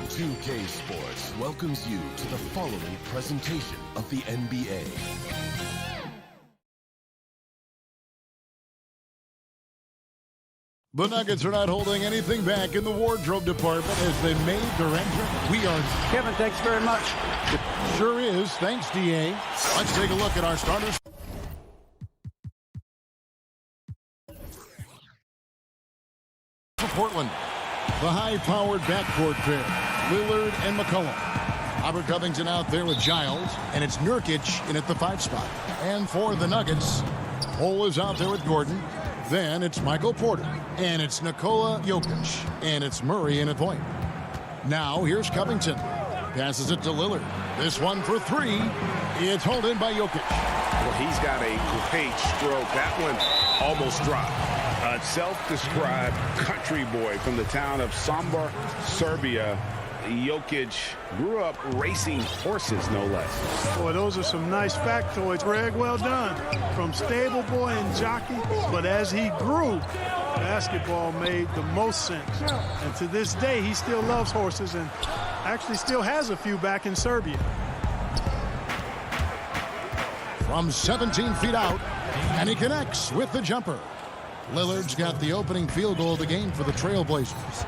2K Sports welcomes you to the following presentation of the NBA. The Nuggets are not holding anything back in the wardrobe department as they made their entrance. We are... Kevin, thanks very much. It sure is. Thanks, DA. Let's take a look at our starters. For Portland, the high-powered backcourt pair, Lillard and McCollum. Robert Covington out there with Giles, and it's Nurkic in at the 5 spot. And for the Nuggets, Cole is out there with Gordon. Then it's Michael Porter, and it's Nikola Jokic, and it's Murray in at point. Now here's Covington. Passes it to Lillard. This one for 3. It's hauled in by Jokic. Well, he's got a great stroke. That one almost dropped. A self-described country boy from the town of Sombor, Serbia. Jokic grew up racing horses, no less. Boy, those are some nice factoids, Greg. Well done. From stable boy and jockey, but as he grew, basketball made the most sense. And to this day, he still loves horses and actually still has a few back in Serbia. From 17 feet out, and he connects with the jumper. Lillard's got the opening field goal of the game for the Trailblazers.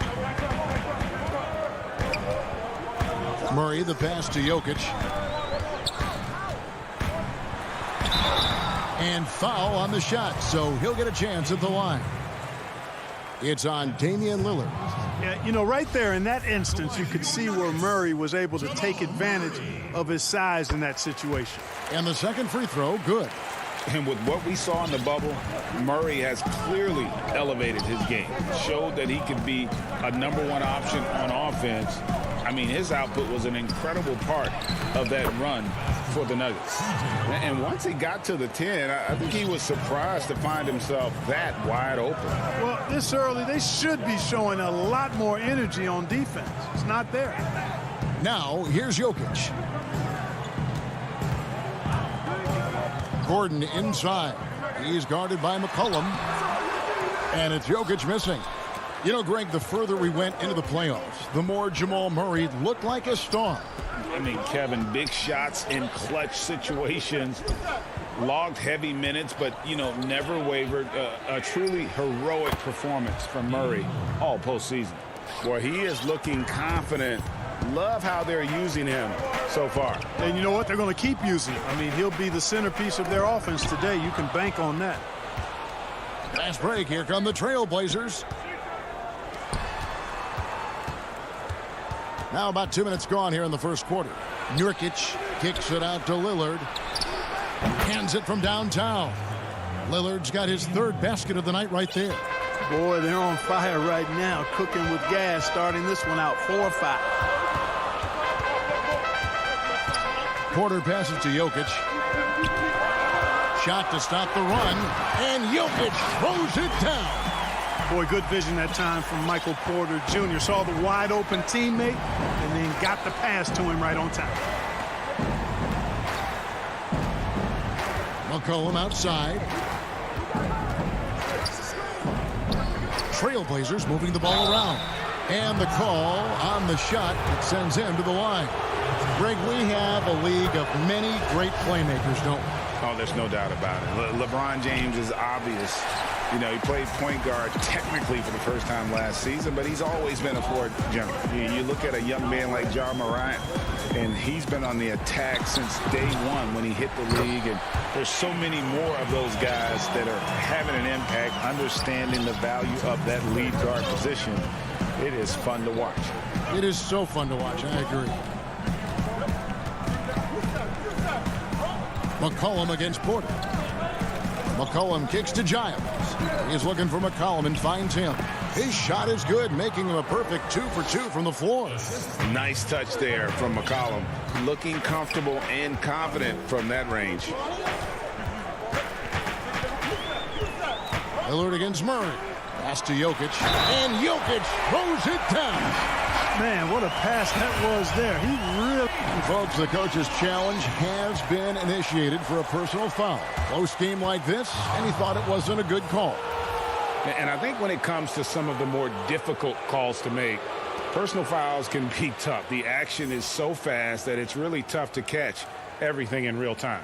Murray, the pass to Jokic. And foul on the shot, so he'll get a chance at the line. It's on Damian Lillard. Yeah, you know, right there in that instance, you could see where Murray was able to take advantage of his size in that situation. And the second free throw, good. And with what we saw in the bubble, Murray has clearly elevated his game. Showed that he could be a #1 option on offense. I mean, his output was an incredible part of that run for the Nuggets. And once he got to the 10, I think he was surprised to find himself that wide open. Well, this early, they should be showing a lot more energy on defense. It's not there. Now, here's Jokic. Gordon inside. He's guarded by McCollum. And it's Jokic missing. You know, Greg, the further we went into the playoffs, the more Jamal Murray looked like a star. I mean, Kevin, big shots in clutch situations, logged heavy minutes, but, you know, never wavered. A truly heroic performance from Murray all postseason. Boy, he is looking confident. Love how they're using him so far. And you know what? They're going to keep using him. I mean, he'll be the centerpiece of their offense today. You can bank on that. Last break. Here come the Trailblazers. Now about 2 minutes gone here in the first quarter. Nurkic kicks it out to Lillard. Hands it from downtown. Lillard's got his 3rd basket of the night right there. Boy, they're on fire right now, cooking with gas, starting this one out 4-5. Porter passes to Jokic. Shot to stop the run, and Jokic throws it down. Boy, good vision that time from Michael Porter Jr. Saw the wide open teammate and then got the pass to him right on time. McCollum outside. Trailblazers moving the ball around. And the call on the shot that sends him to the line. Greg, we have a league of many great playmakers, don't we? Oh, there's no doubt about it. LeBron James is obvious. You know, he played point guard technically for the first time last season, but he's always been a floor general. You look at a young man like Ja Morant, and he's been on the attack since day one when he hit the league. And there's so many more of those guys that are having an impact, understanding the value of that lead guard position. It is fun to watch. It is so fun to watch. I agree. McCollum against Porter. McCollum kicks to Giles. He's looking for McCollum and finds him. His shot is good, making him a perfect 2 for 2 from the floor. Nice touch there from McCollum. Looking comfortable and confident from that range. Lillard against Murray. Pass to Jokic. And Jokic throws it down. Man, what a pass that was there. He really... Folks, the coach's challenge has been initiated for a personal foul. Close game like this, and he thought it wasn't a good call. And I think when it comes to some of the more difficult calls to make, Personal fouls can be tough. The action is so fast that it's really tough to catch everything in real time.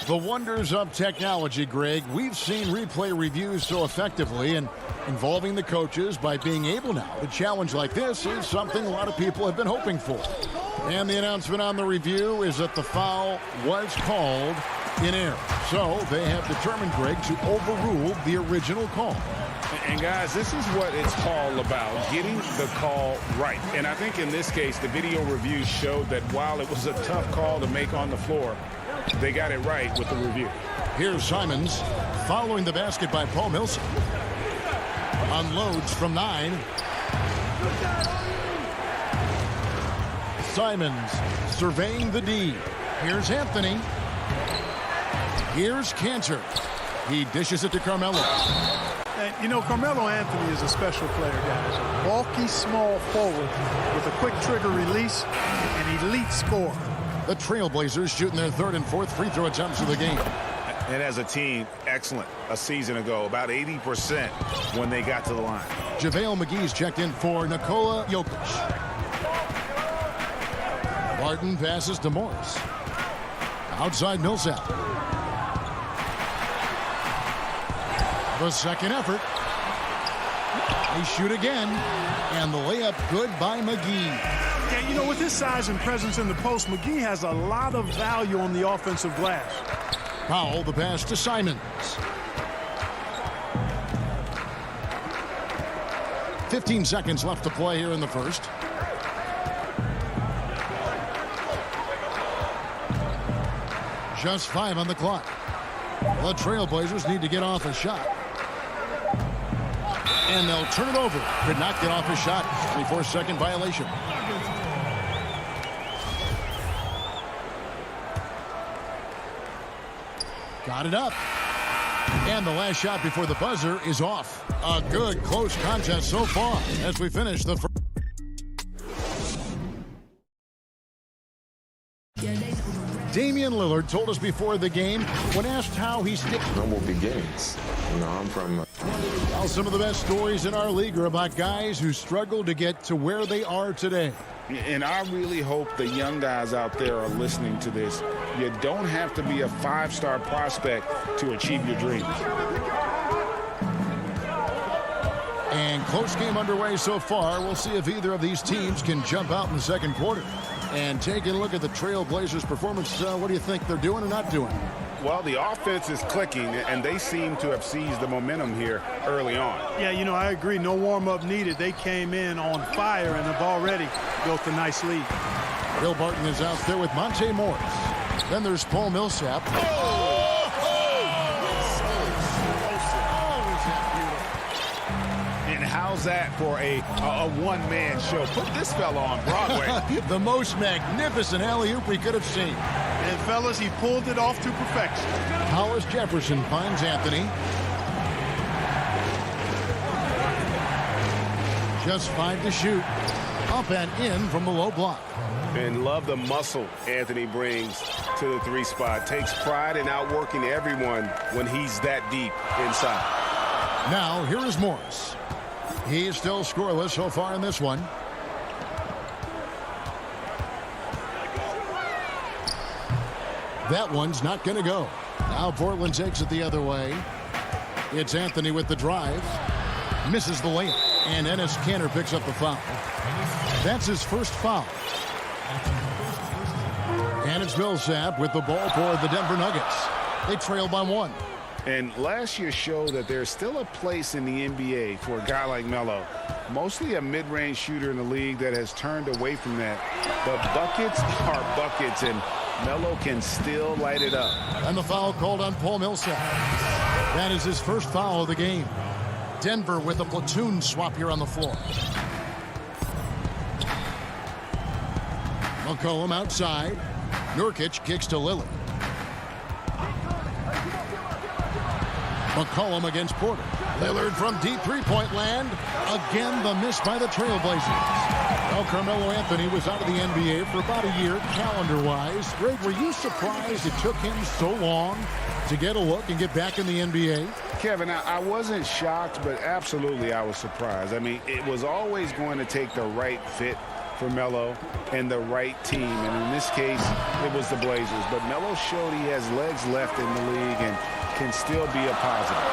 The wonders of technology, Greg. We've seen replay reviews so effectively, and involving the coaches by being able now to challenge like this is something a lot of people have been hoping for. And the announcement on the review is that the foul was called in error. So they have determined, Greg, to overrule the original call. And guys, this is what it's all about, getting the call right. And I think in this case, the video review showed that while it was a tough call to make on the floor, they got it right with the review. Here's Simons following the basket by Paul Millsap. Unloads from 9. Simons surveying the D. Here's Anthony. Here's Cantor. He dishes it to Carmelo. And, you know, Carmelo Anthony is a special player, guys. A bulky, small forward with a quick trigger release, an elite scorer. The Trailblazers shooting their third and fourth free throw attempts of the game. And as a team, excellent a season ago, about 80% when they got to the line. JaVale McGee's checked in for Nikola Jokic. Barton passes to Morris. Outside Millsap. The second effort. They shoot again. And the layup good by McGee. Yeah, you know, with his size and presence in the post, McGee has a lot of value on the offensive glass. Powell, the pass to Simons. 15 seconds left to play here in the first. Just 5 on the clock. The Trailblazers need to get off a shot. And they'll turn it over. Could not get off a shot. 24-second violation. Got it up. And the last shot before the buzzer is off. A good close contest so far as we finish the first. Damian Lillard told us before the game, when asked how he sticks. Humble beginnings. You know, I'm from. Well, some of the best stories in our league are about guys who struggled to get to where they are today. And I really hope the young guys out there are listening to this. You don't have to be a 5-star prospect to achieve your dreams. And close game underway so far. We'll see if either of these teams can jump out in the second quarter. And taking a look at the Trailblazers' performance, what do you think they're doing or not doing? Well, the offense is clicking, and they seem to have seized the momentum here early on. Yeah, you know, I agree. No warm-up needed. They came in on fire and have already built a nice lead. Bill Barton is out there with Monte Morris. Then there's Paul Millsap. And how's that for a one-man show? Put this fella on Broadway. The most magnificent alley-oop we could have seen. And, fellas, he pulled it off to perfection. Hollis Jefferson finds Anthony. Just 5 to shoot. Up and in from the low block. And love the muscle Anthony brings to the 3 spot. Takes pride in outworking everyone when he's that deep inside. Now, here is Morris. He is still scoreless so far in this one. That one's not going to go. Now Portland takes it the other way. It's Anthony with the drive. Misses the layup. And Enes Kanter picks up the foul. That's his first foul. And it's Millsap with the ball for the Denver Nuggets. They trail by 1. And last year showed that there's still a place in the NBA for a guy like Melo. Mostly a mid-range shooter in the league that has turned away from that. But buckets are buckets, and Melo can still light it up. And the foul called on Paul Millsap. That is his first foul of the game. Denver with a platoon swap here on the floor. McCollum outside. Nurkic kicks to Lillard. McCollum against Porter. Lillard from deep three-point land. Again, the miss by the Trailblazers. Well, Carmelo Anthony was out of the NBA for about a year, calendar-wise. Greg, were you surprised it took him so long to get a look and get back in the NBA? Kevin, I wasn't shocked, but absolutely I was surprised. I mean, it was always going to take the right fit for Melo and the right team. And in this case, it was the Blazers. But Melo showed he has legs left in the league and can still be a positive.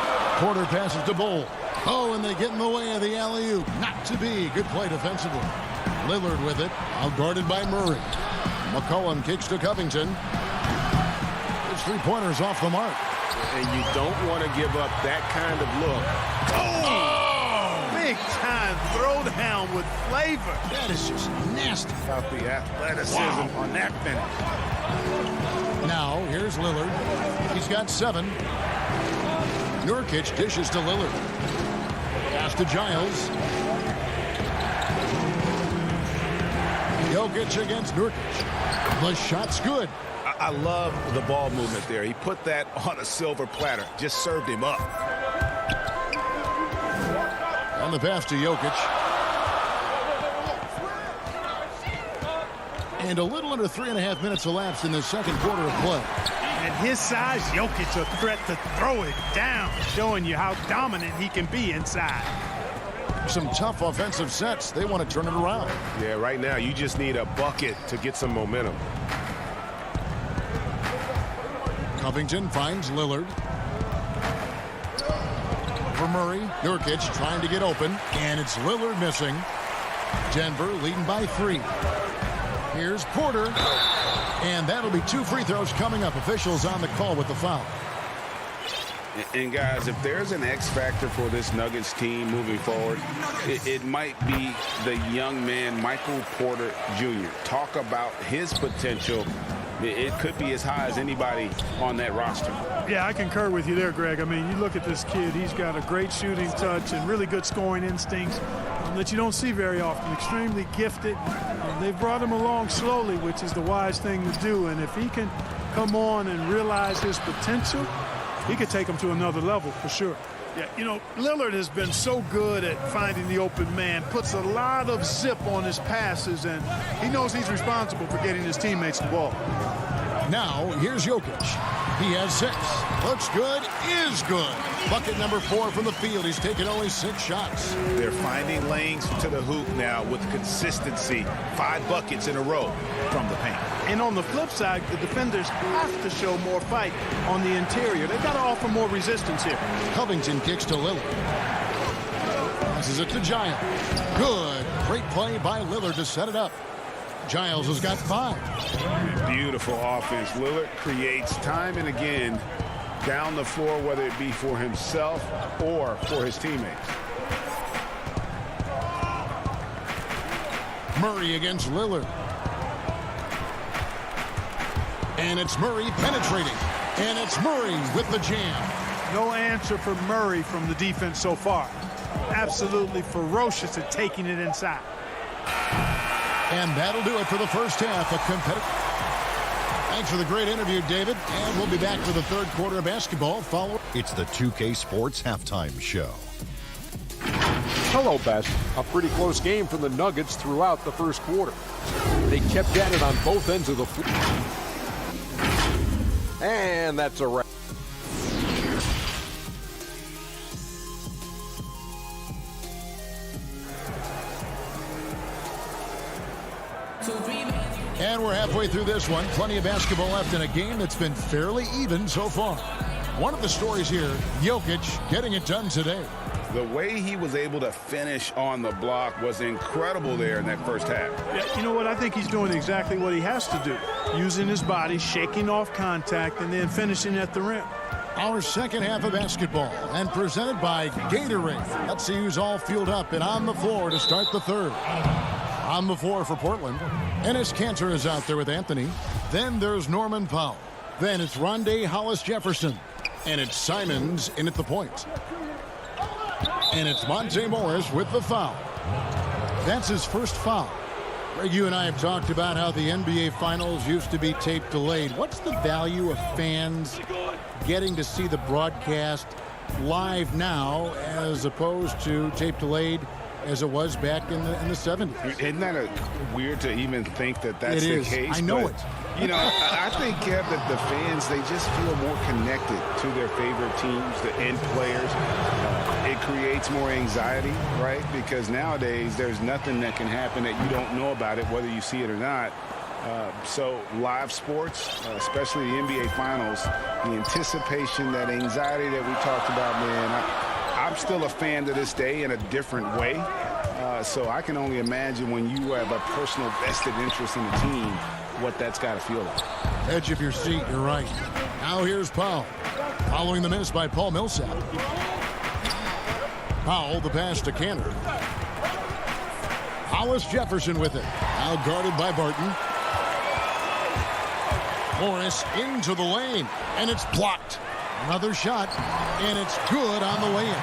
Porter passes to Bull. Oh, and they get in the way of the alley-oop. Not to be. Good play defensively. Lillard with it. Outguarded by Murray. McCollum kicks to Covington. His three-pointers off the mark. And you don't want to give up that kind of look. Oh! Big time throwdown with flavor. That is just nasty. About the athleticism on that finish. Now, here's Lillard. He's got 7. Nurkic dishes to Lillard. Pass to Giles. Jokic against Nurkic. The shot's good. I love the ball movement there. He put that on a silver platter. Just served him up. And the pass to Jokic. And a little under 3.5 minutes elapsed in the second quarter of play. At his size, Jokic a threat to throw it down, showing you how dominant he can be inside. Some tough offensive sets. They want to turn it around. Yeah, right now you just need a bucket to get some momentum. Covington finds Lillard. For Murray, Nurkic trying to get open, and it's Lillard missing. Denver leading by 3. Here's Porter, and that'll be 2 free throws coming up. Officials on the call with the foul. And guys, if there's an X factor for this Nuggets team moving forward, it might be the young man, Michael Porter Jr. Talk about his potential. It could be as high as anybody on that roster. Yeah, I concur with you there, Greg. I mean, you look at this kid, he's got a great shooting touch and really good scoring instincts that you don't see very often. Extremely gifted. They've brought him along slowly, which is the wise thing to do. And if he can come on and realize his potential, he could take him to another level for sure. Yeah, you know, Lillard has been so good at finding the open man, puts a lot of zip on his passes, and he knows he's responsible for getting his teammates the ball. Now, here's Jokic. He has 6. Looks good, is good. Bucket number 4 from the field. He's taken only 6 shots. They're finding lanes to the hoop now with consistency. 5 buckets in a row from the paint. And on the flip side, the defenders have to show more fight on the interior. They've got to offer more resistance here. Covington kicks to Lillard. Passes it to Giles. Good. Great play by Lillard to set it up. Giles has got 5. Beautiful offense. Lillard creates time and again down the floor, whether it be for himself or for his teammates. Murray against Lillard. And it's Murray penetrating. And it's Murray with the jam. No answer for Murray from the defense so far. Absolutely ferocious at taking it inside. And that'll do it for the first half of competitive. Thanks for the great interview, David. And we'll be back for the third quarter of basketball. It's the 2K Sports Halftime Show. Hello, Best. A pretty close game for the Nuggets throughout the first quarter. They kept at it on both ends of the floor. And that's a wrap. And we're halfway through this one. Plenty of basketball left in a game that's been fairly even so far. One of the stories here, Jokic getting it done today. The way he was able to finish on the block was incredible there in that first half. Yeah, you know what? I think he's doing exactly what he has to do. Using his body, shaking off contact, and then finishing at the rim. Our second half of basketball, and presented by Gatorade. Let's see who's all fueled up and on the floor to start the third. On the floor for Portland, Enes Kanter is out there with Anthony. Then there's Norman Powell. Then it's Rondé Hollis-Jefferson. And it's Simons in at the point. And it's Monte Morris with the foul. That's his first foul. Greg, you and I have talked about how the NBA Finals used to be tape delayed. What's the value of fans getting to see the broadcast live now as opposed to tape delayed as it was back in the 70s? Isn't that weird to even think that that's the case? I know it. You know, I think, Kev, that the fans, they just feel more connected to their favorite teams and players. It creates more anxiety, right? Because nowadays, there's nothing that can happen that you don't know about it, whether you see it or not. So live sports, especially the NBA Finals, the anticipation, that anxiety that we talked about, man, I'm still a fan to this day in a different way. So I can only imagine when you have a personal vested interest in the team, what that's got to feel like. Edge of your seat, you're right. Now here's Powell. Following the miss by Paul Millsap. Powell, the pass to Canner. Hollis Jefferson with it. Now guarded by Barton. Morris into the lane, and it's blocked. Another shot, and it's good on the way in.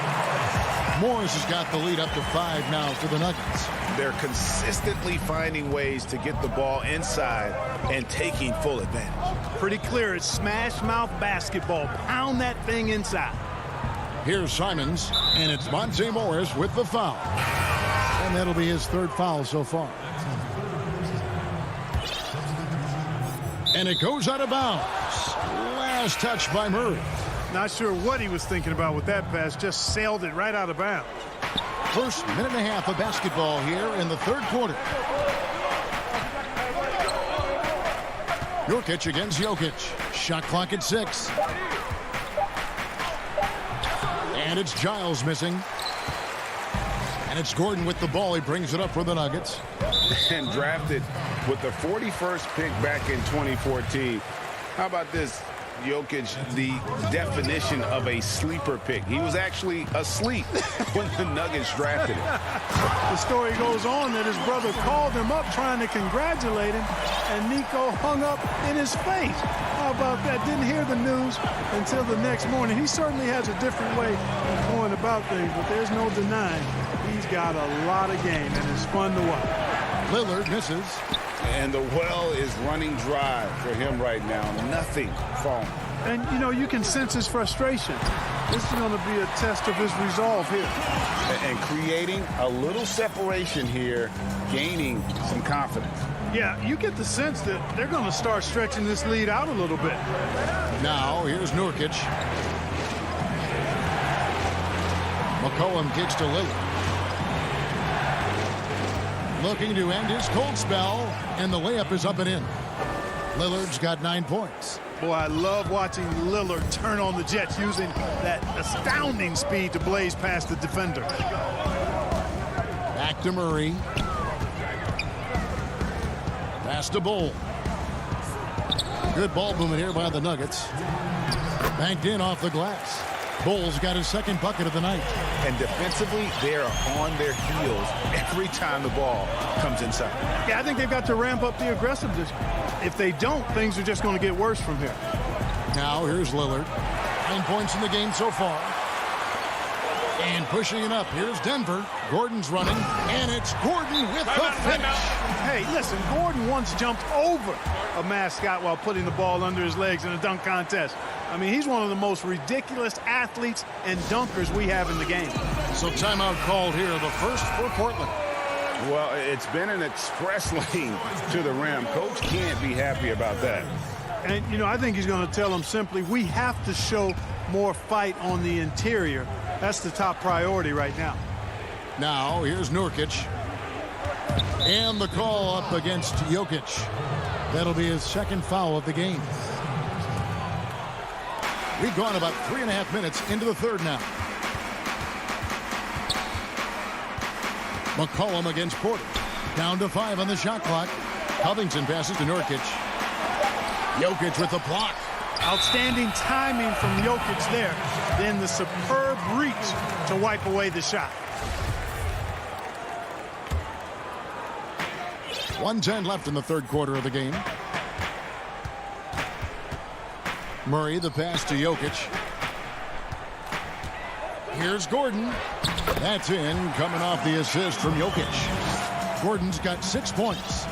Morris has got the lead up to 5 now for the Nuggets. They're consistently finding ways to get the ball inside and taking full advantage. Pretty clear. It's smash mouth basketball. Pound that thing inside. Here's Simons, and it's Monte Morris with the foul. And that'll be his 3rd foul so far. And it goes out of bounds. Last touch by Murray. Not sure what he was thinking about with that pass. Just sailed it right out of bounds. First minute and a half of basketball here in the 3rd quarter. Nurkic against Jokic. Shot clock at 6. And it's Giles missing. And it's Gordon with the ball. He brings it up for the Nuggets. And drafted with the 41st pick back in 2014. How about this? Jokic, the definition of a sleeper pick. He was actually asleep when the Nuggets drafted him. The story goes on that his brother called him up trying to congratulate him, and Nico hung up in his face. How about that? Didn't hear the news until the next morning. He certainly has a different way of going about things, but there's no denying he's got a lot of game, and it's fun to watch. Lillard misses. And the well is running dry for him right now. Nothing falling. And, you know, you can sense his frustration. This is going to be a test of his resolve here. And creating a little separation here, gaining some confidence. Yeah, you get the sense that they're going to start stretching this lead out a little bit. Now, here's Nurkic. McCollum kicks to Lillard. Looking to end his cold spell, and the layup is up and in. Lillard's got 9 points. Boy, I love watching Lillard turn on the Jets using that astounding speed to blaze past the defender. Back to Murray. Pass to Bull. Good ball movement here by the Nuggets. Banked in off the glass. Bull's got his 2nd bucket of the night. And defensively, they're on their heels every time the ball comes inside. Yeah, I think they've got to ramp up the aggressiveness. If they don't, things are just going to get worse from here. Now, here's Lillard. 9 points in the game so far. And pushing it up, here's Denver. Gordon's running, and it's Gordon with the finish. Hey, listen, Gordon once jumped over a mascot while putting the ball under his legs in a dunk contest. I mean, he's one of the most ridiculous athletes and dunkers we have in the game. So timeout called here, the first for Portland. Well, it's been an express lane to the rim. Coach can't be happy about that. And, you know, I think he's going to tell them simply, we have to show more fight on the interior. That's the top priority right now. Now, here's Nurkic. And the call up against Jokic. That'll be his 2nd foul of the game. We've gone about 3.5 minutes into the 3rd now. McCollum against Porter. Down to 5 on the shot clock. Covington passes to Nurkic. Jokic with the block. Outstanding timing from Jokic there. Then the superb reach to wipe away the shot. 1:10 left in the 3rd quarter of the game. Murray, the pass to Jokic. Here's Gordon. That's in, coming off the assist from Jokic. Gordon's got 6 points.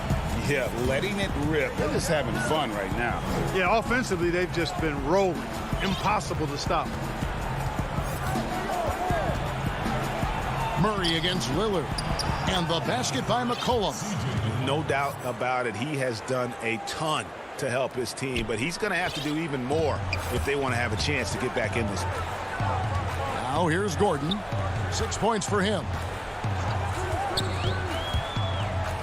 Yeah, letting it rip. They're just having fun right now. Yeah, offensively, they've just been rolling. Impossible to stop. Murray against Lillard. And the basket by McCollum. No doubt about it. He has done a ton to help his team, but he's going to have to do even more if they want to have a chance to get back in this. Now here's Gordon. 6 points for him.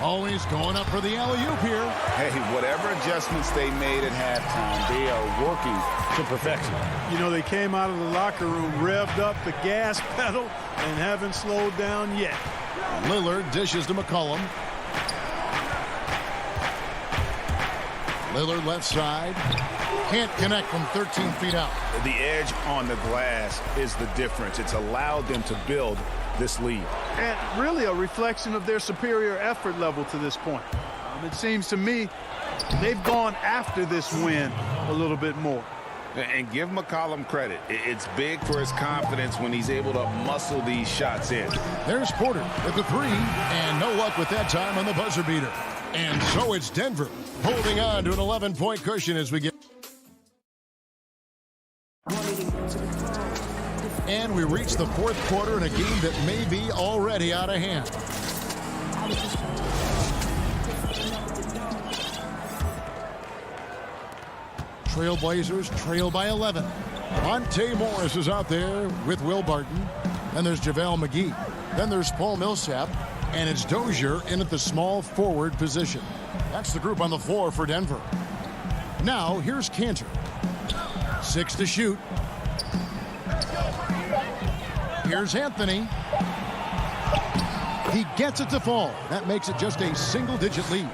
Always going up for the alley-oop here. Hey, whatever adjustments they made at halftime, they are working to perfection. You know, they came out of the locker room, revved up the gas pedal, and haven't slowed down yet. Lillard dishes to McCollum. Lillard left side. Can't connect from 13 feet out. The edge on the glass is the difference. It's allowed them to build this lead. And really a reflection of their superior effort level to this point. It seems to me they've gone after this win a little bit more. And give McCollum credit. It's big for his confidence when he's able to muscle these shots in. There's Porter with the three, and no luck with that time on the buzzer beater. And so it's Denver holding on to an 11-point cushion as we get. And we reach the fourth quarter in a game that may be already out of hand. Trailblazers trail by 11. Monte Morris is out there with Will Barton. Then there's JaVale McGee. Then there's Paul Millsap. And it's Dozier in at the small forward position. That's the group on the floor for Denver. Now, here's Cantor. 6 to shoot. Here's Anthony. He gets it to fall. That makes it just a single-digit lead.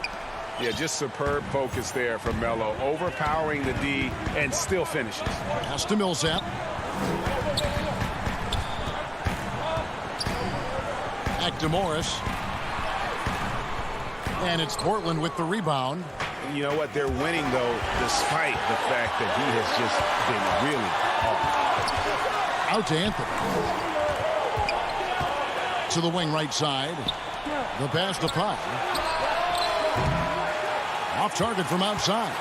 Yeah, just superb focus there from Melo. Overpowering the D and still finishes. Pass to Millsap. Back to Morris. And it's Portland with the rebound. You know what? They're winning, though, despite the fact that he has just been really hard. Out to Anthony. To the wing right side. The pass to Pye. Off target from outside.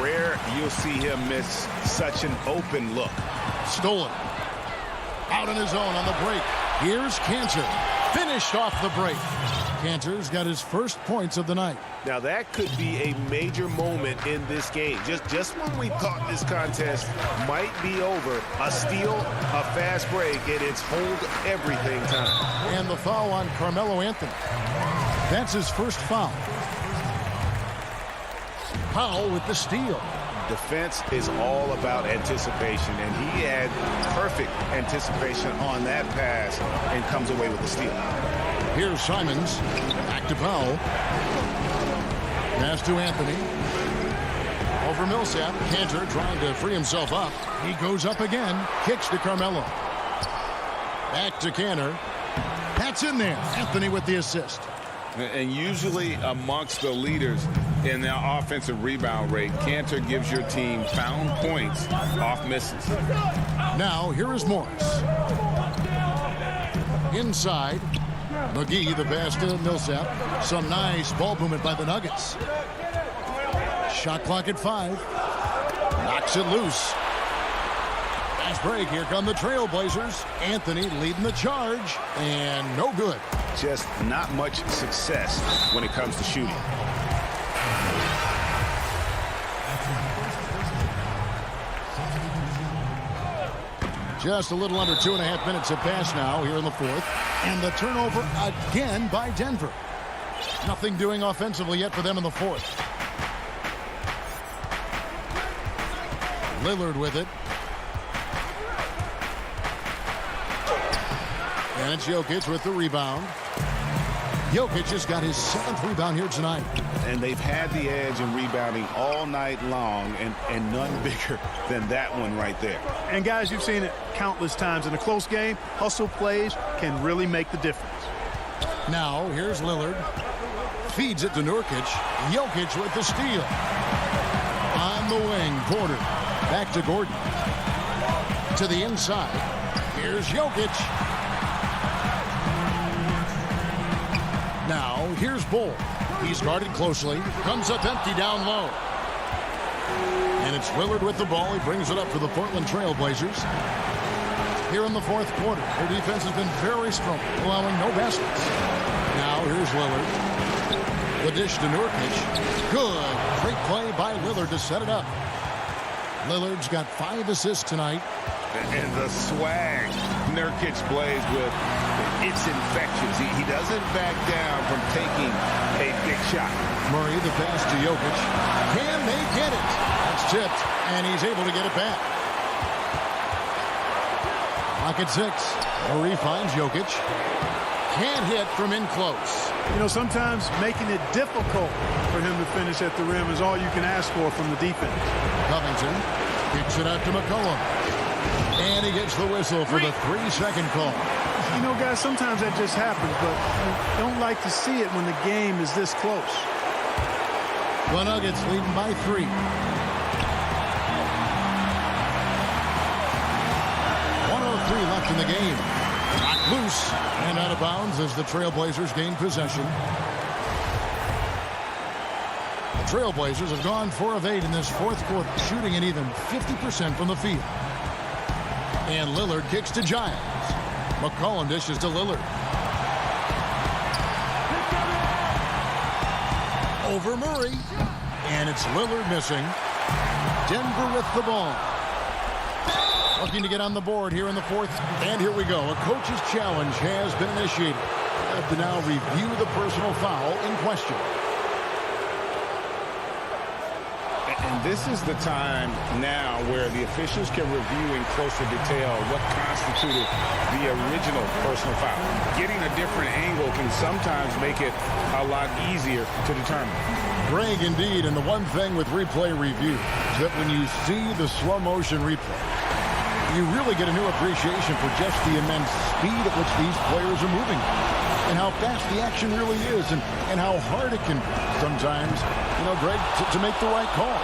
Rare you'll see him miss such an open look. Stolen. Out on his own on the break. Here's Cantor. Finished off the break. Cantor's got his first points of the night. Now that could be a major moment in this game. Just when we thought this contest might be over, a steal, a fast break, and it's hold everything time. And the foul on Carmelo Anthony. That's his first foul. Powell with the steal. Defense is all about anticipation, and he had perfect anticipation on that pass and comes away with the steal. Here's Simons. Back to Powell. Pass to Anthony. Over Millsap. Cantor trying to free himself up. He goes up again. Kicks to Carmelo. Back to Cantor. That's in there. Anthony with the assist. And usually amongst the leaders in their offensive rebound rate, Cantor gives your team found points off misses. Now, here is Morris. Inside. McGee, the pass to Millsap. Some nice ball movement by the Nuggets. Shot clock at 5. Knocks it loose. Fast break. Here come the Trailblazers. Anthony leading the charge. And no good. Just not much success when it comes to shooting. Just a little under 2.5 minutes have passed now here in the fourth. And the turnover again by Denver. Nothing doing offensively yet for them in the fourth. Lillard with it. And it's Jokic with the rebound. Jokic has got his 7th rebound here tonight. And they've had the edge in rebounding all night long, and none bigger than that one right there. And guys, you've seen it countless times in a close game. Hustle plays can really make the difference. Now, here's Lillard. Feeds it to Nurkic. Jokic with the steal. On the wing, Porter. Back to Gordon. To the inside. Here's Jokic. Now, here's Bull. He's guarded closely. Comes up empty down low. And it's Lillard with the ball. He brings it up for the Portland Trailblazers. Here in the fourth quarter, their defense has been very strong, allowing no baskets. Now, here's Lillard. The dish to Nurkic. Good. Great play by Lillard to set it up. Lillard's got 5 assists tonight. And the swag Nurkic plays with, it's infectious. He doesn't back down from taking a big shot. Murray, the pass to Jokic. Can they get it? That's tipped, and he's able to get it back. Pocket 6. Murray finds Jokic. Can't hit from in close. You know, sometimes making it difficult for him to finish at the rim is all you can ask for from the defense. Covington kicks it out to McCollum. And he gets the whistle for the 3-second call. You know, guys, sometimes that just happens, but you don't like to see it when the game is this close. The Nuggets leading by 3. 1:03 left in the game. Knocked loose and out of bounds as the Trailblazers gain possession. The Trailblazers have gone 4 of 8 in this fourth quarter, shooting an even 50% from the field. And Lillard kicks to Giles. McCollum dishes to Lillard. Over Murray. And it's Lillard missing. Denver with the ball. Looking to get on the board here in the fourth. And here we go. A coach's challenge has been initiated. They have to now review the personal foul in question. And this is the time now where the officials can review in closer detail what constituted the original personal foul. Getting a different angle can sometimes make it a lot easier to determine. Greg, indeed, and the one thing with replay review is that when you see the slow motion replay, you really get a new appreciation for just the immense speed at which these players are moving and how fast the action really is and how hard it can be sometimes, you know, Greg, to make the right call.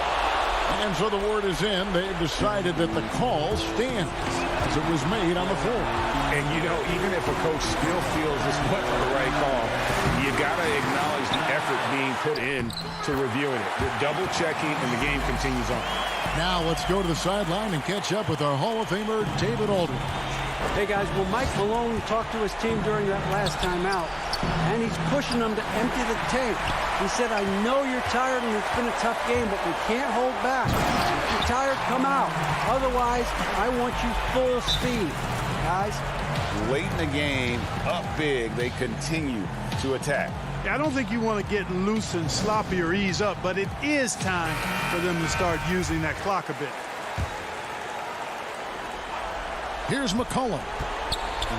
And so the word is in. They've decided that the call stands as it was made on the floor. And, you know, even if a coach still feels this wasn't the right call, you got to acknowledge the effort being put in to reviewing it. They're double-checking, and the game continues on. Now let's go to the sideline and catch up with our Hall of Famer, David Aldridge. Hey, guys, well, Mike Malone talked to his team during that last timeout, and he's pushing them to empty the tank. He said, I know you're tired and it's been a tough game, but we can't hold back. If you're tired, come out. Otherwise, I want you full speed, guys. Late in the game, up big, they continue to attack. Yeah, I don't think you want to get loose and sloppy or ease up, but it is time for them to start using that clock a bit. Here's McCollum.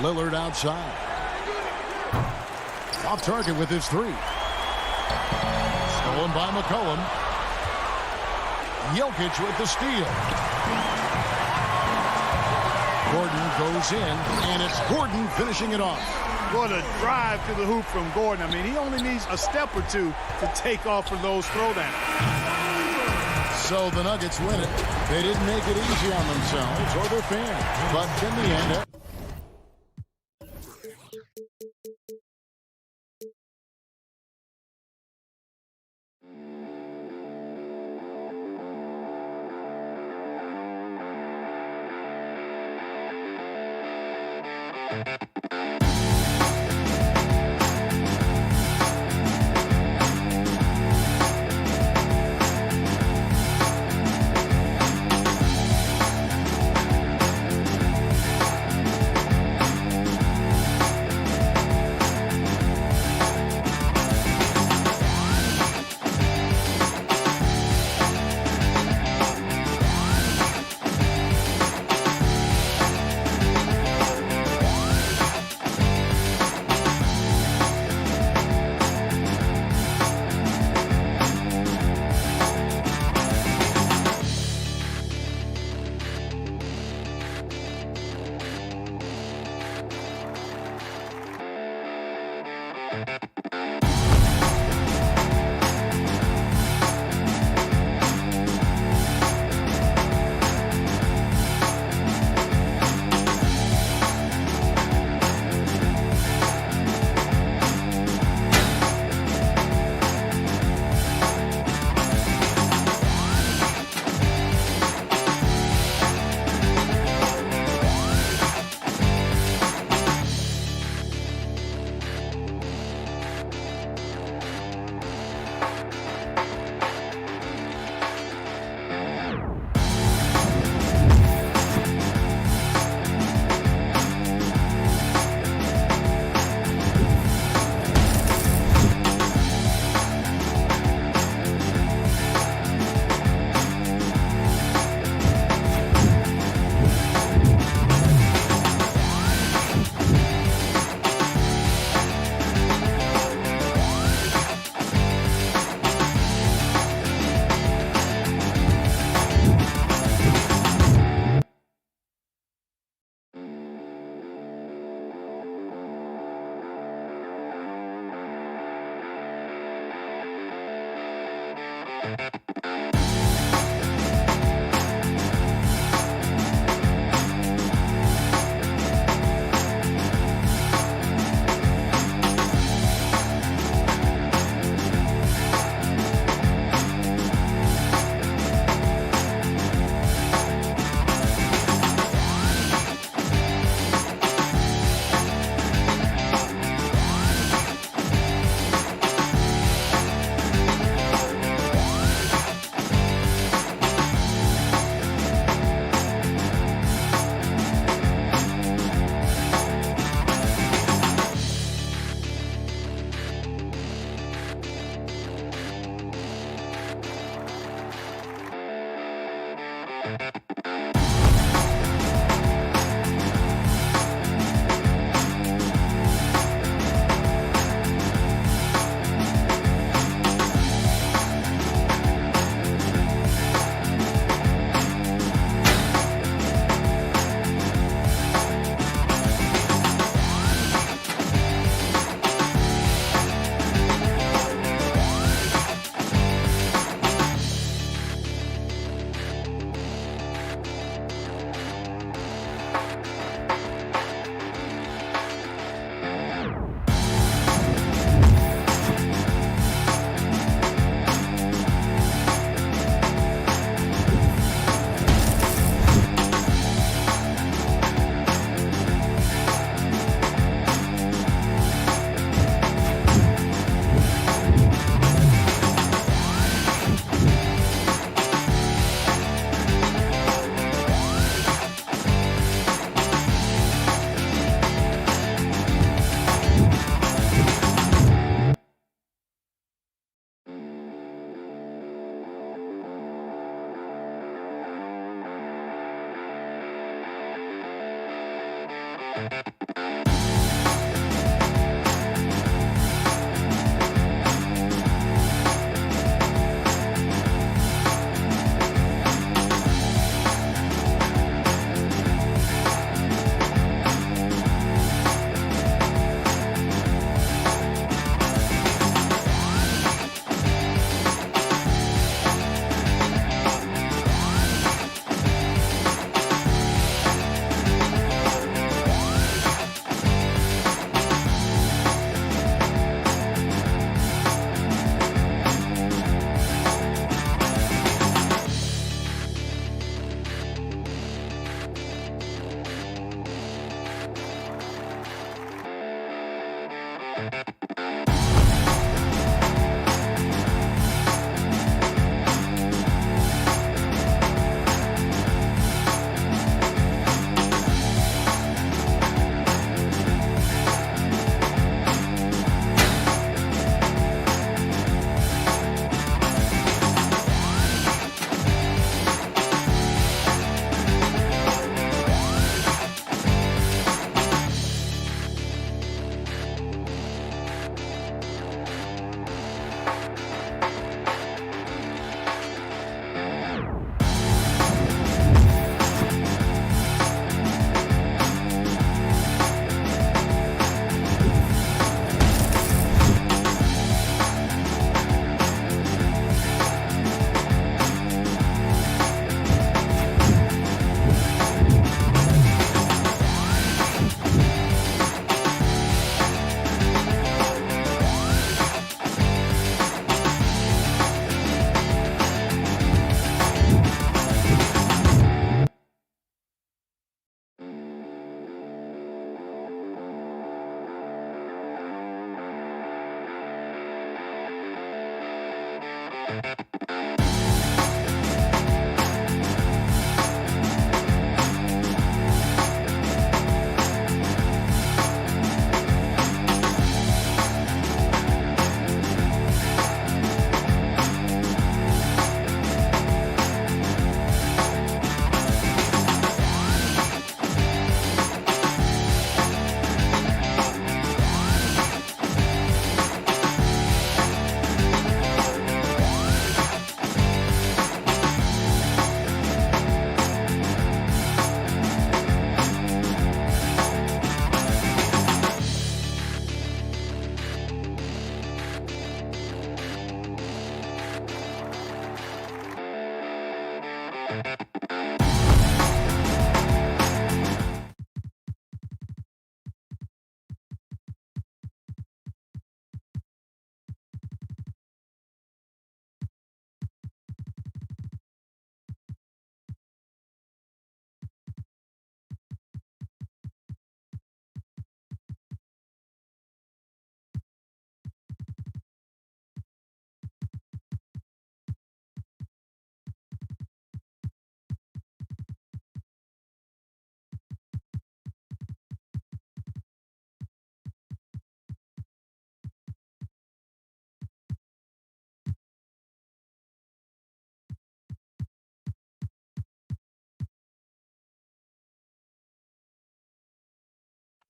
Lillard outside. Off target with his 3. Stolen by McCollum. Jokic with the steal. Gordon goes in, and it's Gordon finishing it off. What a drive to the hoop from Gordon. I mean, he only needs a step or two to take off for those throwdowns. So the Nuggets win it. They didn't make it easy on themselves or their fans, but in the end...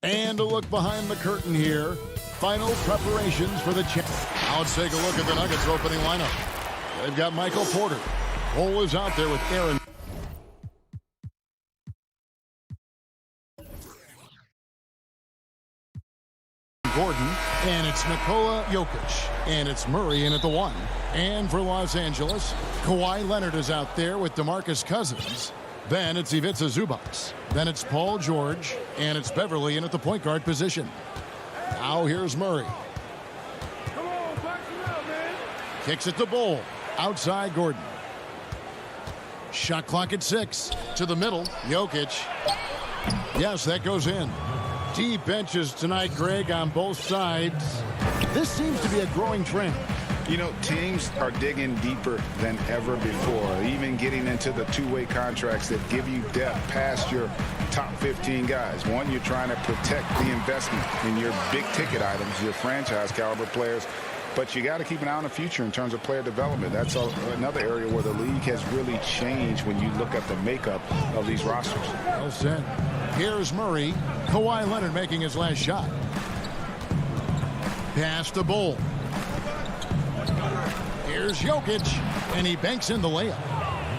And a look behind the curtain here. Final preparations for the Now let's take a look at the Nuggets opening lineup. They've got Michael Porter. Cole is out there with Aaron. Gordon, and it's Nikola Jokic, and it's Murray in at the 1. And for Los Angeles, Kawhi Leonard is out there with DeMarcus Cousins. Then it's Ivica Zubac. Then it's Paul George, and it's Beverly in at the point guard position. Now here's Murray. Come on, box it up, man. Kicks it to Bull. Outside Gordon. Shot clock at 6. To the middle, Jokic. Yes, that goes in. Deep benches tonight, Greg, on both sides. This seems to be a growing trend. You know, teams are digging deeper than ever before, even getting into the two-way contracts that give you depth past your top 15 guys. One, you're trying to protect the investment in your big-ticket items, your franchise-caliber players, but you got to keep an eye on the future in terms of player development. That's another area where the league has really changed when you look at the makeup of these rosters. Well said. Here's Murray. Kawhi Leonard making his last shot. Pass to Bull. Here's Jokic, and he banks in the layup.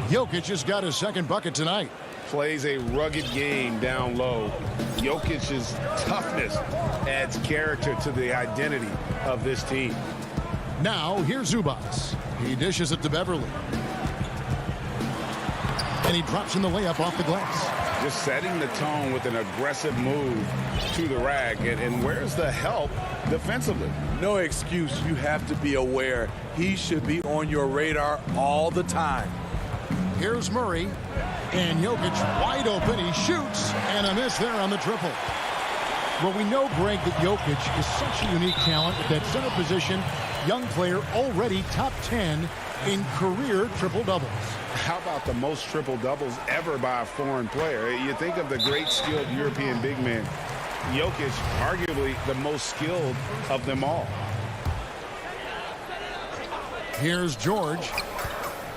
Jokic has got his second bucket tonight. Plays a rugged game down low. Jokic's toughness adds character to the identity of this team. Now, here's Zubac. He dishes it to Beverly. And he drops in the layup off the glass. Just setting the tone with an aggressive move to the rack. And where's the help defensively? No excuse. You have to be aware. He should be on your radar all the time. Here's Murray. And Jokic wide open. He shoots. And a miss there on the triple. Well, we know, Greg, that Jokic is such a unique talent at that center position. Young player, already top 10 in career triple-doubles. How about the most triple-doubles ever by a foreign player? You think of the great skilled European big man. Jokic, arguably the most skilled of them all. Here's George.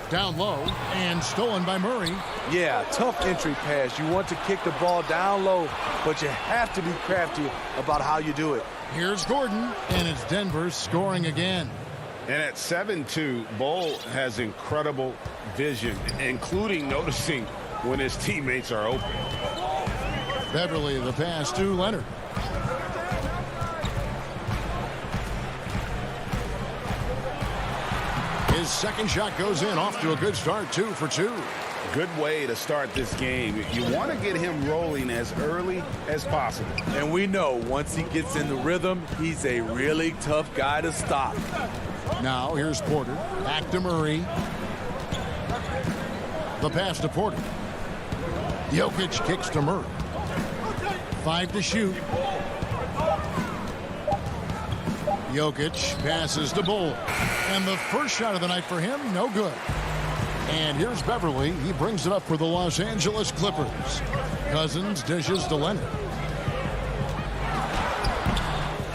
Down low and stolen by Murray. Yeah, tough entry pass. You want to kick the ball down low, but you have to be crafty about how you do it. Here's Gordon, and it's Denver scoring again. And at 7-2, Bull has incredible vision, including noticing when his teammates are open. Beverly, the pass to Leonard. His second shot goes in, off to a good start, 2 for 2. Good way to start this game. You want to get him rolling as early as possible. And we know once he gets in the rhythm, he's a really tough guy to stop. Now here's Porter. Back to Murray. The pass to Porter. Jokic kicks to Murray. 5 to shoot. Jokic passes to Bull. And the first shot of the night for him, no good. And here's Beverly. He brings it up for the Los Angeles Clippers. Cousins dishes to Leonard.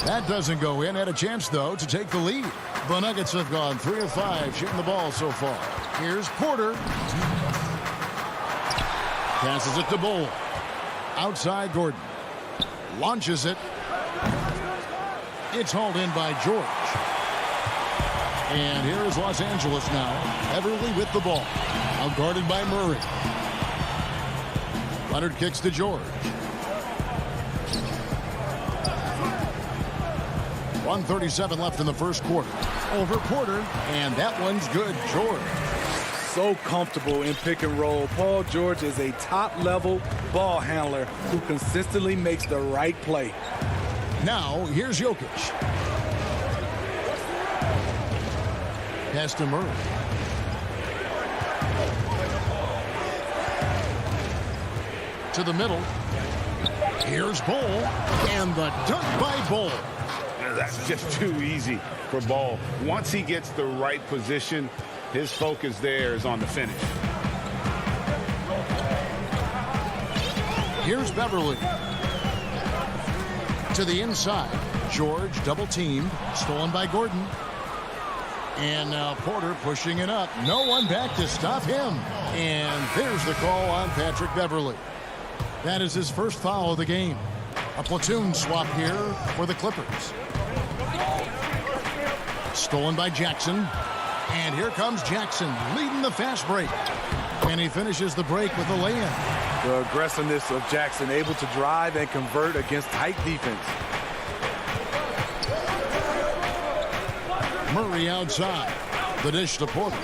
That doesn't go in. Had a chance, though, to take the lead. The Nuggets have gone 3 of 5 shooting the ball so far. Here's Porter. Passes it to Bull. Outside Gordon. Launches it. It's hauled in by George. And here's Los Angeles now. Beverly with the ball. Now guarded by Murray. Leonard kicks to George. 1:37 left in the first quarter. Over Porter, and that one's good. George. So comfortable in pick and roll. Paul George is a top-level ball handler who consistently makes the right play. Now, here's Jokic. Pass to Murray. To the middle. Here's Bull. And the dunk by Bull. That's just too easy for Ball. Once he gets the right position, his focus there is on the finish. Here's Beverly. To the inside. George double teamed. Stolen by Gordon. And now Porter pushing it up. No one back to stop him. And there's the call on Patrick Beverly. That is his first foul of the game. A platoon swap here for the Clippers. Stolen by Jackson. And here comes Jackson leading the fast break. And he finishes the break with a lay-in. The aggressiveness of Jackson, able to drive and convert against tight defense. Murray outside. The dish to Porter.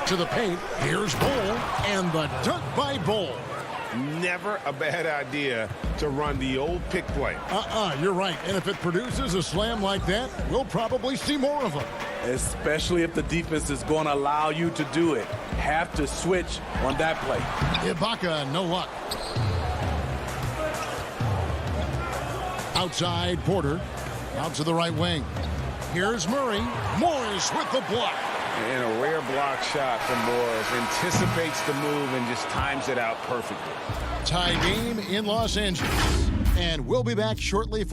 To the paint. Here's Bull. And the dunk by Bull. Never a bad idea to run the old pick play. You're right. And if it produces a slam like that, we'll probably see more of them. Especially if the defense is going to allow you to do it. Have to switch on that play. Ibaka, no luck. Outside, Porter. Out to the right wing. Here's Murray. Morris with the block. And a rare block shot from Morris. Anticipates the move and just times it out perfectly. Tie game in Los Angeles. And we'll be back shortly.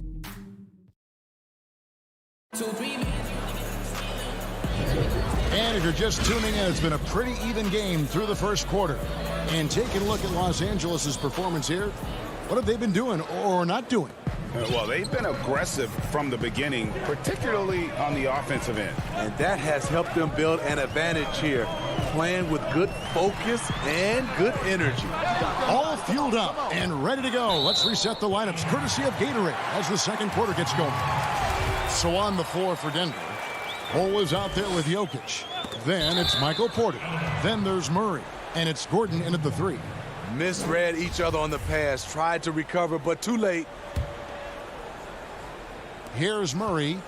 And if you're just tuning in, it's been a pretty even game through the first quarter. And taking a look at Los Angeles' performance here, what have they been doing or not doing? Well, they've been aggressive from the beginning, particularly on the offensive end. And that has helped them build an advantage here, playing with good focus and good energy. All fueled up and ready to go. Let's reset the lineups, courtesy of Gatorade, as the second quarter gets going. So on the floor for Denver, Cole is out there with Jokic. Then it's Michael Porter. Then there's Murray. And it's Gordon in at the three. Misread each other on the pass, tried to recover, but too late. Here's Murray.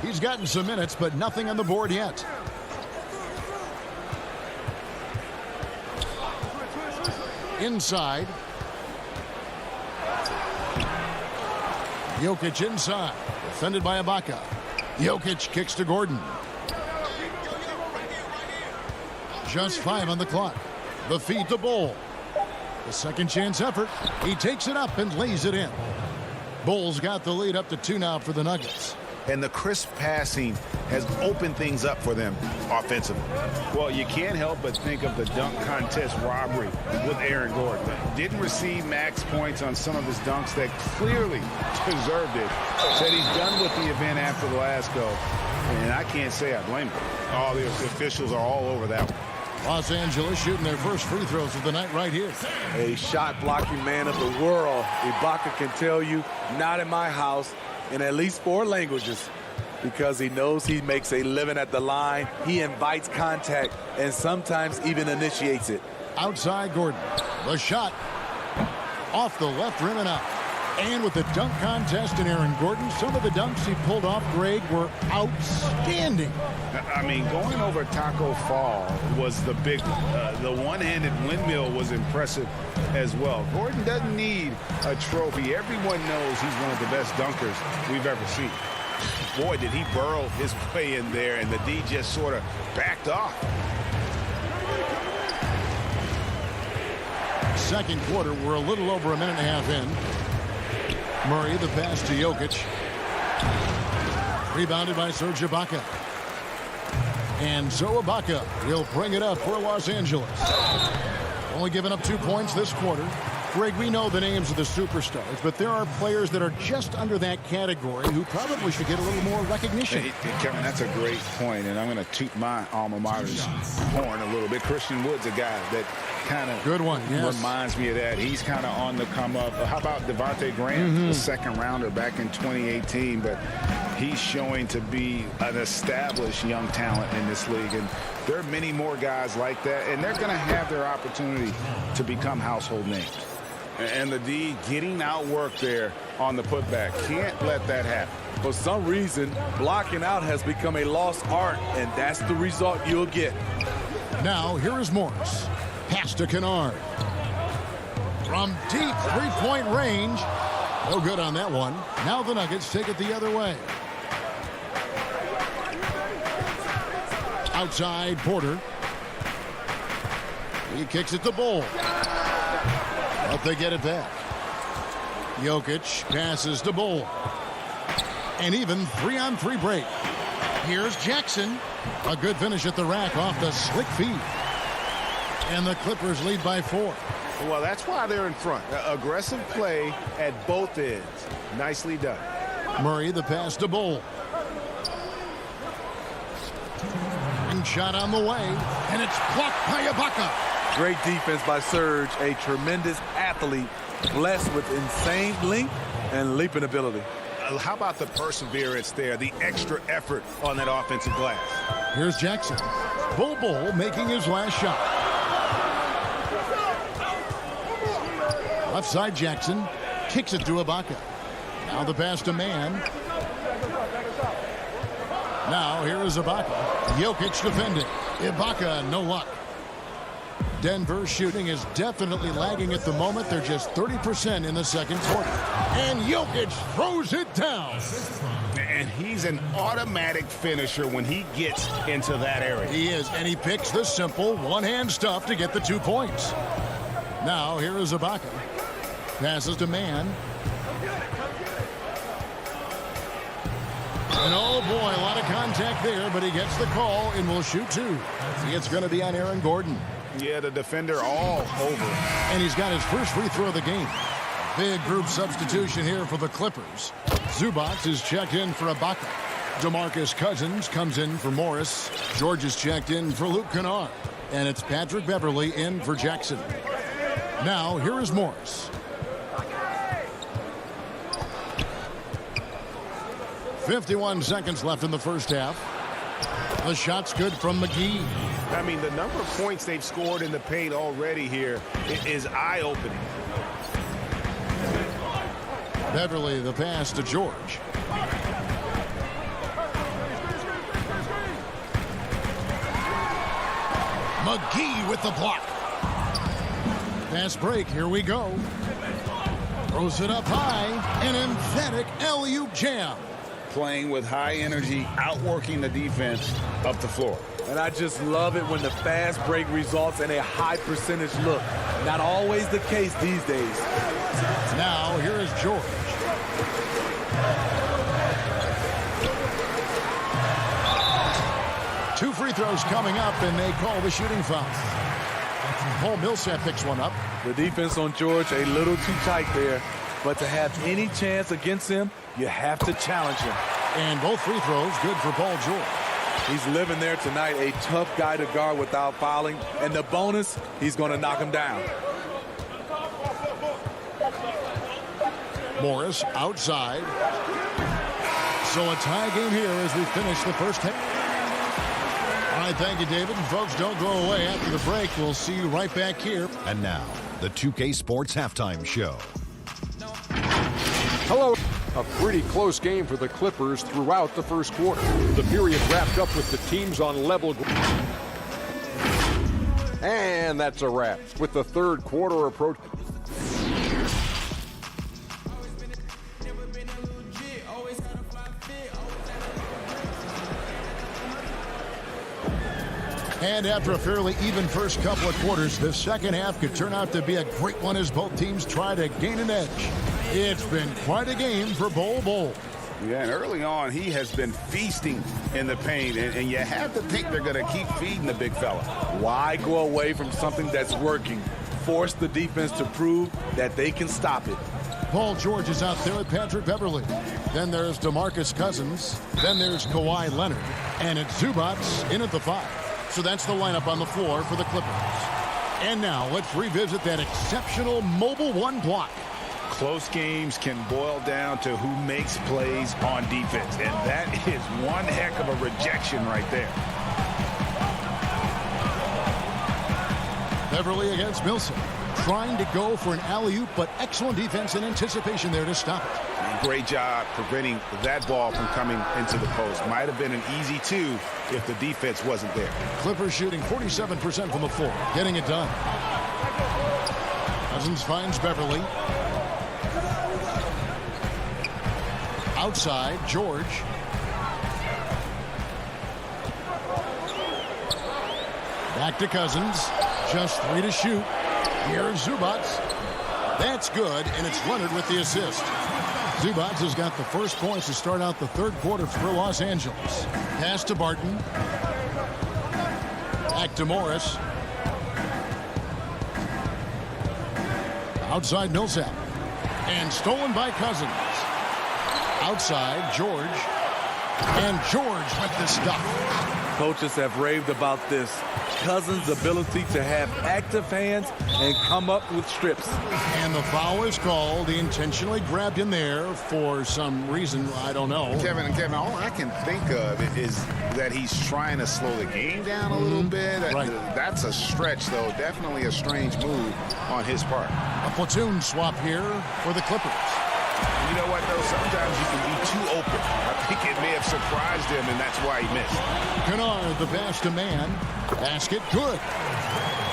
He's gotten some minutes, but nothing on the board yet. Inside. Jokic inside. Defended by Ibaka. Jokic kicks to Gordon. Just 5 on the clock. The feed to Bull. The second chance effort. He takes it up and lays it in. Bull's got the lead up to 2 now for the Nuggets. And the crisp passing has opened things up for them offensively. Well, you can't help but think of the dunk contest robbery with Aaron Gordon. Didn't receive max points on some of his dunks that clearly deserved it. Said he's done with the event after the last go. And I can't say I blame him. All the officials are all over that one. Los Angeles shooting their first free throws of the night right here. A shot blocking man of the world. Ibaka can tell you, not in my house, in at least 4 languages, because he knows he makes a living at the line. He invites contact and sometimes even initiates it. Outside Gordon. The shot off the left rim and out. And with the dunk contest in Aaron Gordon, some of the dunks he pulled off, Greg, were outstanding. I mean, going over Taco Fall was the big one. The one-handed windmill was impressive as well. Gordon doesn't need a trophy. Everyone knows he's one of the best dunkers we've ever seen. Boy, did he burrow his way in there, and the D just sort of backed off. Second quarter, we're a little over a minute and a half in. Murray, the pass to Jokic. Rebounded by Serge Ibaka. And so Ibaka will bring it up for Los Angeles. Only giving up 2 points this quarter. Greg, we know the names of the superstars, but there are players that are just under that category who probably should get a little more recognition. Hey, Kevin, that's a great point, and I'm going to toot my alma mater's horn a little bit. Christian Wood's a guy that kind of good one, yes, reminds me of that. He's kind of on the come up. How about Devontae Graham, the second rounder back in 2018, but he's showing to be an established young talent in this league, and there are many more guys like that, and they're going to have their opportunity to become household names. And the D getting outworked there on the putback. Can't let that happen. For some reason, blocking out has become a lost art, and that's the result you'll get. Now, here is Morris. Pass to Kennard. From deep three-point range. No good on that one. Now the Nuggets take it the other way. Outside, Porter. He kicks it to Bull. But they get it back. Jokic passes to Bull. And even 3-on-3 break. Here's Jackson. A good finish at the rack off the slick feed. And the Clippers lead by 4. Well, that's why they're in front. Aggressive play at both ends. Nicely done. Murray, the pass to Bull. And shot on the way, and it's blocked by Ibaka. Great defense by Serge, a tremendous athlete, blessed with insane length and leaping ability. How about the perseverance there, the extra effort on that offensive glass? Here's Jackson. Bull making his last shot. Left side Jackson kicks it to Ibaka. Now the pass to Mann. Now here is Ibaka. Jokic defending. Ibaka, no luck. Denver's shooting is definitely lagging at the moment. They're just 30% in the second quarter. And Jokic throws it down. And he's an automatic finisher when he gets into that area. He is, and he picks the simple one-hand stuff to get the 2 points. Now here is Ibaka. Passes to Mann. And oh boy, a lot of contact there, but he gets the call and will shoot 2. It's going to be on Aaron Gordon. Yeah, the defender all over. And he's got his first free throw of the game. Big group substitution here for the Clippers. Zubac is checked in for Ibaka. DeMarcus Cousins comes in for Morris. George is checked in for Luke Kennard. And it's Patrick Beverley in for Jackson. Now, here is Morris. .51 seconds left in the first half. The shot's good from McGee. I mean, the number of points they've scored in the paint already here is eye-opening. Beverley, the pass to George. McGee with the block. Fast break, here we go. Throws it up high, an emphatic alley-oop jam. Playing with high energy, outworking the defense up the floor. And I just love it when the fast break results in a high percentage look. Not always the case these days. Now, here is George. Two free throws coming up, and they call the shooting foul. Paul Millsap picks one up. The defense on George a little too tight there, but to have any chance against him, you have to challenge him. And both free throws good for Paul George. He's living there tonight, a tough guy to guard without fouling, and the bonus, he's going to knock him down. Morris outside. So a tie game here as we finish the first half. All right, thank you, David. And folks, don't go away. After the break, we'll see you right back here. And now, the 2K Sports Halftime Show. Hello. A pretty close game for the Clippers throughout the first quarter. The period wrapped up with the teams on level. And that's a wrap with the third quarter approach. And after a fairly even first couple of quarters, the second half could turn out to be a great one as both teams try to gain an edge. It's been quite a game for Bol. Yeah, and early on, he has been feasting in the paint, and you have to think they're going to keep feeding the big fella. Why go away from something that's working? Force the defense to prove that they can stop it. Paul George is out there with Patrick Beverley. Then there's DeMarcus Cousins. Then there's Kawhi Leonard. And it's Zubac in at the 5. So that's the lineup on the floor for the Clippers. And now let's revisit that exceptional mobile one block. Close games can boil down to who makes plays on defense, and that is one heck of a rejection right there. Beverley against Millsap, trying to go for an alley-oop, but excellent defense and anticipation there to stop it. Great job preventing that ball from coming into the post. Might have been an easy 2 if the defense wasn't there. Clippers shooting 47% from the floor, getting it done. Cousins finds Beverley. Outside, George. Back to Cousins. Just 3 to shoot. Here's Zubac. That's good, and it's Leonard with the assist. Zubac has got the first points to start out the third quarter for Los Angeles. Pass to Barton. Back to Morris. Outside Millsap. And stolen by Cousins. Outside George. And George with the stop. Coaches have raved about this. Cousins' ability to have active hands and come up with strips. And the foul is called. He intentionally grabbed him there for some reason. I don't know. Kevin, all I can think of is that he's trying to slow the game down a little bit. Right. That's a stretch, though. Definitely a strange move on his part. A platoon swap here for the Clippers. You know what, though? Sometimes you can be too open. I think it may have surprised him, and that's why he missed. Kennard, the pass to man. Basket good.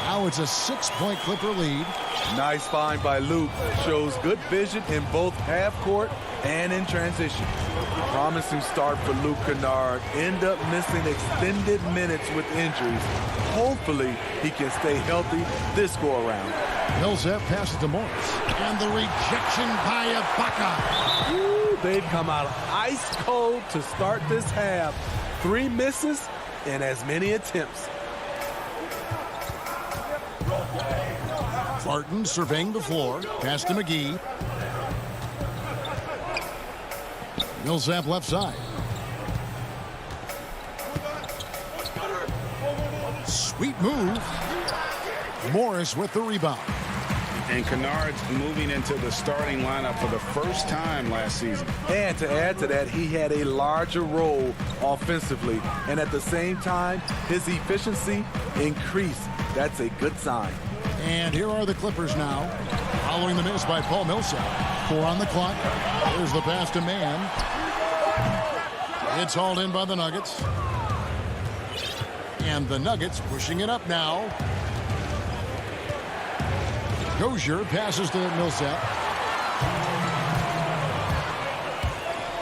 Now it's a 6-point Clipper lead. Nice find by Luke. Shows good vision in both half court and in transition. Promising start for Luke Kennard. End up missing extended minutes with injuries. Hopefully he can stay healthy this go-around. Millsap passes to Morris. And the rejection by Ibaka. Ooh, they've come out ice cold to start this half. 3 misses and as many attempts. Barton surveying the floor. Pass to McGee. Millsap left side. Sweet move. Morris with the rebound. And Kennard's moving into the starting lineup for the first time last season. And to add to that, he had a larger role offensively. And at the same time, his efficiency increased. That's a good sign. And here are the Clippers now. Following the miss by Paul Millsap. 4 on the clock. There's the pass to man. It's hauled in by the Nuggets. And the Nuggets pushing it up now. Dozier passes to Millsap.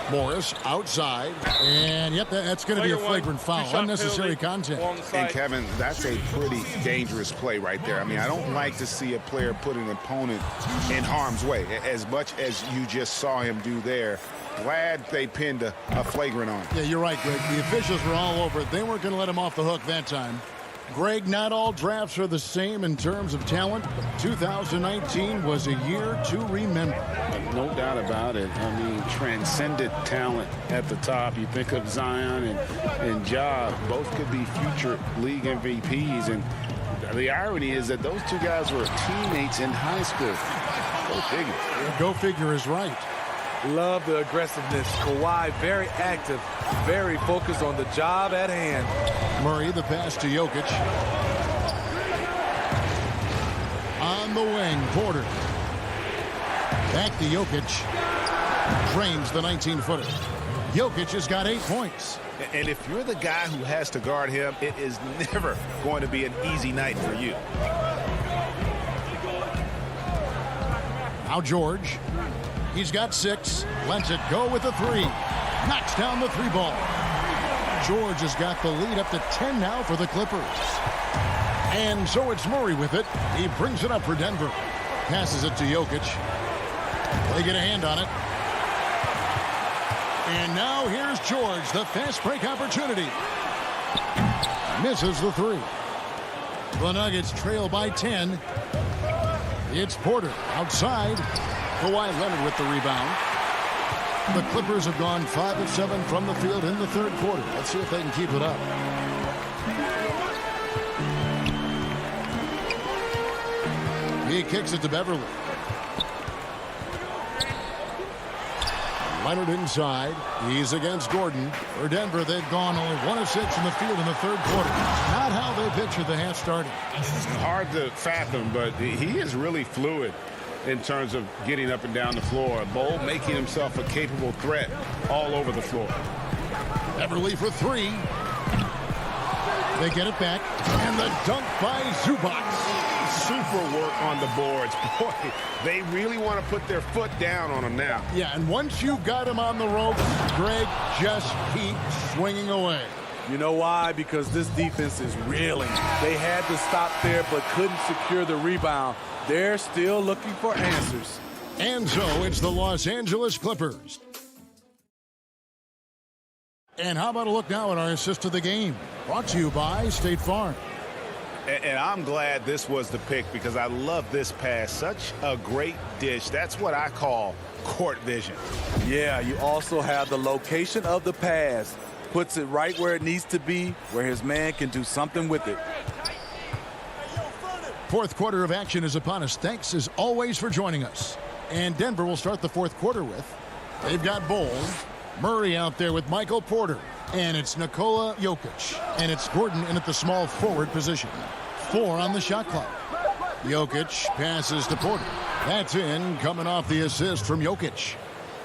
Morris outside. And, yep, that's going to be a flagrant foul. Unnecessary contact. And, Kevin, that's a pretty dangerous play right there. I mean, I don't like to see a player put an opponent in harm's way as much as you just saw him do there. Glad they pinned a flagrant on him. Yeah, you're right, Greg. The officials were all over it. They weren't going to let him off the hook that time. Greg, not all drafts are the same in terms of talent. 2019 was a year to remember. No doubt about it. I mean, transcendent talent at the top. You think of Zion and Ja. Both could be future league MVPs. And the irony is that those two guys were teammates in high school. Go figure. Yeah, go figure is right. Love the aggressiveness. Kawhi very active, very focused on the job at hand. Murray, the pass to Jokic. On the wing, Porter. Back to Jokic. Drains the 19-footer. Jokic has got 8 points. And if you're the guy who has to guard him, it is never going to be an easy night for you. Now George. He's got 6. Lets it go with a 3. Knocks down the 3 ball. George has got the lead up to 10 now for the Clippers. And so it's Murray with it. He brings it up for Denver. Passes it to Jokic. They get a hand on it. And now here's George, the fast break opportunity. Misses the 3. The Nuggets trail by 10. It's Porter outside. Kawhi Leonard with the rebound. The Clippers have gone 5 of 7 from the field in the 3rd quarter. Let's see if they can keep it up. He kicks it to Beverly. Leonard inside. He's against Gordon. For Denver, they've gone only 1 of 6 in the field in the 3rd quarter. Not how they pictured the half starting. Hard to fathom, but he is really fluid in terms of getting up and down the floor. Bo making himself a capable threat all over the floor. Beverly for 3. They get it back. And the dunk by Zubac. Super work on the boards. Boy, they really want to put their foot down on him now. Yeah, and once you got him on the ropes, Greg, just keep swinging away. You know why? Because this defense is reeling. They had to stop there but couldn't secure the rebound. They're still looking for answers. And so it's the Los Angeles Clippers. And how about a look now at our assist of the game? Brought to you by State Farm. And I'm glad this was the pick because I love this pass. Such a great dish. That's what I call court vision. Yeah, you also have the location of the pass. Puts it right where it needs to be, where his man can do something with it. Fourth quarter of action is upon us. Thanks as always for joining us. And Denver will start the fourth quarter with. They've got Bol. Murray out there with Michael Porter. And it's Nikola Jokic. And it's Gordon in at the small forward position. 4 on the shot clock. Jokic passes to Porter. That's in, coming off the assist from Jokic.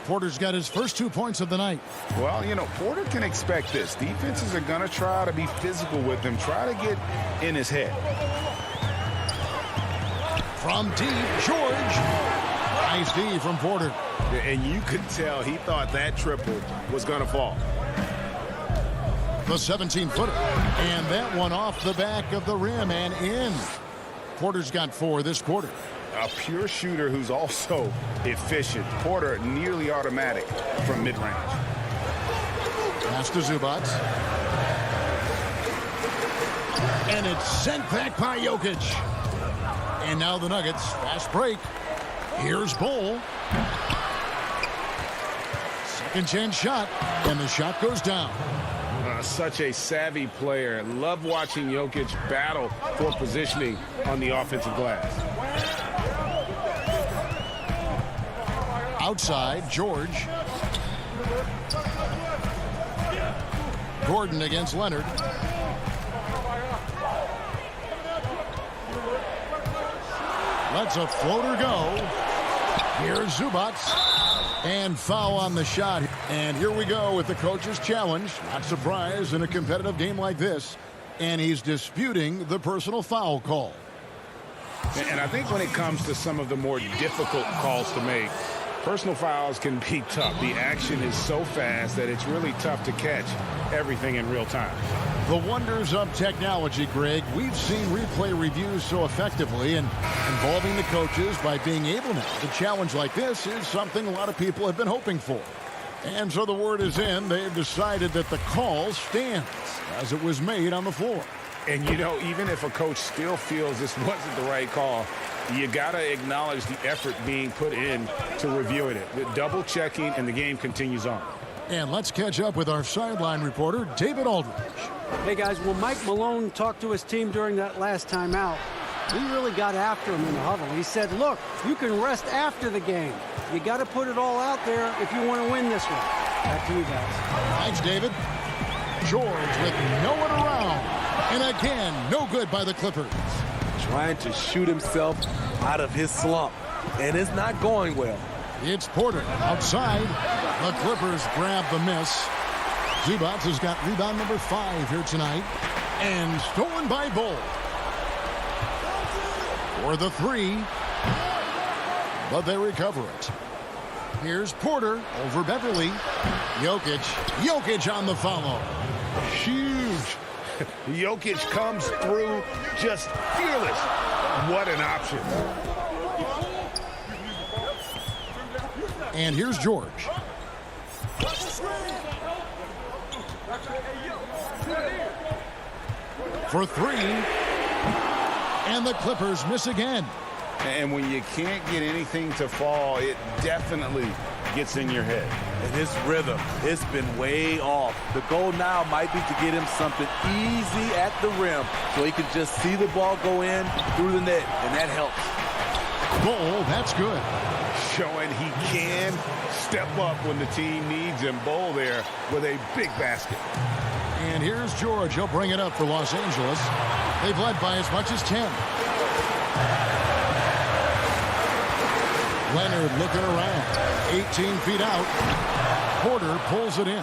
Porter's got his first 2 points of the night. Well, you know, Porter can expect this. Defenses are going to try to be physical with him, try to get in his head. From deep, George. Nice D from Porter. And you could tell he thought that triple was going to fall. The 17-footer. And that one off the back of the rim and in. Porter's got 4 this quarter. A pure shooter who's also efficient. Porter nearly automatic from mid-range. Pass to Zubac. And it's sent back by Jokic. And now the Nuggets, fast break. Here's Bol. Second chance shot, and the shot goes down. Such a savvy player. Love watching Jokic battle for positioning on the offensive glass. Outside, George. Gordon against Leonard. Lets a floater go. Here's Zubac. And foul on the shot. And here we go with the coach's challenge. Not surprised in a competitive game like this. And he's disputing the personal foul call. And I think when it comes to some of the more difficult calls to make, personal fouls can be tough. The action is so fast that it's really tough to catch everything in real time. The wonders of technology, Greg. We've seen replay reviews so effectively, and involving the coaches by being able now to challenge like this is something a lot of people have been hoping for. And so the word is in. They've decided that the call stands as it was made on the floor. And, you know, even if a coach still feels this wasn't the right call, you got to acknowledge the effort being put in to reviewing it. The double checking, and the game continues on. And let's catch up with our sideline reporter, David Aldridge. Hey, guys, when Mike Malone talked to his team during that last time out, he really got after him in the huddle. He said, look, you can rest after the game. You got to put it all out there if you want to win this one. Back to you guys. Thanks, David. George with no one around. And again, no good by the Clippers. Trying to shoot himself out of his slump. And it's not going well. It's Porter outside. The Clippers grab the miss. Zubac has got rebound number 5 here tonight. And stolen by Bol. For the 3. But they recover it. Here's Porter over Beverly. Jokic on the follow. Huge. Jokic comes through just fearless. What an option. And here's George. For 3. And the Clippers miss again. And when you can't get anything to fall, it definitely gets in your head. And his rhythm, it's been way off. The goal now might be to get him something easy at the rim so he can just see the ball go in through the net, and that helps. Bol, that's good. Showing he can step up when the team needs him. Bol there with a big basket. And here's George. He'll bring it up for Los Angeles. They've led by as much as 10. Leonard looking around. 18 feet out. Porter pulls it in.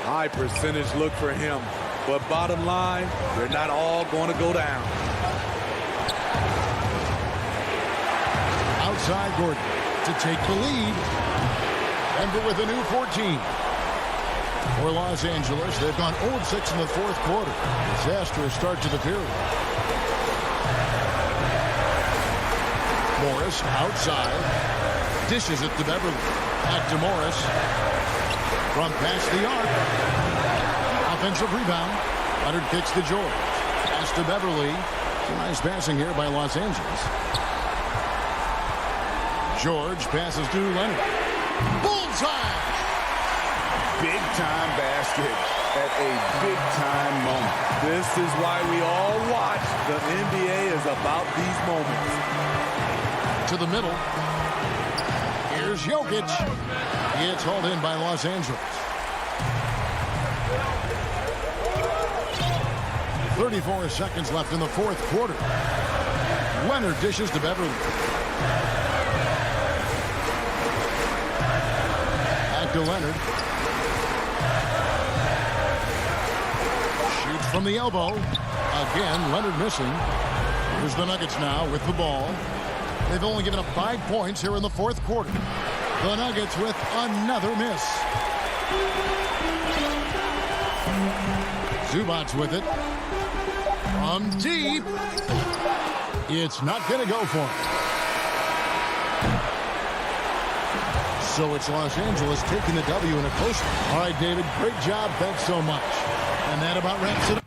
High percentage look for him. But bottom line, they're not all going to go down. Outside Gordon to take the lead. Denver with a new 14. For Los Angeles, they've gone 0-6 in the fourth quarter. Disastrous start to the period. Morris outside. Dishes it to Beverly. Back to Morris. From past the arc. Offensive rebound. Leonard kicks to George. Pass to Beverly. Nice passing here by Los Angeles. George passes to Leonard. Bullseye! Big-time basket at a big-time moment. This is why we all watch. The NBA is about these moments. To the middle. Here's Jokic. It's hauled in by Los Angeles. 34 seconds left in the fourth quarter. Leonard dishes to Beverly. Back to Leonard. Shoots from the elbow. Again, Leonard missing. Here's the Nuggets now with the ball. They've only given up 5 points here in the fourth quarter. The Nuggets with another miss. Zubac's with it. From deep. It's not going to go for him. So it's Los Angeles taking the W in a close one. All right, David, great job. Thanks so much. And that about wraps it up.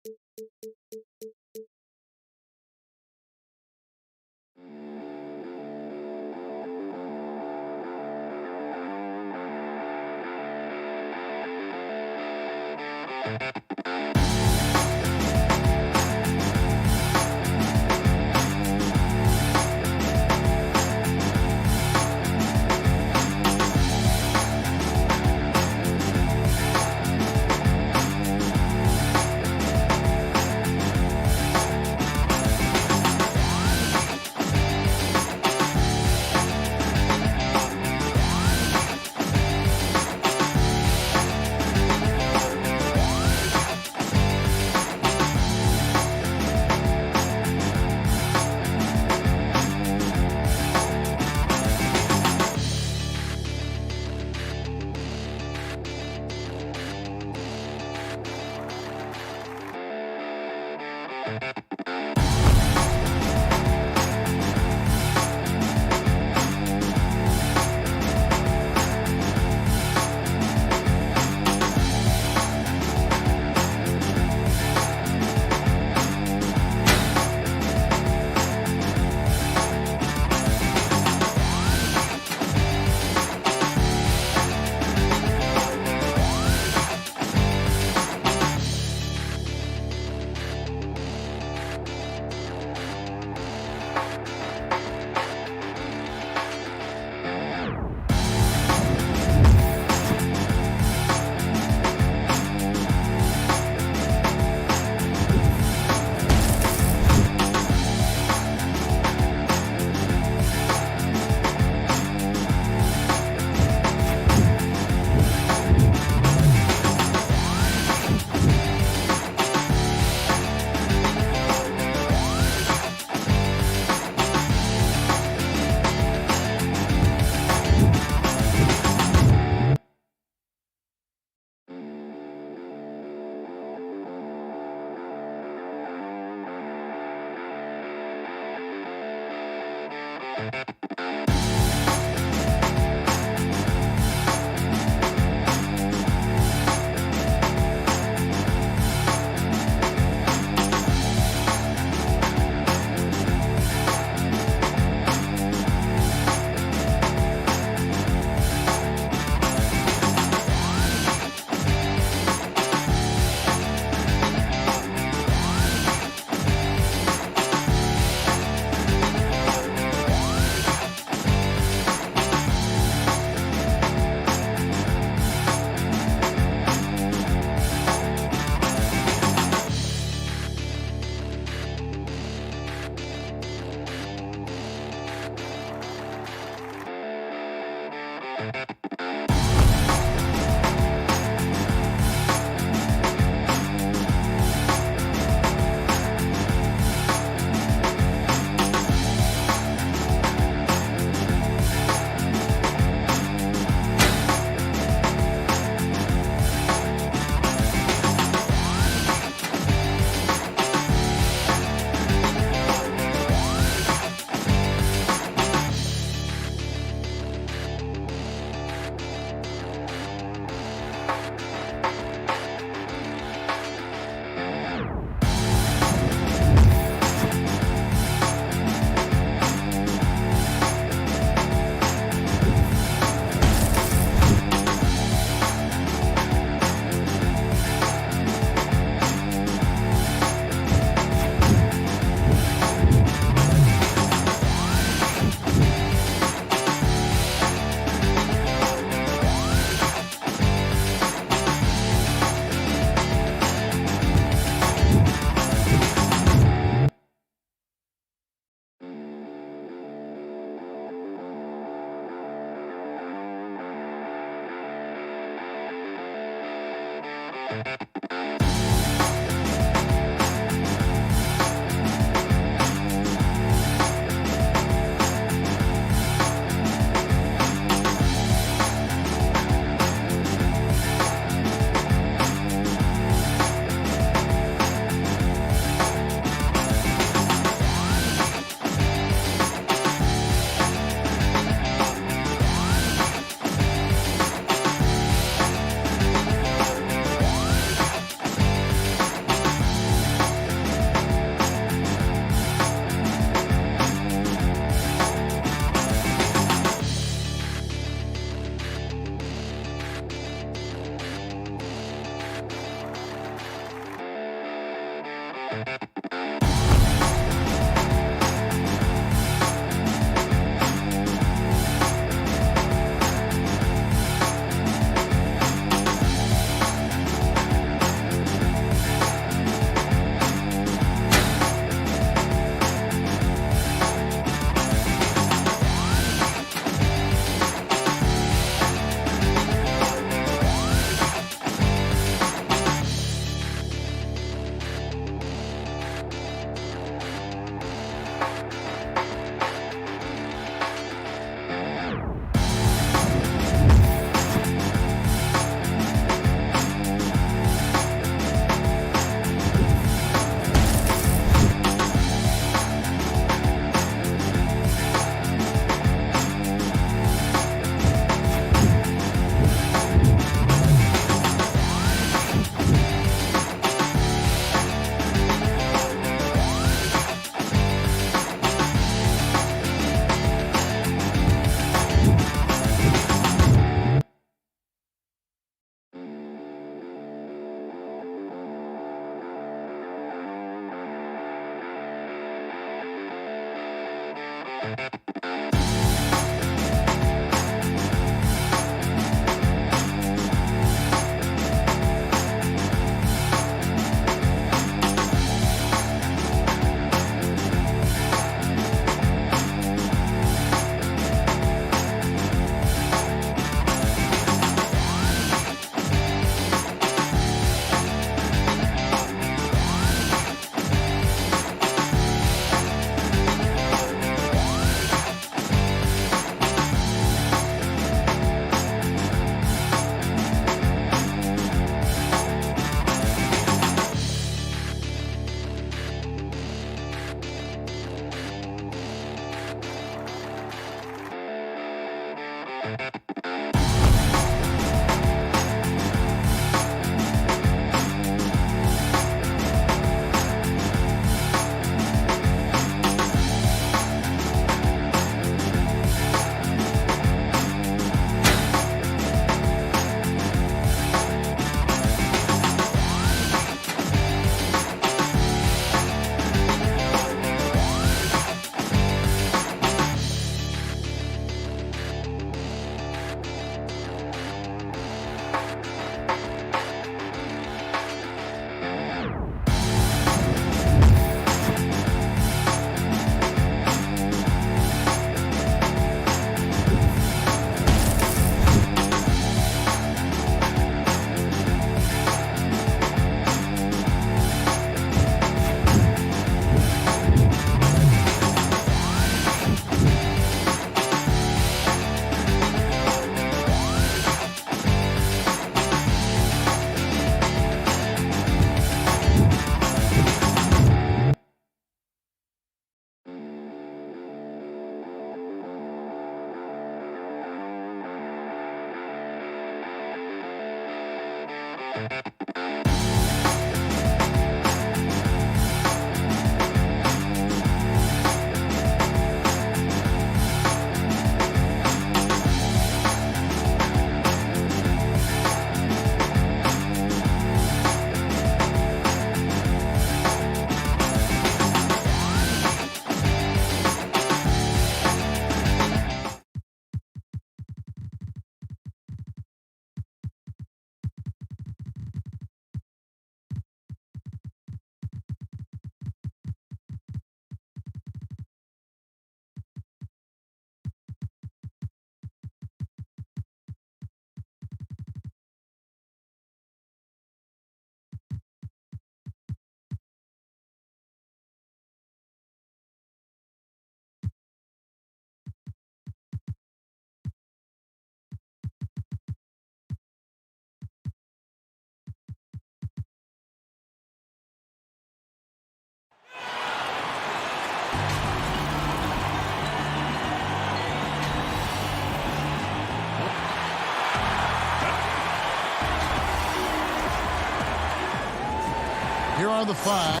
Here are the 5.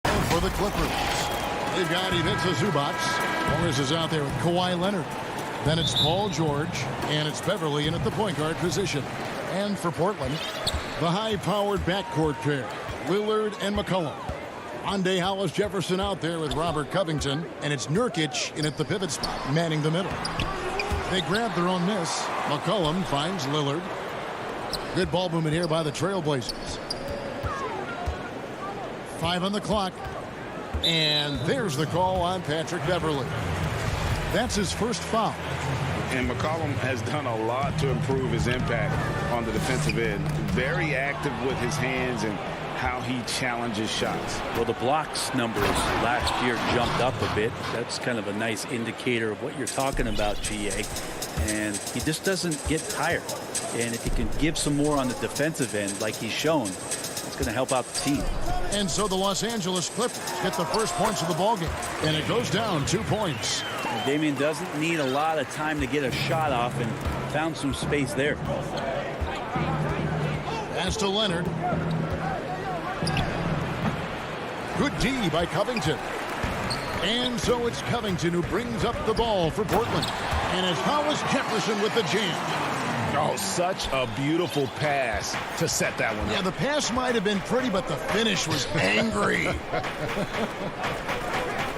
For the Clippers, they've got Ivica Zubac. Morris is out there with Kawhi Leonard. Then it's Paul George, and it's Beverly in at the point guard position. And for Portland, the high-powered backcourt pair, Lillard and McCollum. Ande Hollis Jefferson out there with Robert Covington, and it's Nurkic in at the pivot spot, manning the middle. They grab their own miss. McCollum finds Lillard. Good ball movement here by the Trailblazers. 5 on the clock. And there's the call on Patrick Beverly. That's his first foul. And McCollum has done a lot to improve his impact on the defensive end. Very active with his hands and how he challenges shots. Well, the blocks numbers last year jumped up a bit. That's kind of a nice indicator of what you're talking about, GA. And he just doesn't get tired. And if he can give some more on the defensive end like he's shown, it's going to help out the team. And so the Los Angeles Clippers get the first points of the ballgame. And it goes down 2 points. And Damian doesn't need a lot of time to get a shot off and found some space there. Pass to Leonard. Good D by Covington. And so it's Covington who brings up the ball for Portland. And it's Hollis Jefferson with the jam. Oh, such a beautiful pass to set that one up. Yeah, the pass might have been pretty, but the finish was angry.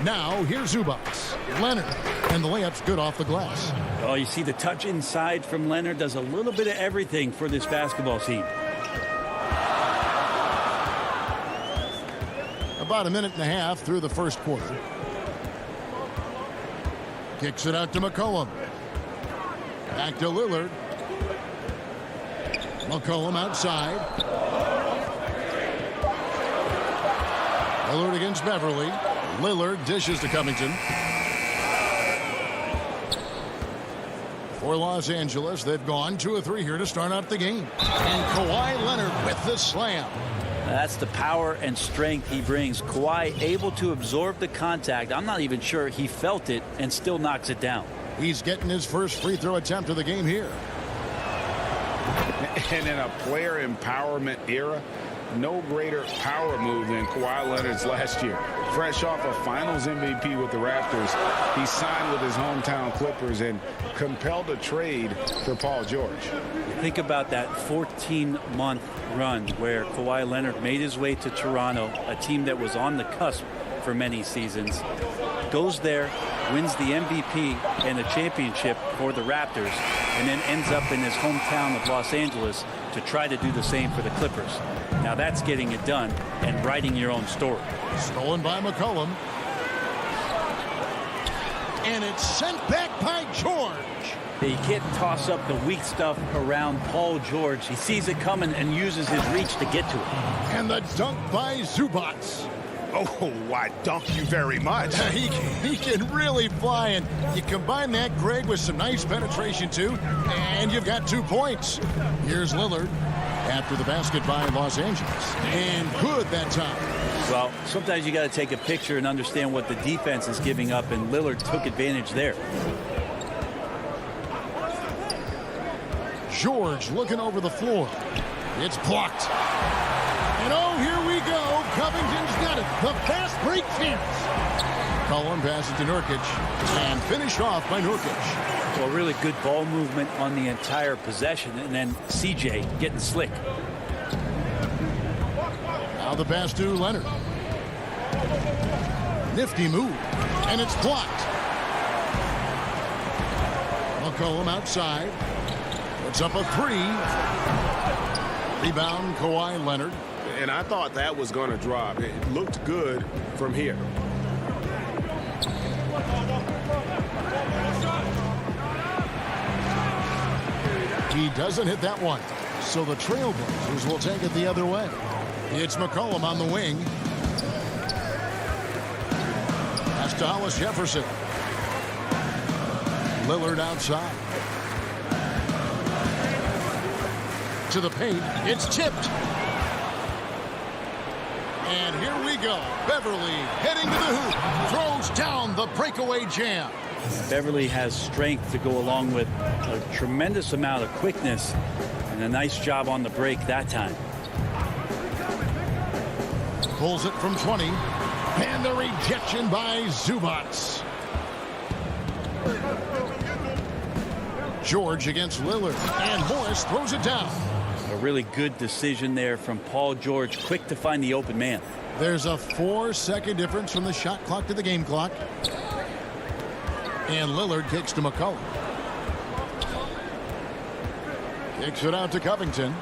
Now, here's Zubac. Leonard. And the layup's good off the glass. Oh, you see the touch inside from Leonard does a little bit of everything for this basketball team. About a minute and a half through the first quarter. Kicks it out to McCollum. Back to Lillard. McCollum outside. Lillard against Beverly. Lillard dishes to Covington. For Los Angeles, they've gone 2 of 3 here to start out the game. And Kawhi Leonard with the slam. That's the power and strength he brings. Kawhi able to absorb the contact. I'm not even sure he felt it and still knocks it down. He's getting his first free throw attempt of the game here. And in a player empowerment era, no greater power move than Kawhi Leonard's last year. Fresh off a finals MVP with the Raptors, he signed with his hometown Clippers and compelled a trade for Paul George. Think about that 14-month run where Kawhi Leonard made his way to Toronto, a team that was on the cusp for many seasons, goes there, wins the MVP and the championship for the Raptors, and then ends up in his hometown of Los Angeles to try to do the same for the Clippers. Now that's getting it done and writing your own story. Stolen by McCollum. And it's sent back by George. You can't toss up the weak stuff around Paul George. He sees it coming and uses his reach to get to it. And the dunk by Zubac. Oh, why, dunk you very much. He can really fly, and you combine that, Greg, with some nice penetration, too, and you've got 2 points. Here's Lillard after the basket by Los Angeles. And good that time. Well, sometimes you got to take a picture and understand what the defense is giving up, and Lillard took advantage there. George looking over the floor. It's blocked. And oh, here we go. Covington's got it. The fast break chance. Cullen passes to Nurkic and finished off by Nurkic. Well, really good ball movement on the entire possession, and then CJ getting slick. Now the pass to Leonard. Nifty move, and it's blocked. McCollum outside. Puts up a 3. Rebound, Kawhi Leonard. And I thought that was going to drop. It looked good from here. He doesn't hit that one. So the Trailblazers will take it the other way. It's McCollum on the wing. That's to Hollis Jefferson. Lillard outside. To the paint. It's tipped. And here we go. Beverly heading to the hoop. Throws down the breakaway jam. Beverly has strength to go along with a tremendous amount of quickness, and a nice job on the break that time. Pulls it from 20. And the rejection by Zubats. George against Lillard. And Morris throws it down. A really good decision there from Paul George. Quick to find the open man. There's a 4-second difference from the shot clock to the game clock. And Lillard kicks to McCollum. Kicks it out to Covington.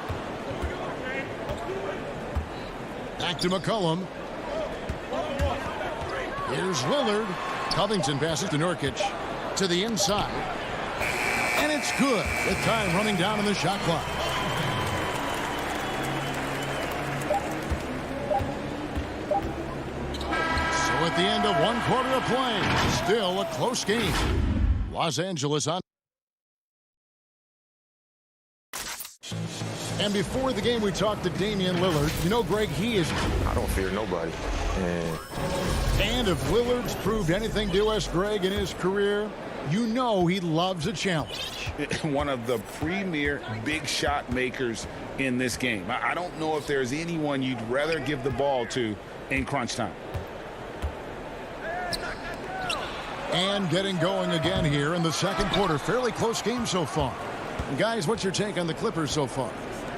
Back to McCollum. Here's Lillard. Covington passes to Nurkic. To the inside. And it's good with time running down on the shot clock. So at the end of 1 quarter of play, still a close game. Los Angeles on. And before the game, we talked to Damian Lillard. You know, Greg, he is... I don't fear nobody. And if Lillard's proved anything to us, Greg, in his career, you know he loves a challenge. One of the premier big shot makers in this game. I don't know if there's anyone you'd rather give the ball to in crunch time. And getting going again here in the second quarter. Fairly close game so far. And guys, what's your take on the Clippers so far?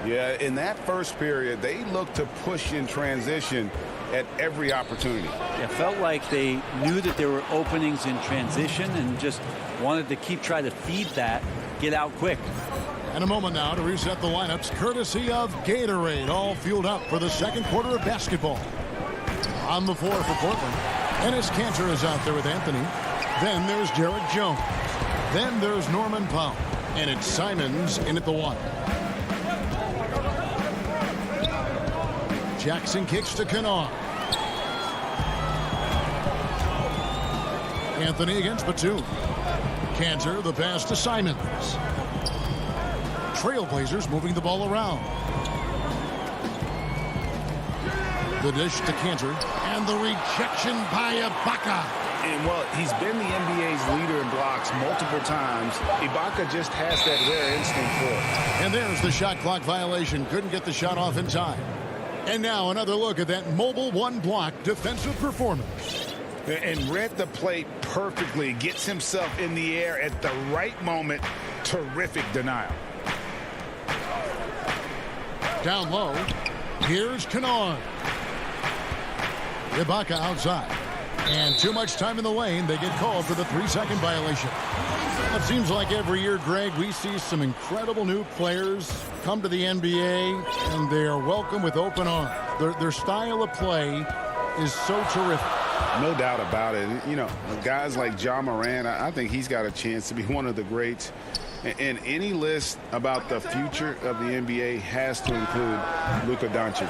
Yeah, in that first period, they looked to push in transition at every opportunity. It felt like they knew that there were openings in transition and just wanted to keep trying to feed that, get out quick. And a moment now to reset the lineups, courtesy of Gatorade, all fueled up for the second quarter of basketball. On the floor for Portland, Enes Kanter is out there with Anthony. Then there's Derek Jones. Then there's Norman Powell. And it's Simons in at the 1. Jackson kicks to Kennard. Anthony against Batum. Kanter, the pass to Simons. Trailblazers moving the ball around. The dish to Kanter. And the rejection by Ibaka. And, well, he's been the NBA's leader in blocks multiple times. Ibaka just has that rare instinct for it. And there's the shot clock violation. Couldn't get the shot off in time. And now another look at that mobile one-block defensive performance. And read the play perfectly. Gets himself in the air at the right moment. Terrific denial. Down low. Here's Kennard. Ibaka outside. And too much time in the lane. They get called for the 3-second violation. It seems like every year, Greg, we see some incredible new players come to the NBA, and they are welcome with open arms. Their style of play is so terrific. No doubt about it. You know, guys like Ja Morant, I think he's got a chance to be one of the greats. And any list about the future of the NBA has to include Luka Doncic.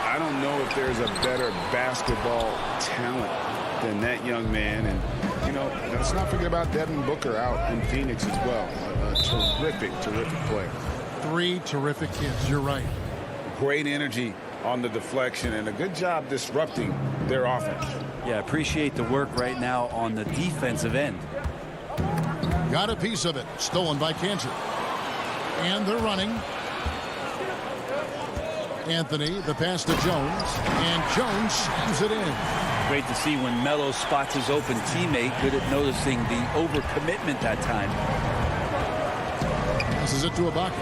I don't know if there's a better basketball talent than that young man. And, you know, let's not forget about Devin Booker out in Phoenix as well. A terrific, terrific player. 3 terrific kids. You're right. Great energy on the deflection and a good job disrupting their offense. Yeah, appreciate the work right now on the defensive end. Got a piece of it. Stolen by Kanter. And they're running. Anthony, the pass to Jones. And Jones slams it in. Great to see when Melo spots his open teammate. Good at noticing the overcommitment that time. Passes it to Ibaka.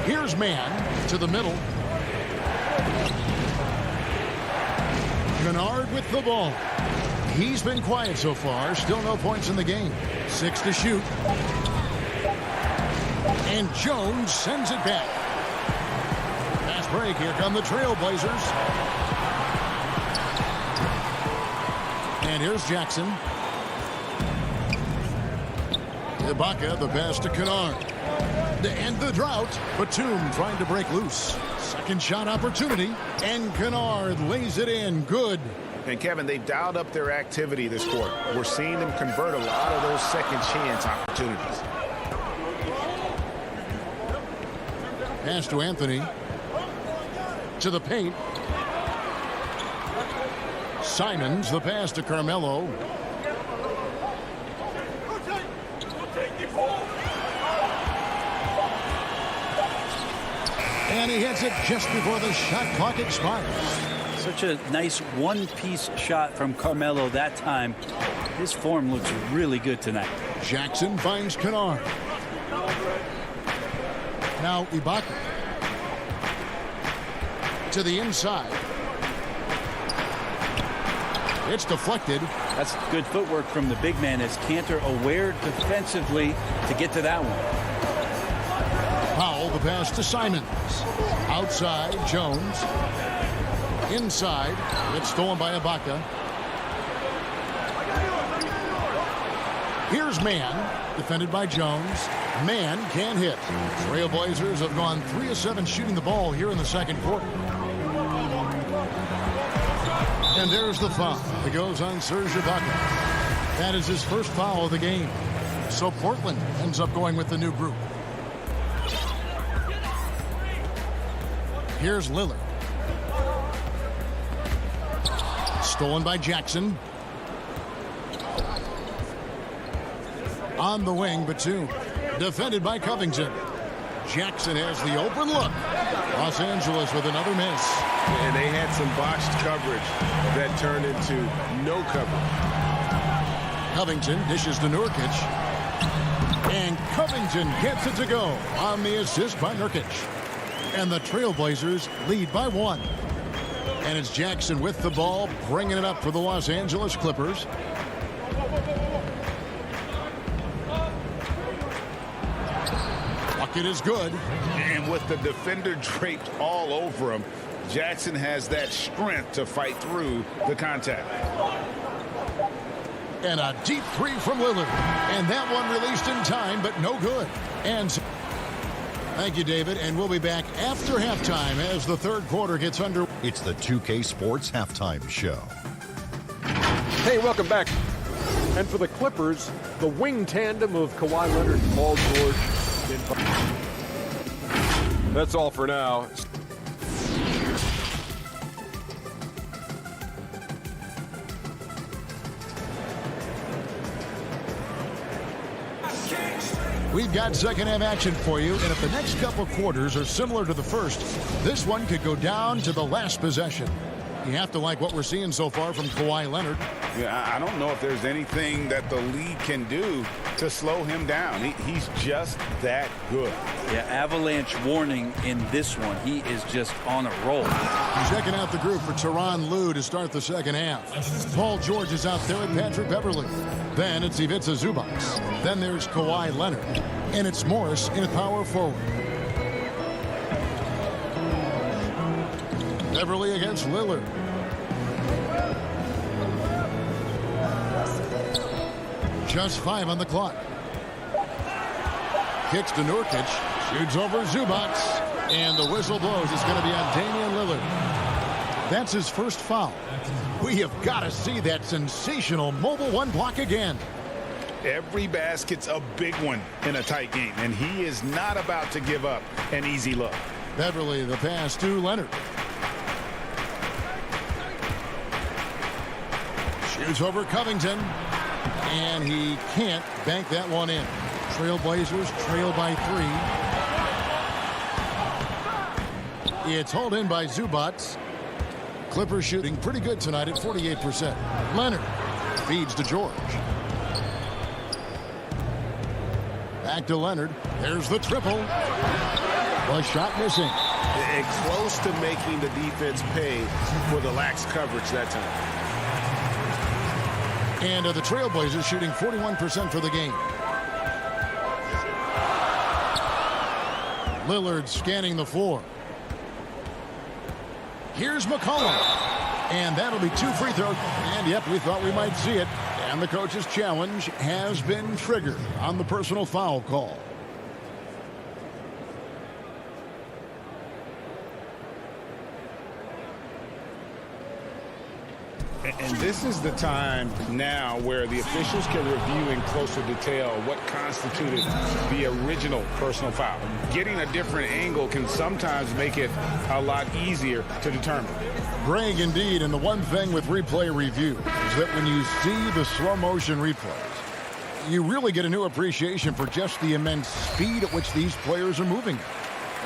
Here's Man to the middle. Kennard with the ball. He's been quiet so far. Still no points in the game. 6 to shoot. And Jones sends it back. Fast break. Here come the Trailblazers. And here's Jackson. Ibaka, the pass to Kennard. To end the drought, Batum trying to break loose. Second shot opportunity, and Kennard lays it in. Good. And, Kevin, they've dialed up their activity this quarter. We're seeing them convert a lot of those second chance opportunities. Pass to Anthony. To the paint. Simons, the pass to Carmelo. And he hits it just before the shot clock expires. Such a nice one-piece shot from Carmelo that time. His form looks really good tonight. Jackson finds Kennard. Now Ibaka. To the inside. It's deflected. That's good footwork from the big man as Cantor aware defensively to get to that one. Powell, the pass to Simons. Outside, Jones. Inside, it's stolen by Ibaka. Here's Mann, defended by Jones. Mann can't hit. Trailblazers have gone 3 of 7 shooting the ball here in the second quarter. And there's the foul. It goes on Serge Ibaka. That is his first foul of the game. So Portland ends up going with the new group. Here's Lillard. Stolen by Jackson. On the wing, Batum. Defended by Covington. Jackson has the open look. Los Angeles with another miss. And they had some botched coverage that turned into no coverage. Covington dishes to Nurkic. And Covington gets it to go on the assist by Nurkic. And the Trailblazers lead by 1. And it's Jackson with the ball, bringing it up for the Los Angeles Clippers. Bucket is good. And with the defender draped all over him, Jackson has that strength to fight through the contact. And a deep 3 from Lillard. And that one released in time, but no good. And thank you, David. And we'll be back after halftime as the third quarter gets under. It's the 2K Sports Halftime Show. Hey, welcome back. And for the Clippers, the wing tandem of Kawhi Leonard and Paul George. That's all for now. We've got second half action for you, and if the next couple quarters are similar to the first, this one could go down to the last possession. You have to like what we're seeing so far from Kawhi Leonard. Yeah, I don't know if there's anything that the league can do to slow him down. He's just that good. Yeah, avalanche warning in this one. He is just on a roll. Checking out the group for Tyronn Lue to start the second half. Paul George is out there with Patrick Beverley. Then it's Ivica Zubac. Then there's Kawhi Leonard. And it's Morris in power forward. Beverley against Lillard. Just 5 on the clock. Kicks to Nurkic. Shoots over Zubac. And the whistle blows. It's going to be on Damian Lillard. That's his first foul. We have got to see that sensational mobile 1 block again. Every basket's a big one in a tight game, and he is not about to give up an easy look. Beverley, the pass to Leonard. Shoots over Covington. And he can't bank that one in. Trailblazers trail by 3. It's hauled in by Zubac. Clippers shooting pretty good tonight at 48%. Leonard feeds to George. Back to Leonard. There's the triple. The shot missing. And close to making the defense pay for the lax coverage that time. And the Trailblazers shooting 41% for the game. Lillard scanning the floor. Here's McCollum. And that'll be 2 free throws. And yep, we thought we might see it. And the coach's challenge has been triggered on the personal foul call. And this is the time now where the officials can review in closer detail what constituted the original personal foul. Getting a different angle can sometimes make it a lot easier to determine. Greg, indeed, and the one thing with replay review is that when you see the slow motion replays, you really get a new appreciation for just the immense speed at which these players are moving.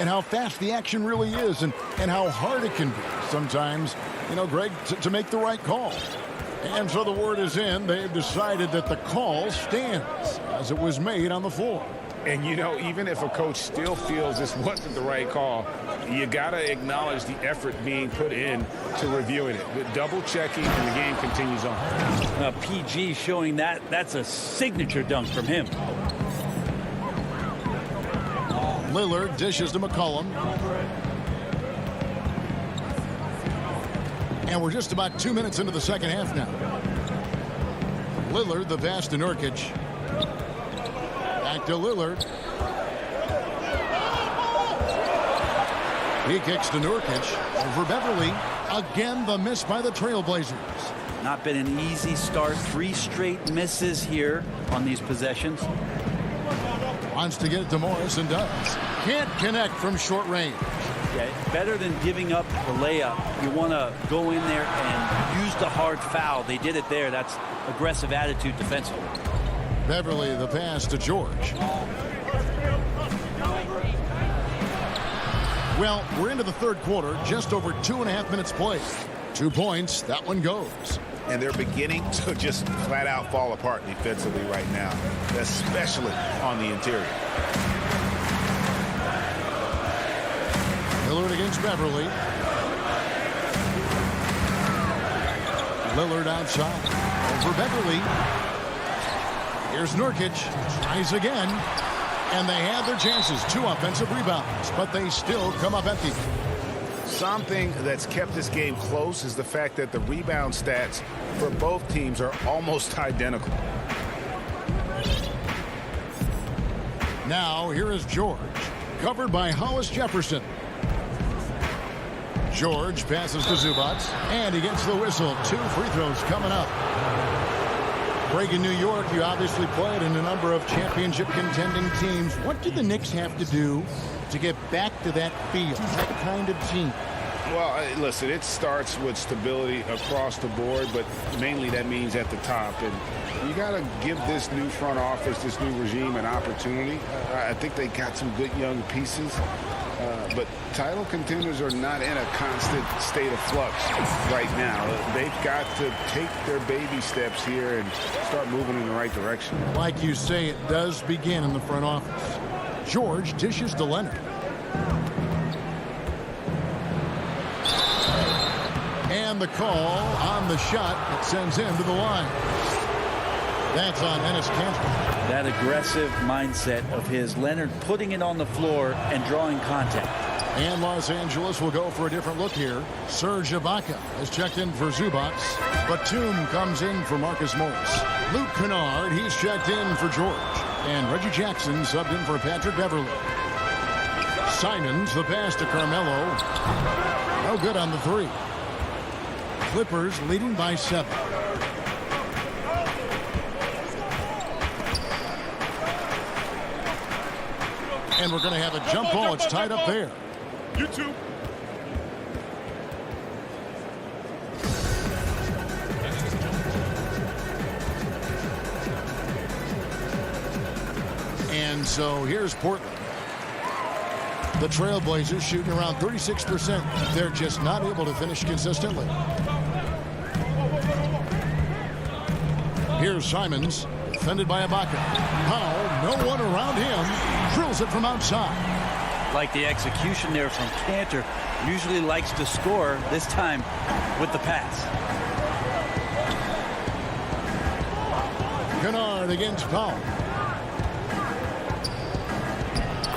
and how fast the action really is and how hard it can be sometimes, Greg, to make the right call. And so the word is in. They've decided that the call stands as it was made on the floor. And, even if a coach still feels this wasn't the right call, you got to acknowledge the effort being put in to reviewing it. With double checking, and the game continues on. PG showing that's a signature dunk from him. Lillard dishes to McCollum. And we're just about 2 minutes into the second half now. Lillard, the pass to Nurkic. Back to Lillard. He kicks to Nurkic. Over Beverly. Again, the miss by the Trailblazers. Not been an easy start. 3 straight misses here on these possessions. Wants to get it to Morris and does. Can't connect from short range. Yeah, better than giving up the layup. You want to go in there and use the hard foul. They did it there. That's aggressive attitude defensively. Beverly, the pass to George. Well, we're into the third quarter. Just over 2.5 minutes played. 2 points. That one goes. And they're beginning to just flat out fall apart defensively right now, especially on the interior. Lillard against Beverly. Lillard outside. Over Beverly. Here's Nurkic. Tries again. And they have their chances. 2 offensive rebounds. But they still come up empty. Something that's kept this game close is the fact that the rebound stats for both teams are almost identical. Now, here is George. Covered by Hollis Jefferson. George passes to Zubac, and he gets the whistle. 2 free throws coming up. Greg, in New York, you obviously played in a number of championship contending teams. What do the Knicks have to do to get back to that field, that kind of team? Well, listen, it starts with stability across the board, but mainly that means at the top. And you got to give this new front office, this new regime, an opportunity. I think they got some good young pieces. But title contenders are not in a constant state of flux right now. They've got to take their baby steps here and start moving in the right direction. Like you say, it does begin in the front office. George dishes to Leonard. And the call on the shot that sends him to the line. That's on Enes Kanter. That aggressive mindset of his. Leonard putting it on the floor and drawing contact. And Los Angeles will go for a different look here. Serge Ibaka has checked in for Zubac. Batum comes in for Marcus Morris. Luke Kennard, he's checked in for George. And Reggie Jackson subbed in for Patrick Beverly. Simons, the pass to Carmelo. No good on the 3. Clippers leading by 7. And we're going to have a jump ball. It's tied up there. You too. And so here's Portland. The Trailblazers shooting around 36%. They're just not able to finish consistently. Here's Simons, defended by Ibaka. Powell, no one around him, drills it from outside. Like the execution there from Kanter. Usually likes to score, this time with the pass. Kennard against Powell.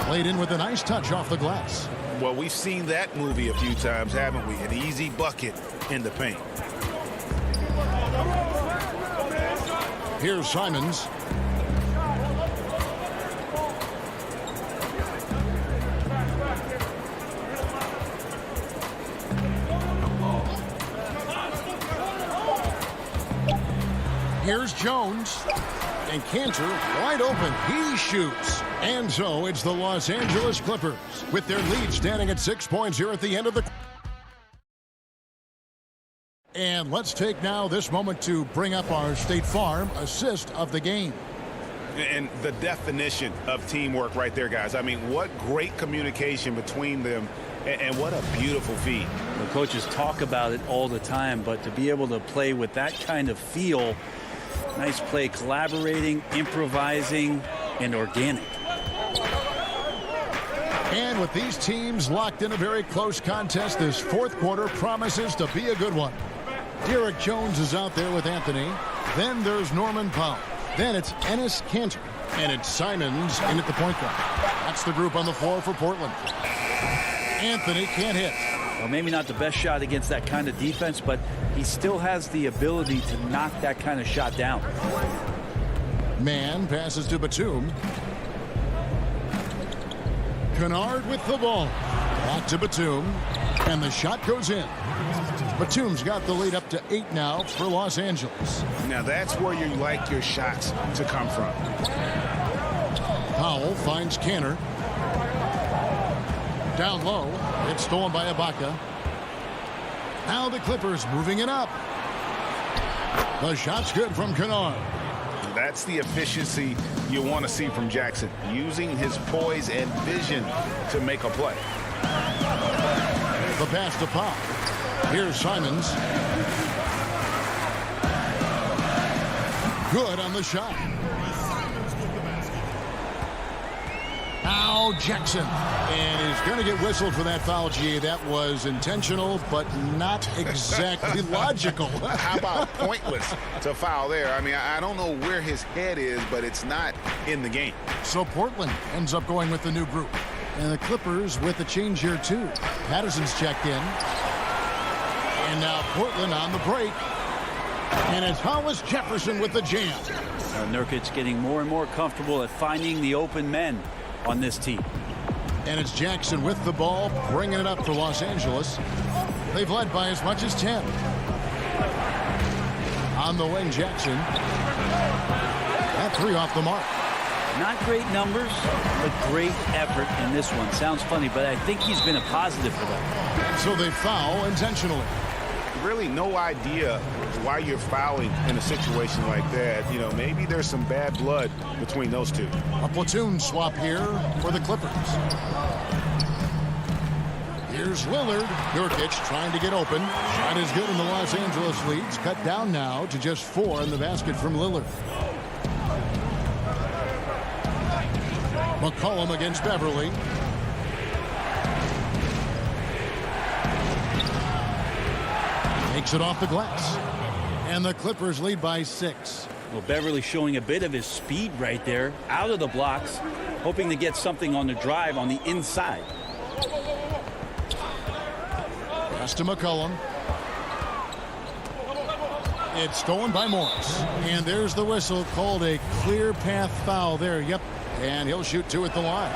Played in with a nice touch off the glass. Well, we've seen that movie a few times, haven't we? An easy bucket in the paint. Here's Simons. Here's Jones. And Kanter wide open. He shoots. And so it's the Los Angeles Clippers with their lead standing at 6 points here at the end of the. And let's take now this moment to bring up our State Farm assist of the game. And the definition of teamwork right there, guys. I mean, what great communication between them, and what a beautiful feat. The coaches talk about it all the time, but to be able to play with that kind of feel, nice play, collaborating, improvising, and organic. And with these teams locked in a very close contest, this fourth quarter promises to be a good one. Derek Jones is out there with Anthony. Then there's Norman Powell. Then it's Enes Kanter. And it's Simons in at the point guard. That's the group on the floor for Portland. Anthony can't hit. Well, maybe not the best shot against that kind of defense, but he still has the ability to knock that kind of shot down. Mann passes to Batum. Kennard with the ball. Back to Batum. And the shot goes in. Batum's got the lead up to 8 now for Los Angeles. Now that's where you like your shots to come from. Powell finds Kanter. Down low. It's stolen by Ibaka. Now the Clippers moving it up. The shot's good from Kennard. That's the efficiency you want to see from Jackson, using his poise and vision to make a play. The pass to Pop. Here's Simons. Good on the shot. Now Jackson. And he's going to get whistled for that foul, G. That was intentional, but not exactly logical. How about pointless to foul there? I mean, I don't know where his head is, but it's not in the game. So Portland ends up going with the new group. And the Clippers with a change here, too. Patterson's checked in. And now Portland on the break. And it's Hollis Jefferson with the jam. Nurkic getting more and more comfortable at finding the open men on this team. And it's Jackson with the ball, bringing it up for Los Angeles. They've led by as much as 10. On the wing, Jackson. That 3 off the mark. Not great numbers, but great effort in this one. Sounds funny, but I think he's been a positive for them. So they foul intentionally. Really no idea why you're fouling in a situation like that. You know, maybe there's some bad blood between those two. A platoon swap here for the Clippers. Here's Lillard. Nurkic trying to get open. Shot is good in the Los Angeles leads. Cut down now to just 4 in the basket from Lillard. McCollum against Beverly. Takes it off the glass. And the Clippers lead by 6. Well, Beverly showing a bit of his speed right there, out of the blocks, hoping to get something on the drive on the inside. Pass to McCollum. It's stolen by Morris. And there's the whistle, called a clear path foul there. Yep. And he'll shoot 2 at the line.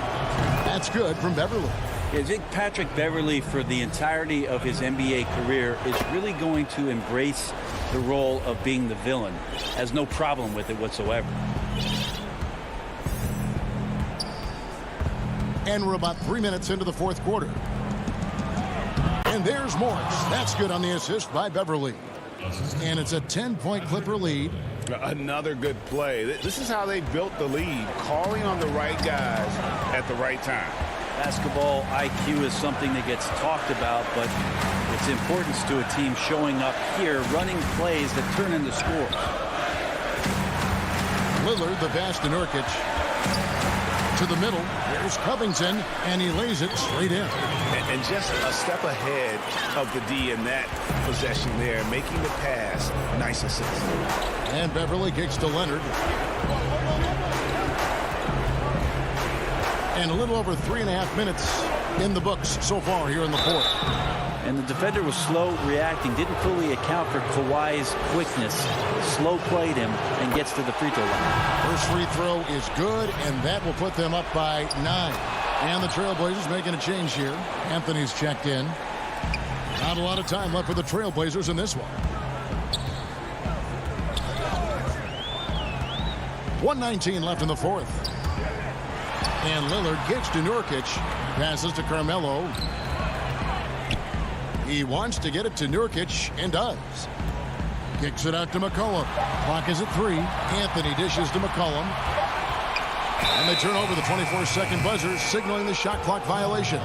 That's good from Beverly. I think Patrick Beverly, for the entirety of his NBA career, is really going to embrace the role of being the villain. Has no problem with it whatsoever. And we're about 3 minutes into the fourth quarter. And there's Morris. That's good on the assist by Beverly. And it's a 10-point Clipper lead. Another good play. This is how they built the lead, calling on the right guys at the right time. Basketball IQ is something that gets talked about, but its importance to a team showing up here, running plays that turn into scores. Lillard, the pass to Nurkic. To the middle. There's Covington, and he lays it straight in. And just a step ahead of the D in that possession there, making the pass. Nice assist. And Beverly kicks to Leonard. And a little over 3.5 minutes in the books so far here in the fourth. And the defender was slow reacting, didn't fully account for Kawhi's quickness. Slow played him and gets to the free throw line. First free throw is good, and that will put them up by 9. And the Trailblazers making a change here. Anthony's checked in. Not a lot of time left for the Trailblazers in this one. 1:19 left in the fourth. And Lillard gets to Nurkic. Passes to Carmelo. He wants to get it to Nurkic and does. Kicks it out to McCollum. Clock is at 3. Anthony dishes to McCollum. And they turn over the 24-second buzzer, signaling the shot clock violation.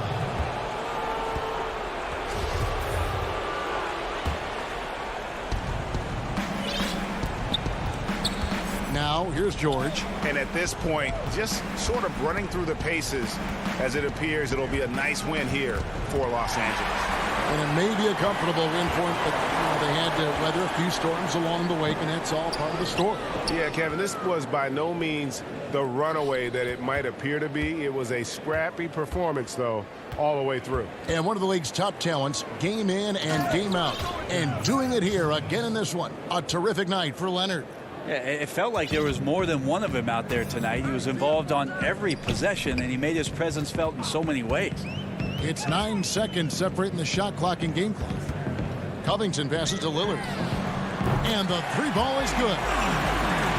Now, here's George. And at this point, just sort of running through the paces, as it appears it'll be a nice win here for Los Angeles. And it may be a comfortable win for them, but they had to weather a few storms along the way, and that's all part of the story. Yeah, Kevin, this was by no means the runaway that it might appear to be. It was a scrappy performance, though, all the way through. And one of the league's top talents, game in and game out. And doing it here again in this one. A terrific night for Leonard. Yeah, it felt like there was more than one of him out there tonight. He was involved on every possession, and he made his presence felt in so many ways. It's 9 seconds separating the shot clock and game clock. Covington passes to Lillard. And the three ball is good.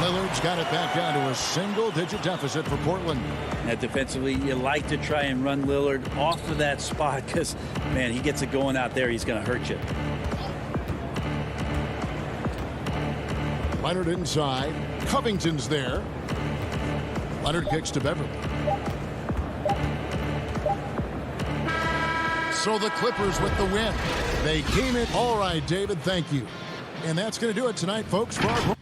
Lillard's got it back down to a single-digit deficit for Portland. Now, defensively, you like to try and run Lillard off of that spot because, man, he gets it going out there, he's going to hurt you. Leonard inside. Covington's there. Leonard kicks to Beverly. So the Clippers with the win. They came in. All right, David, thank you. And that's going to do it tonight, folks. For our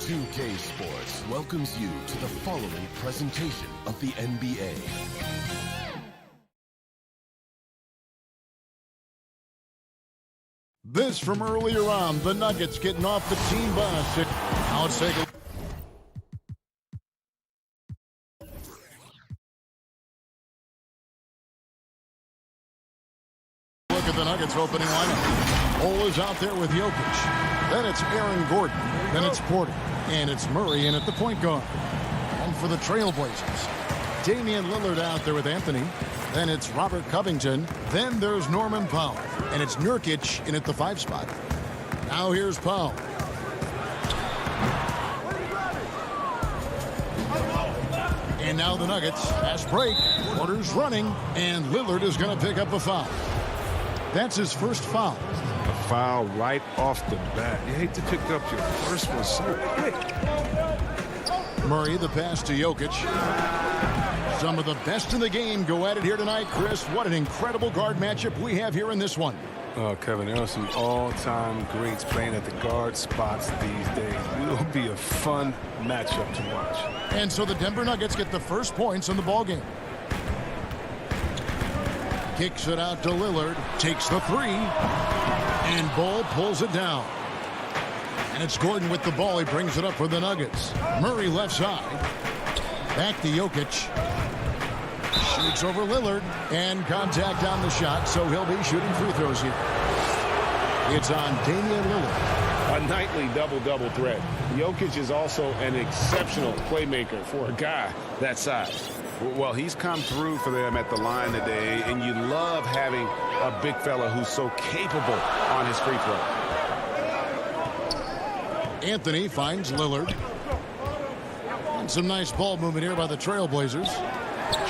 2K Sports welcomes you to the following presentation of the NBA. This from earlier on, the Nuggets getting off the team bus. Now let's take a look at the Nuggets opening lineup. Cole is out there with Jokic. Then it's Aaron Gordon. Then it's Porter. And it's Murray in at the point guard. And for the Trailblazers. Damian Lillard out there with Anthony. Then it's Robert Covington. Then there's Norman Powell. And it's Nurkic in at the 5 spot. Now here's Powell. And now the Nuggets. Fast break. Porter's running. And Lillard is going to pick up a foul. That's his first foul. A foul right off the bat. You hate to pick up your first one so quick. Murray, the pass to Jokic. Some of the best in the game go at it here tonight. Chris, what an incredible guard matchup we have here in this one. Oh, Kevin, there are some all-time greats playing at the guard spots these days. It will be a fun matchup to watch. And so the Denver Nuggets get the first points in the ballgame. Kicks it out to Lillard. Takes the 3. And Ball pulls it down. And it's Gordon with the ball. He brings it up for the Nuggets. Murray left side. Back to Jokic. Shoots over Lillard. And contact on the shot, so he'll be shooting free throws here. It's on Damian Lillard. A nightly double-double threat. Jokic is also an exceptional playmaker for a guy that size. Well, he's come through for them at the line today, and you love having a big fella who's so capable on his free throw. Anthony finds Lillard. And some nice ball movement here by the Trailblazers.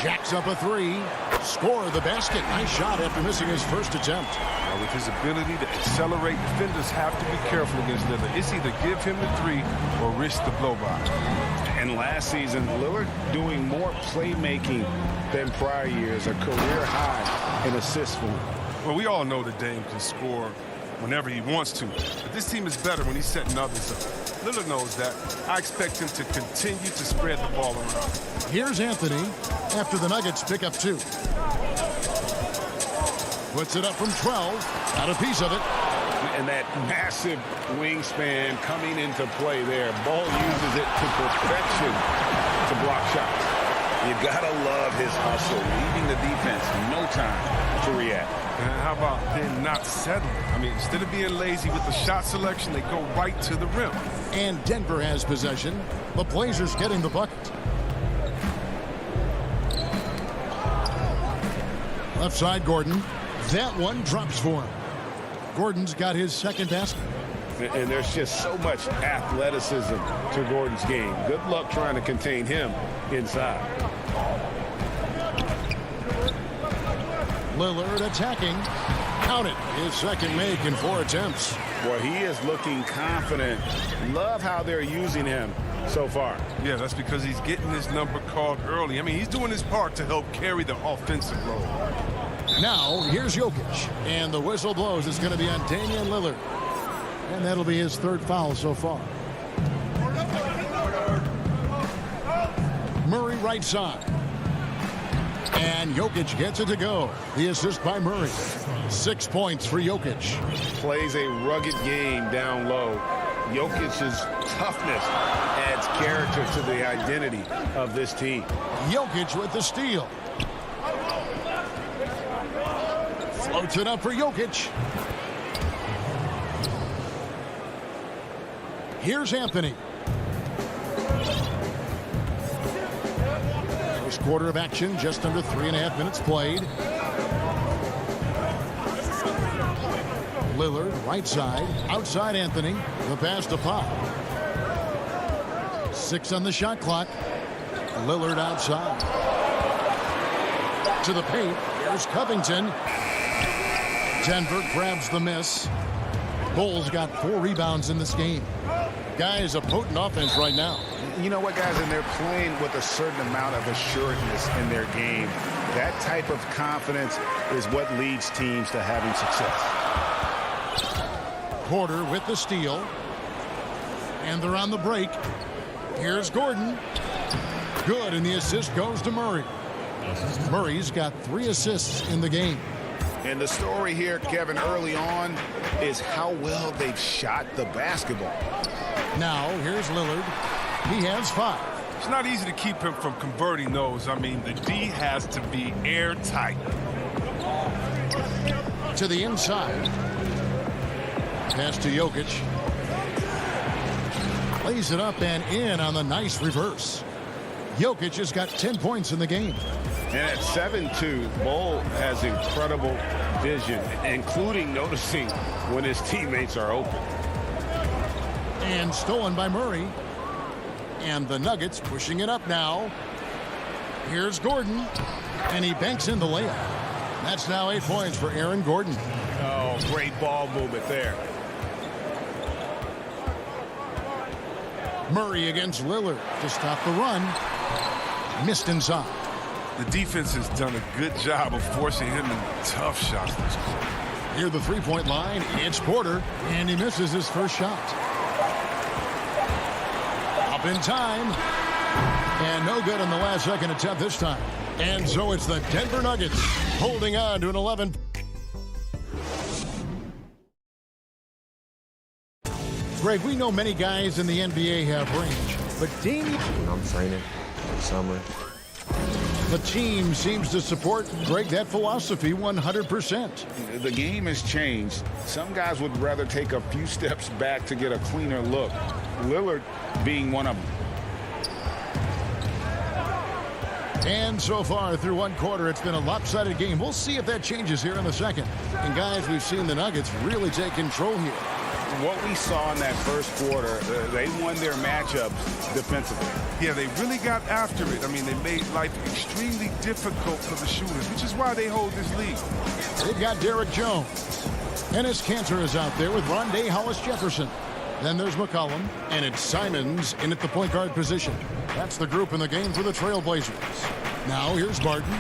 Jacks up a 3. Score the basket. Nice shot after missing his first attempt. Now, with his ability to accelerate, defenders have to be careful against Lillard. It's either give him the 3 or risk the blow-by. And last season, Lillard doing more playmaking than prior years, a career high in assists for him. Well, we all know that Dame can score whenever he wants to. But this team is better when he's setting others up. Lillard knows that. I expect him to continue to spread the ball around. Here's Anthony after the Nuggets pick up 2. Puts it up from 12. Got a piece of it. And that massive wingspan coming into play there. Ball uses it to perfection to block shots. You gotta love his hustle, leaving the defense no time to react. And how about them not settling? I mean, instead of being lazy with the shot selection, they go right to the rim. And Denver has possession. The Blazers getting the bucket. Left side, Gordon. That one drops for him. Gordon's got his second basket. And there's just so much athleticism to Gordon's game. Good luck trying to contain him inside. Lillard attacking. Count it. His second make in 4 attempts. Boy, he is looking confident. Love how they're using him so far. Yeah, that's because he's getting his number called early. I mean, he's doing his part to help carry the offensive load. Now, here's Jokic. And the whistle blows. It's going to be on Damian Lillard. And that'll be his 3rd foul so far. Murray right side. And Jokic gets it to go. The assist by Murray. 6 points for Jokic. Plays a rugged game down low. Jokic's toughness adds character to the identity of this team. Jokic with the steal. Floats it up for Jokic. Here's Anthony. First quarter of action, just under 3.5 minutes played. Lillard, right side, outside Anthony. The pass to Pop. 6 on the shot clock. Lillard outside. To the paint. Here's Covington. Denver grabs the miss. Bulls got 4 rebounds in this game. Guys, a potent offense right now. You know what, guys? And they're playing with a certain amount of assuredness in their game. That type of confidence is what leads teams to having success. Porter with the steal. And they're on the break. Here's Gordon. Good, and the assist goes to Murray. Murray's got 3 assists in the game. And the story here, Kevin, early on is how well they've shot the basketball. Now, here's Lillard. He has 5. It's not easy to keep him from converting those. I mean, the D has to be airtight. To the inside. Pass to Jokic. Lays it up and in on the nice reverse. Jokic has got 10 points in the game. And at 7-2, Bol has incredible vision, including noticing when his teammates are open. And stolen by Murray. And the Nuggets pushing it up now. Here's Gordon. And he banks in the layup. That's now 8 points for Aaron Gordon. Oh, great ball movement there. Murray against Lillard to stop the run. Missed inside. The defense has done a good job of forcing him in tough shots this quarter. Near the three-point line, it's Porter, and he misses his first shot. Up in time. And no good on the last second attempt this time. And so it's the Denver Nuggets holding on to an 11. Greg, we know many guys in the NBA have range, but Damian... When I'm training in summer. The team seems to support, Greg, that philosophy 100%. The game has changed. Some guys would rather take a few steps back to get a cleaner look. Lillard being one of them. And so far through one quarter, it's been a lopsided game. We'll see if that changes here in the second. And guys, we've seen the Nuggets really take control here. What we saw in that first quarter, they won their matchups defensively. Yeah, they really got after it. I mean, they made life extremely difficult for the shooters, which is why they hold this lead. They've got Derek Jones. Enes Kanter is out there with Rondé Hollis-Jefferson. Then there's McCollum, and it's Simons in at the point guard position. That's the group in the game for the Trailblazers. Now here's Barton,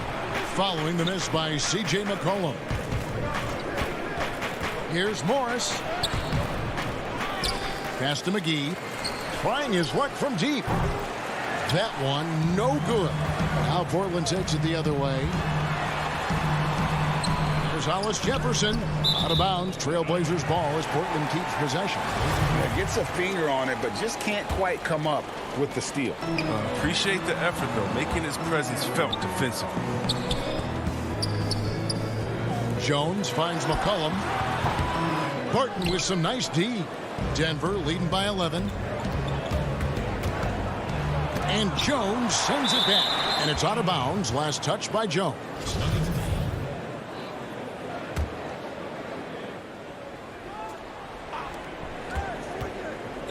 following the miss by C.J. McCollum. Here's Morris. Pass to McGee. Trying his luck from deep. That one, no good. Now Portland takes it the other way. There's Hollis-Jefferson. Out of bounds. Trailblazers ball as Portland keeps possession. Yeah, gets a finger on it, but just can't quite come up with the steal. Appreciate the effort, though, making his presence felt defensively. Jones finds McCollum. Barton with some nice D. Denver leading by 11. And Jones sends it back. And it's out of bounds. Last touch by Jones.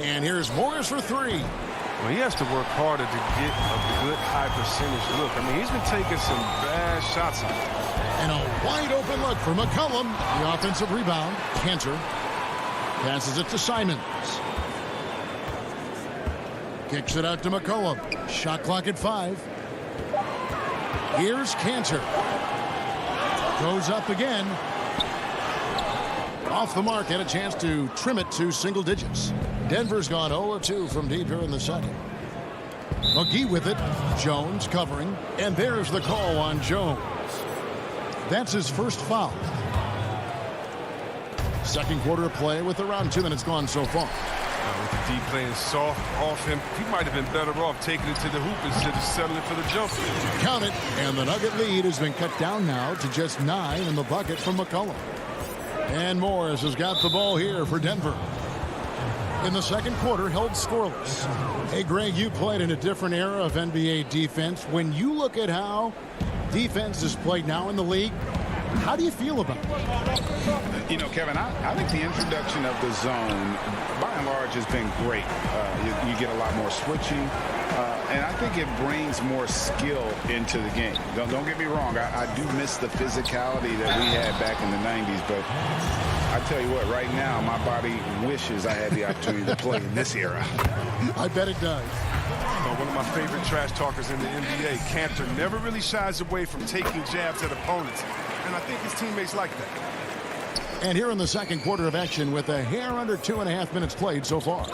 And here's Morris for three. Well, he has to work harder to get a good high percentage look. I mean, he's been taking some bad shots on it. And a wide open look for McCollum. The offensive rebound. Kanter passes it to Simons. Kicks it out to McCollum. Shot clock at 5. Here's Kanter. Goes up again. Off the mark, had a chance to trim it to single digits. Denver's gone 0-2 from deep here in the second. McGee with it. Jones covering. And there's the call on Jones. That's his first foul. Second quarter of play with around 2 minutes gone so far. With the D playing soft off him, he might have been better off taking it to the hoop instead of settling for the jumper. Count it, and the Nugget lead has been cut down now to just 9 in the bucket from McCollum. And Morris has got the ball here for Denver. In the second quarter, held scoreless. Hey, Greg, you played in a different era of NBA defense. When you look at how defense is played now in the league, how do you feel about it? You know, Kevin, I think the introduction of the zone, by and large, has been great. You get a lot more switching, and I think it brings more skill into the game. Don't get me wrong. I do miss the physicality that we had back in the 90s, but I tell you what, right now, my body wishes I had the opportunity to play in this era. I bet it does. One of my favorite trash talkers in the NBA, Kanter, never really shies away from taking jabs at opponents, and I think his teammates like that. And here in the second quarter of action with a hair under 2.5 minutes played so far.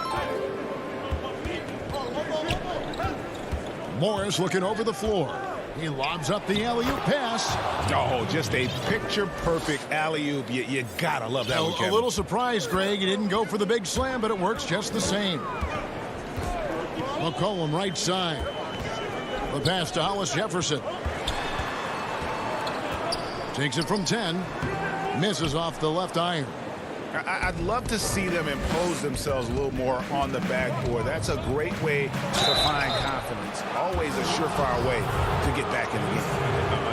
Morris looking over the floor. He lobs up the alley-oop pass. Oh, just a picture-perfect alley-oop. You gotta love that one, Kevin. A little surprised, Greg. He didn't go for the big slam, but it works just the same. McCollum right side. The pass to Hollis-Jefferson. Takes it from 10. Misses off the left iron. I'd love to see them impose themselves a little more on the backboard. That's a great way to find confidence. always a surefire way to get back in the game.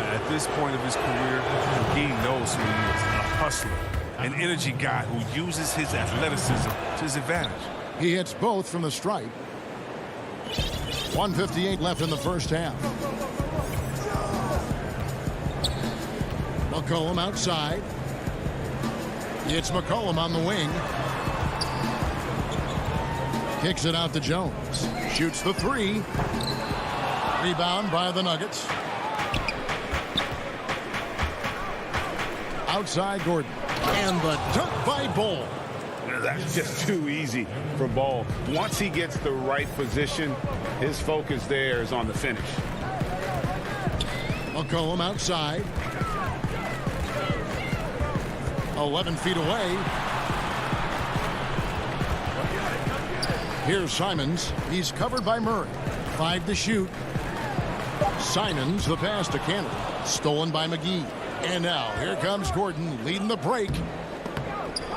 At this point of his career, McGee knows who he is, a hustler, an energy guy who uses his athleticism to his advantage. He hits both from the stripe. 1:58 left in the first half. McCollum outside. It's McCollum on the wing. Kicks it out to Jones. Shoots the three. Rebound by the Nuggets. Outside Gordon. And the dunk by Ball. That's just too easy for Ball. Once he gets the right position, his focus there is on the finish. McCollum outside. 11 feet away. Here's Simons. He's covered by Murray. 5 to shoot. Simons, the pass to Cannon. Stolen by McGee. And now, here comes Gordon leading the break.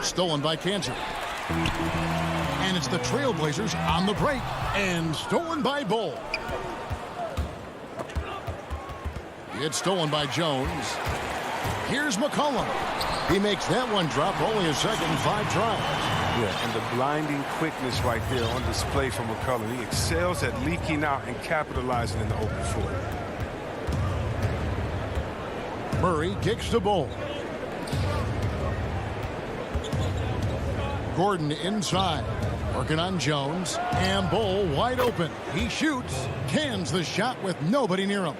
Stolen by Kanter. And it's the Trailblazers on the break. And stolen by Ball. It's stolen by Jones. Here's McCollum. He makes that one drop, only a second, 5 tries. Yeah, and the blinding quickness right there on display from McCollum. He excels at leaking out and capitalizing in the open floor. Murray kicks the ball. Gordon inside. Working on Jones. And Bull wide open. He shoots. Cans the shot with nobody near him.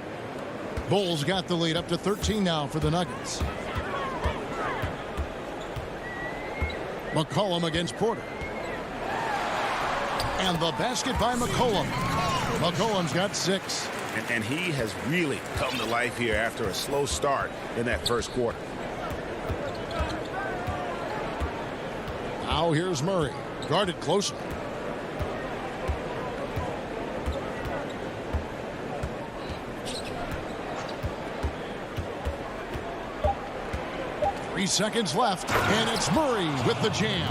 Bull's got the lead up to 13 now for the Nuggets. McCollum against Porter. And the basket by McCollum. McCollum's got 6. And he has really come to life here after a slow start in that first quarter. Now here's Murray. Guarded closely. Three seconds left, and it's Murray with the jam.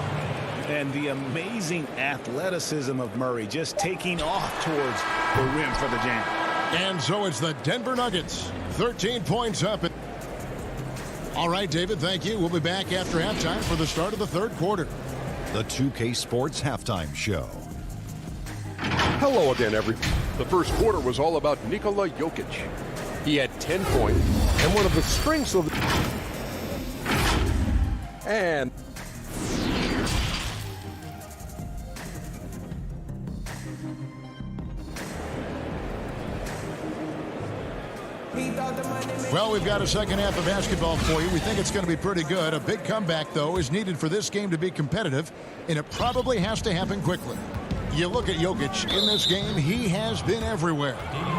And the amazing athleticism of Murray just taking off towards the rim for the jam. And so it's the Denver Nuggets. 13 points up. All right, David, thank you. We'll be back after halftime for the start of the third quarter. The 2K Sports Halftime Show. Hello again, everyone. The first quarter was all about Nikola Jokic. He had 10 points, and one of the strengths of and well, we've got a second half of basketball for you. We think it's going to be pretty good. A big comeback, though, is needed for this game to be competitive, and it probably has to happen quickly. You look at Jokic in this game, he has been everywhere.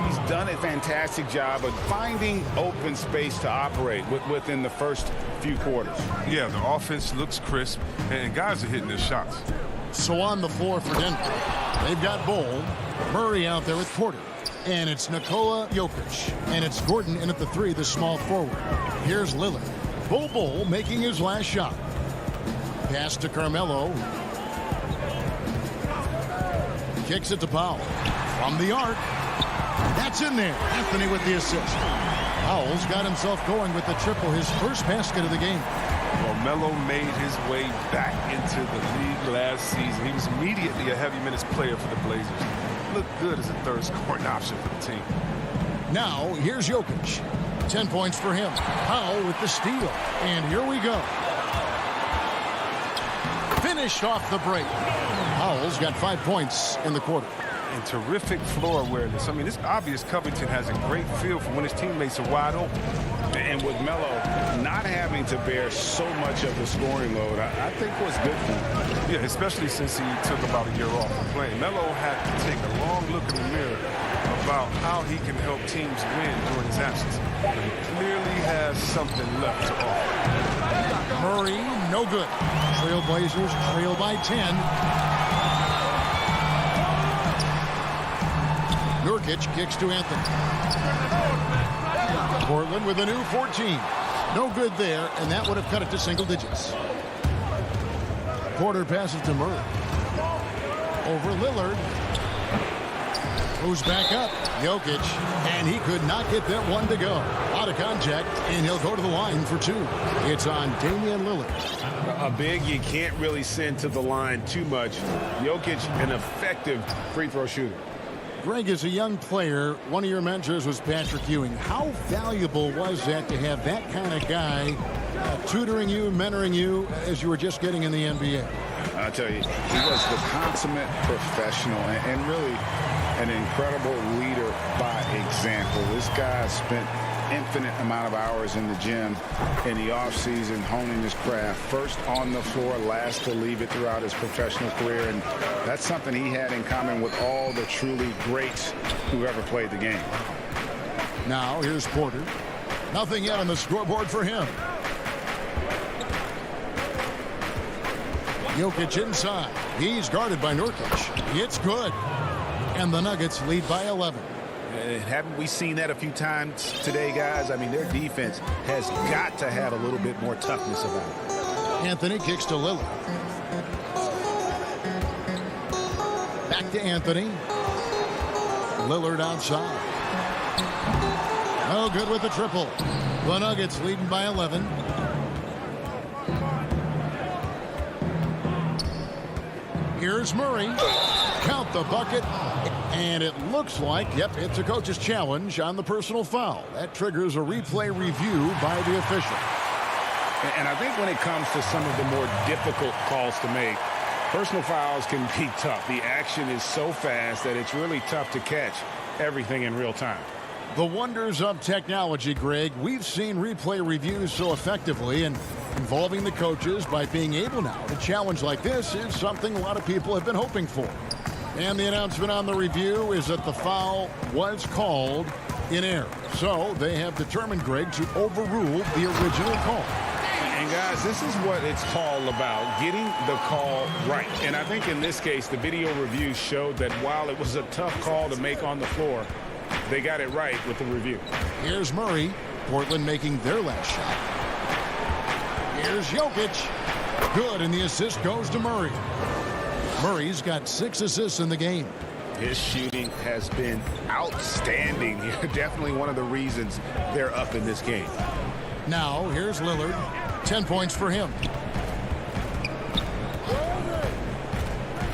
He's done a fantastic job of finding open space to operate within the first few quarters. Yeah, the offense looks crisp, and guys are hitting their shots. So on the floor for Denver, they've got Bol, Murray out there with Porter. And it's Nikola Jokic. And it's Gordon in at the 3, the small forward. Here's Lillard. Bol making his last shot. Pass to Carmelo. Kicks it to Powell. From the arc. That's in there. Anthony with the assist. Powell's got himself going with the triple, his first basket of the game. Well, Melo made his way back into the league last season. He was immediately a heavy minutes player for the Blazers. Looked good as a third scoring option for the team. Now, here's Jokic. 10 points for him. Powell with the steal. And here we go. Finished off the break. Powell's got 5 points in the quarter. And terrific floor awareness. I mean, it's obvious Covington has a great feel for when his teammates are wide open. And with Melo not having to bear so much of the scoring load, I think was good for him. Yeah, especially since he took about a year off from playing. Melo had to take a long look in the mirror about how he can help teams win during his absence. And he clearly has something left to offer. Murray, no good. Trailblazers trail by 10. Nurkic kicks to Anthony. Portland with a new 14. No good there, and that would have cut it to single digits. Porter passes to Murray. Over Lillard. Moves back up. Jokic, and he could not get that one to go. Out of contact, and he'll go to the line for two. It's on Damian Lillard. A big you can't really send to the line too much. Jokic, an effective free throw shooter. Greg, as a young player, one of your mentors was Patrick Ewing. How valuable was that to have that kind of guy tutoring you, mentoring you as you were just getting in the NBA? I'll tell you, he was the consummate professional and really an incredible leader by example. This guy spent infinite amount of hours in the gym in the offseason honing his craft. First on the floor, last to leave it throughout his professional career. And that's something he had in common with all the truly greats who ever played the game. Now here's Porter. Nothing yet on the scoreboard for him. Jokic inside. He's guarded by Nurkic. It's good. And the Nuggets lead by 11. Haven't we seen that a few times today, guys? I mean, their defense has got to have a little bit more toughness about it. Anthony kicks to Lillard. Back to Anthony. Lillard outside. No good with the triple. The Nuggets leading by 11. Here's Murray. Count the bucket. And it looks like, yep, it's a coach's challenge on the personal foul. That triggers a replay review by the official. And I think when it comes to some of the more difficult calls to make, personal fouls can be tough. The action is so fast that it's really tough to catch everything in real time. The wonders of technology, Greg. We've seen replay reviews so effectively, and involving the coaches by being able now to challenge like this is something a lot of people have been hoping for. And the announcement on the review is that the foul was called in error. So they have determined, Greg, to overrule the original call. And guys, this is what it's all about, getting the call right. And I think in this case, the video review showed that while it was a tough call to make on the floor, they got it right with the review. Here's Murray. Portland making their last shot. Here's Jokic. Good, and the assist goes to Murray. Murray's got 6 assists in the game. His shooting has been outstanding. Definitely one of the reasons they're up in this game. Now, here's Lillard. 10 points for him.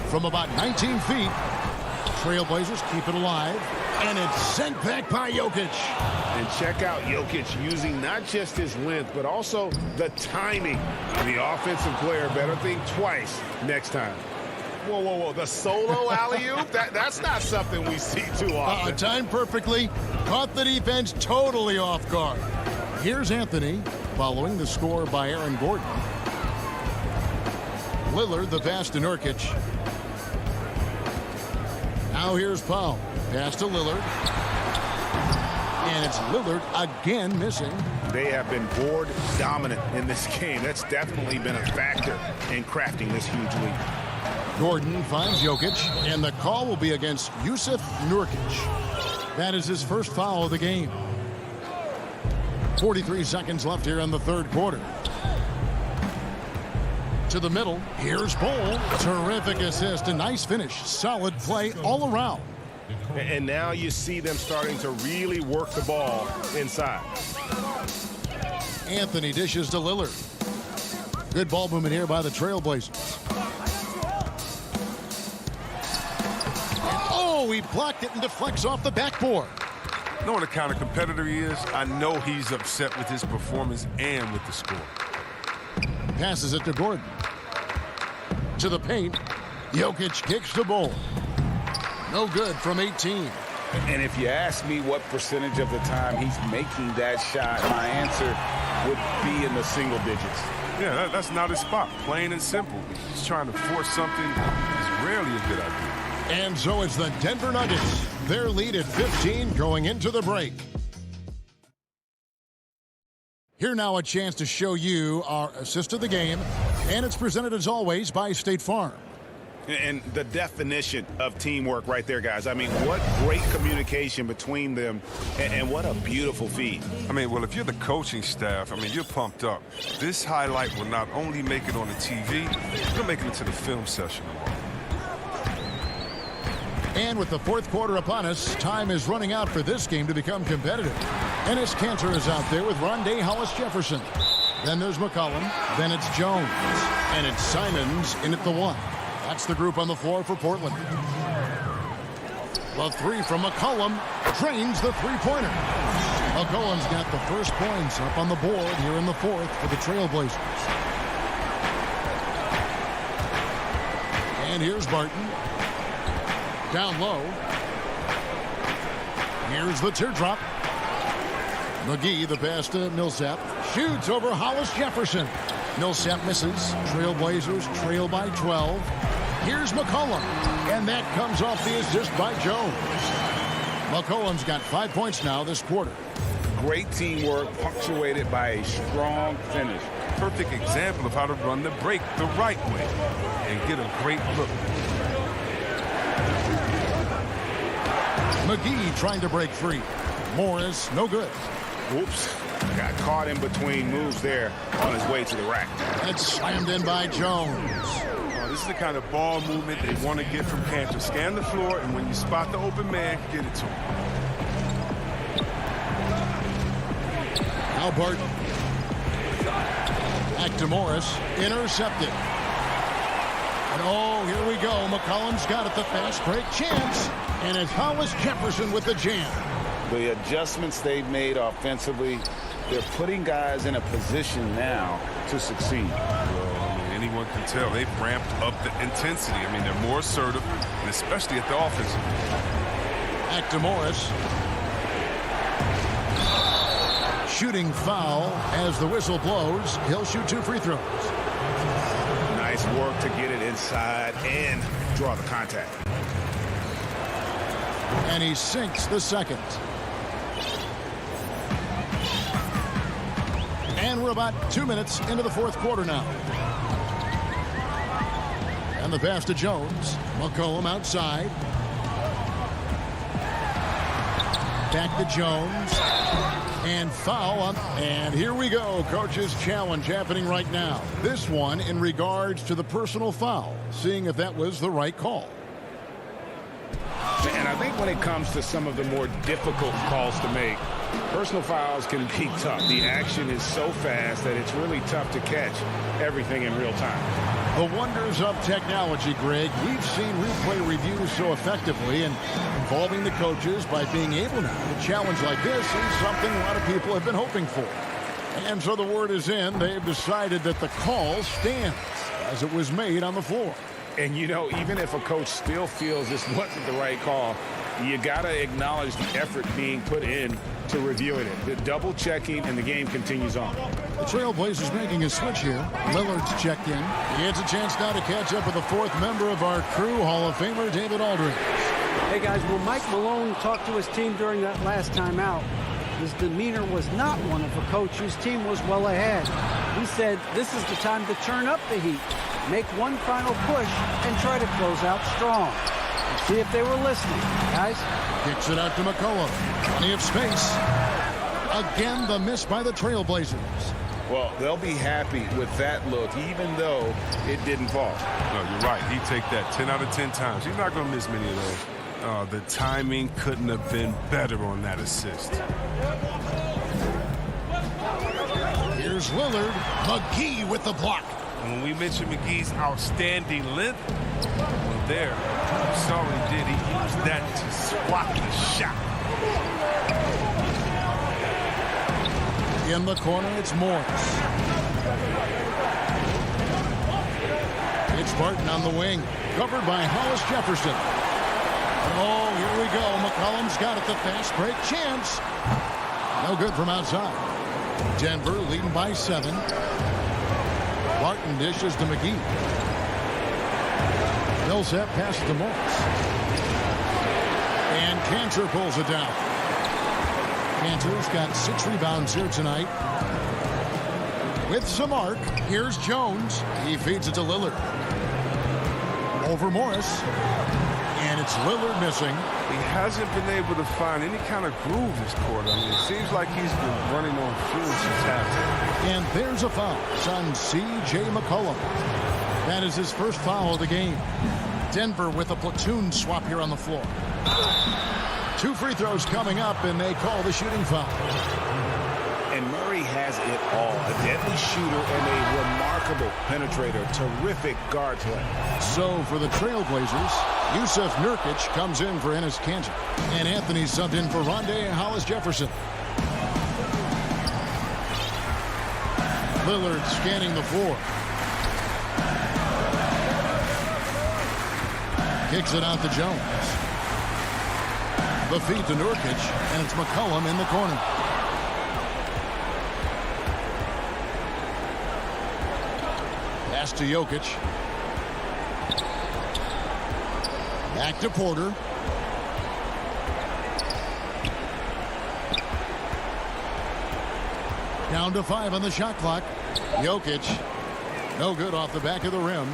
From about 19 feet, Trailblazers keep it alive. And it's sent back by Jokic. And check out Jokic using not just his length, but also the timing. The offensive player better think twice next time. Whoa, whoa, whoa. The solo alley-oop? That's not something we see too often. Timed perfectly. Caught the defense totally off guard. Here's Anthony following the score by Aaron Gordon. Lillard, the pass to Nurkic. Now here's Powell. Pass to Lillard. And it's Lillard again missing. They have been board dominant in this game. That's definitely been a factor in crafting this huge lead. Gordon finds Jokic, and the call will be against Yusuf Nurkic. That is his first foul of the game. 43 seconds left here in the third quarter. To the middle, here's Bol. Terrific assist, a nice finish. Solid play all around. And now you see them starting to really work the ball inside. Anthony dishes to Lillard. Good ball movement here by the Trailblazers. Oh, he blocked it and deflects off the backboard. Knowing the kind of competitor he is, I know he's upset with his performance and with the score. Passes it to Gordon. To the paint. Jokic kicks the ball. No good from 18. And if you ask me what percentage of the time he's making that shot, my answer would be in the single digits. Yeah, that's not his spot. Plain and simple. He's trying to force something is rarely a good idea. And so it's the Denver Nuggets. Their lead at 15 going into the break. Here now a chance to show you our assist of the game. And it's presented as always by State Farm. And the definition of teamwork right there, guys. I mean, what great communication between them, and what a beautiful feed. I mean, well, if you're the coaching staff, I mean, you're pumped up. This highlight will not only make it on the TV, it'll make it into the film session tomorrow. And with the fourth quarter upon us, time is running out for this game to become competitive. Ennis Cantor is out there with Rondé Hollis-Jefferson. Then there's McCollum. Then it's Jones. And it's Simons in at the 1. That's the group on the floor for Portland. The 3 from McCollum drains the three-pointer. McCollum's got the first points up on the board here in the fourth for the Trailblazers. And here's Barton. Down low. Here's the teardrop. McGee, the pass to Millsap. Shoots over Hollis-Jefferson. Millsap misses. Trailblazers trail by 12. Here's McCollum. And that comes off the assist by Jones. McCollum's got 5 points now this quarter. Great teamwork punctuated by a strong finish. Perfect example of how to run the break the right way and get a great look. McGee trying to break free. Morris, no good. Whoops. Got caught in between moves there on his way to the rack. That's slammed in by Jones. This is the kind of ball movement they want to get from Cantor. Scan the floor, and when you spot the open man, get it to him. Now Barton. Back to Morris. Intercepted. And oh, here we go. McCollum's got it. The fast break chance. And it's Hollis-Jefferson with the jam. The adjustments they've made offensively, they're putting guys in a position now to succeed. Anyone can tell they've ramped up the intensity. I mean, they're more assertive, and especially at the offensive. Back to Morris. Shooting foul as the whistle blows. He'll shoot 2 free throws. Nice work to get it inside and draw the contact. And he sinks the second. And we're about 2 minutes into the fourth quarter now. And the pass to Jones. McCollum outside. Back to Jones. And foul on. And here we go. Coach's challenge happening right now. This one in regards to the personal foul. Seeing if that was the right call. And I think when it comes to some of the more difficult calls to make, personal fouls can be tough. The action is so fast that it's really tough to catch everything in real time. The wonders of technology, Greg. We've seen replay reviews so effectively, and involving the coaches by being able now to challenge like this is something a lot of people have been hoping for. And so the word is in. They've decided that the call stands as it was made on the floor. And, you know, even if a coach still feels this wasn't the right call, you got to acknowledge the effort being put in to reviewing it. The double checking, and the game continues on. The Trailblazers making a switch here. Lillard's checked in. He has a chance now to catch up with the fourth member of our crew, Hall of Famer David Aldridge. Hey, guys, when Mike Malone talked to his team during that last time out, his demeanor was not one of a coach whose team was well ahead. He said, this is the time to turn up the heat, make one final push, and try to close out strong. Let's see if they were listening, guys. Kicks it out to McCollum. Plenty of space. Again, the miss by the Trailblazers. Well, they'll be happy with that look, even though it didn't fall. No, you're right. He'd take that 10 out of 10 times. He's not going to miss many of those. The timing couldn't have been better on that assist. Here's Lillard. McGee with the block. And when we mentioned McGee's outstanding length, well, there, you saw what he did. He used that to swat the shot. In the corner, it's Morris. It's Barton on the wing, covered by Hollis-Jefferson. Oh, here we go. McCollum's got it. The fast break chance. No good from outside. Denver leading by 7. Barton dishes to McGee. Millsap passes to Morris. And Cantor pulls it down. Cantor's got 6 rebounds here tonight. With some arc, here's Jones. He feeds it to Lillard. Over Morris. And it's Lillard missing. He hasn't been able to find any kind of groove this quarter. I mean, it seems like he's been running on fumes since halftime. And there's a foul. It's on C.J. McCollum. That is his first foul of the game. Denver with a platoon swap here on the floor. 2 free throws coming up, and they call the shooting foul. And Murray has it all. A deadly shooter and a remarkable penetrator. Terrific guard play. So for the Trailblazers, Yusuf Nurkic comes in for Enes Kanter. And Anthony subbed in for Rondé Hollis-Jefferson. Lillard scanning the floor. Kicks it out to Jones. The feed to Nurkic, and it's McCollum in the corner. Pass to Jokic. Back to Porter. Down to 5 on the shot clock. Jokic. No good off the back of the rim.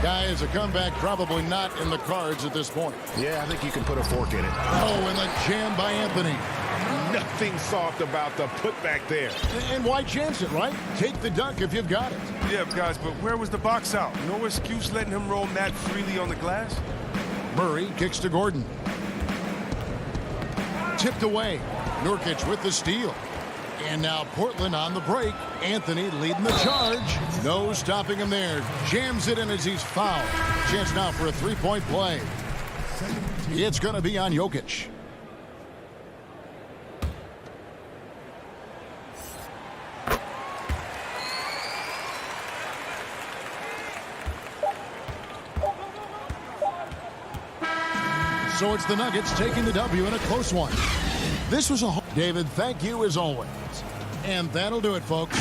Guys, a comeback probably not in the cards at this point. Yeah, I think you can put a fork in it. Oh, and the jam by Anthony. Nothing soft about the putback there. And why chance it, right? Take the dunk if you've got it. Yeah, guys, but where was the box out? No excuse letting him roam that freely on the glass. Murray kicks to Gordon. Tipped away. Nurkic with the steal. And now Portland on the break. Anthony leading the charge. No stopping him there. Jams it in as he's fouled. Chance now for a three-point play. It's going to be on Jokic. So it's the Nuggets taking the W in a close one. This was a... David, thank you as always. And that'll do it, folks.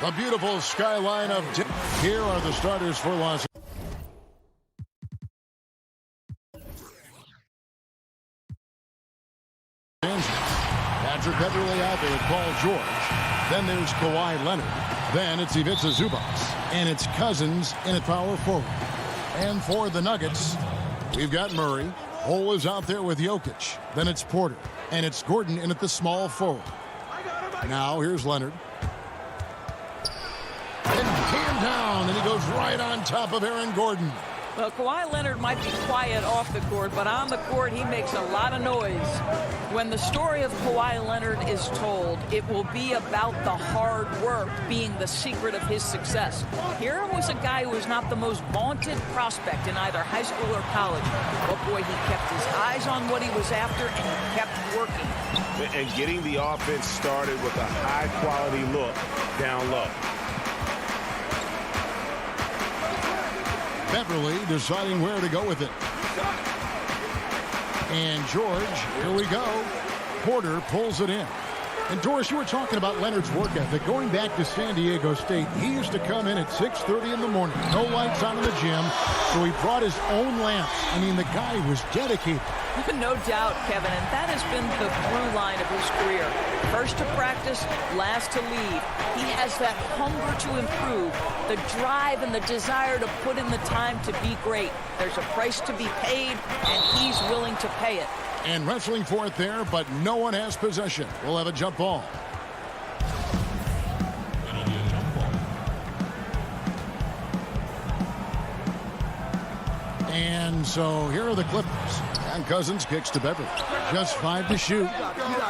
The beautiful skyline of here are the starters for Los Angeles. Patrick Beverly out there with Paul George. Then there's Kawhi Leonard. Then it's Ivica Zubac. And it's Cousins in at power forward. And for the Nuggets, we've got Murray. Cole is out there with Jokic. Then it's Porter. And it's Gordon in at the small forward. Now here's Leonard. And came down, and he goes right on top of Aaron Gordon. Well, Kawhi Leonard might be quiet off the court, but on the court, he makes a lot of noise. When the story of Kawhi Leonard is told, it will be about the hard work being the secret of his success. Here was a guy who was not the most vaunted prospect in either high school or college. But boy, he kept his eyes on what he was after, and he kept working. And getting the offense started with a high-quality look down low. Beverly deciding where to go with it. And George, here we go. Porter pulls it in. And Doris, you were talking about Leonard's work ethic. Going back to San Diego State, he used to come in at 6:30 in the morning. No lights on in the gym, so he brought his own lamps. I mean, the guy was dedicated. No doubt, Kevin, and that has been the through line of his career. First to practice, last to leave. He has that hunger to improve, the drive and the desire to put in the time to be great. There's a price to be paid, and he's willing to pay it. And wrestling for it there, but no one has possession. We'll have a jump ball. And so here are the Clippers. And Cousins kicks to Beverly. Just 5 to shoot.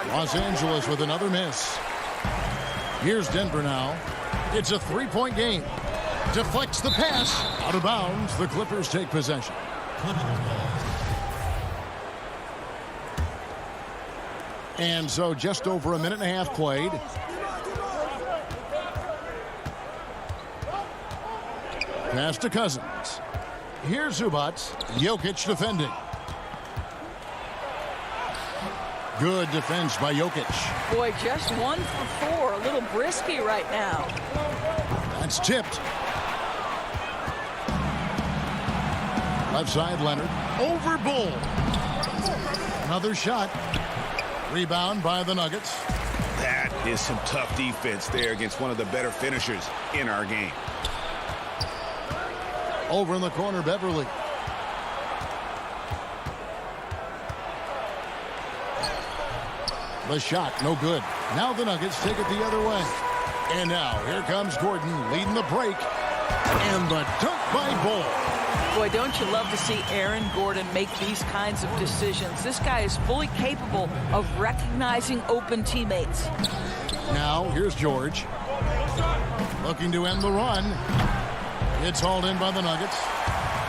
Los Angeles with another miss. Here's Denver now. It's a 3-point game. Deflects the pass. Out of bounds. The Clippers take possession. And so just over a minute and a half played. Pass to Cousins. Here's Zubac. Jokic defending. Good defense by Jokic. Boy, just 1 for 4. A little brisky right now. That's tipped. Left side, Leonard. Over Bull. Another shot. Rebound by the Nuggets. That is some tough defense there against one of the better finishers in our game. Over in the corner, Beverly. The shot, no good. Now the Nuggets take it the other way. And now, here comes Gordon leading the break. And the dunk by Bull. Boy, don't you love to see Aaron Gordon make these kinds of decisions. This guy is fully capable of recognizing open teammates. Now, here's George. Looking to end the run. It's hauled in by the Nuggets.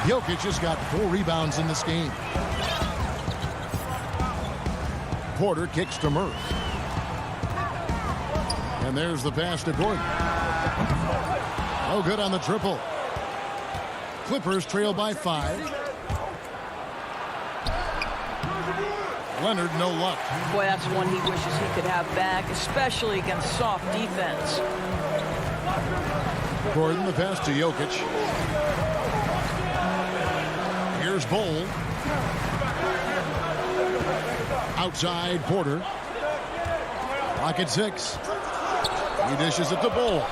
Jokic has got 4 rebounds in this game. Porter kicks to Murray. And there's the pass to Gordon. No good on the triple. Clippers trail by 5. Leonard, no luck. Boy, that's one he wishes he could have back, especially against soft defense. Gordon, the pass to Jokic. Here's Bull. Outside, Porter. Clock at 6. He dishes it to Bull.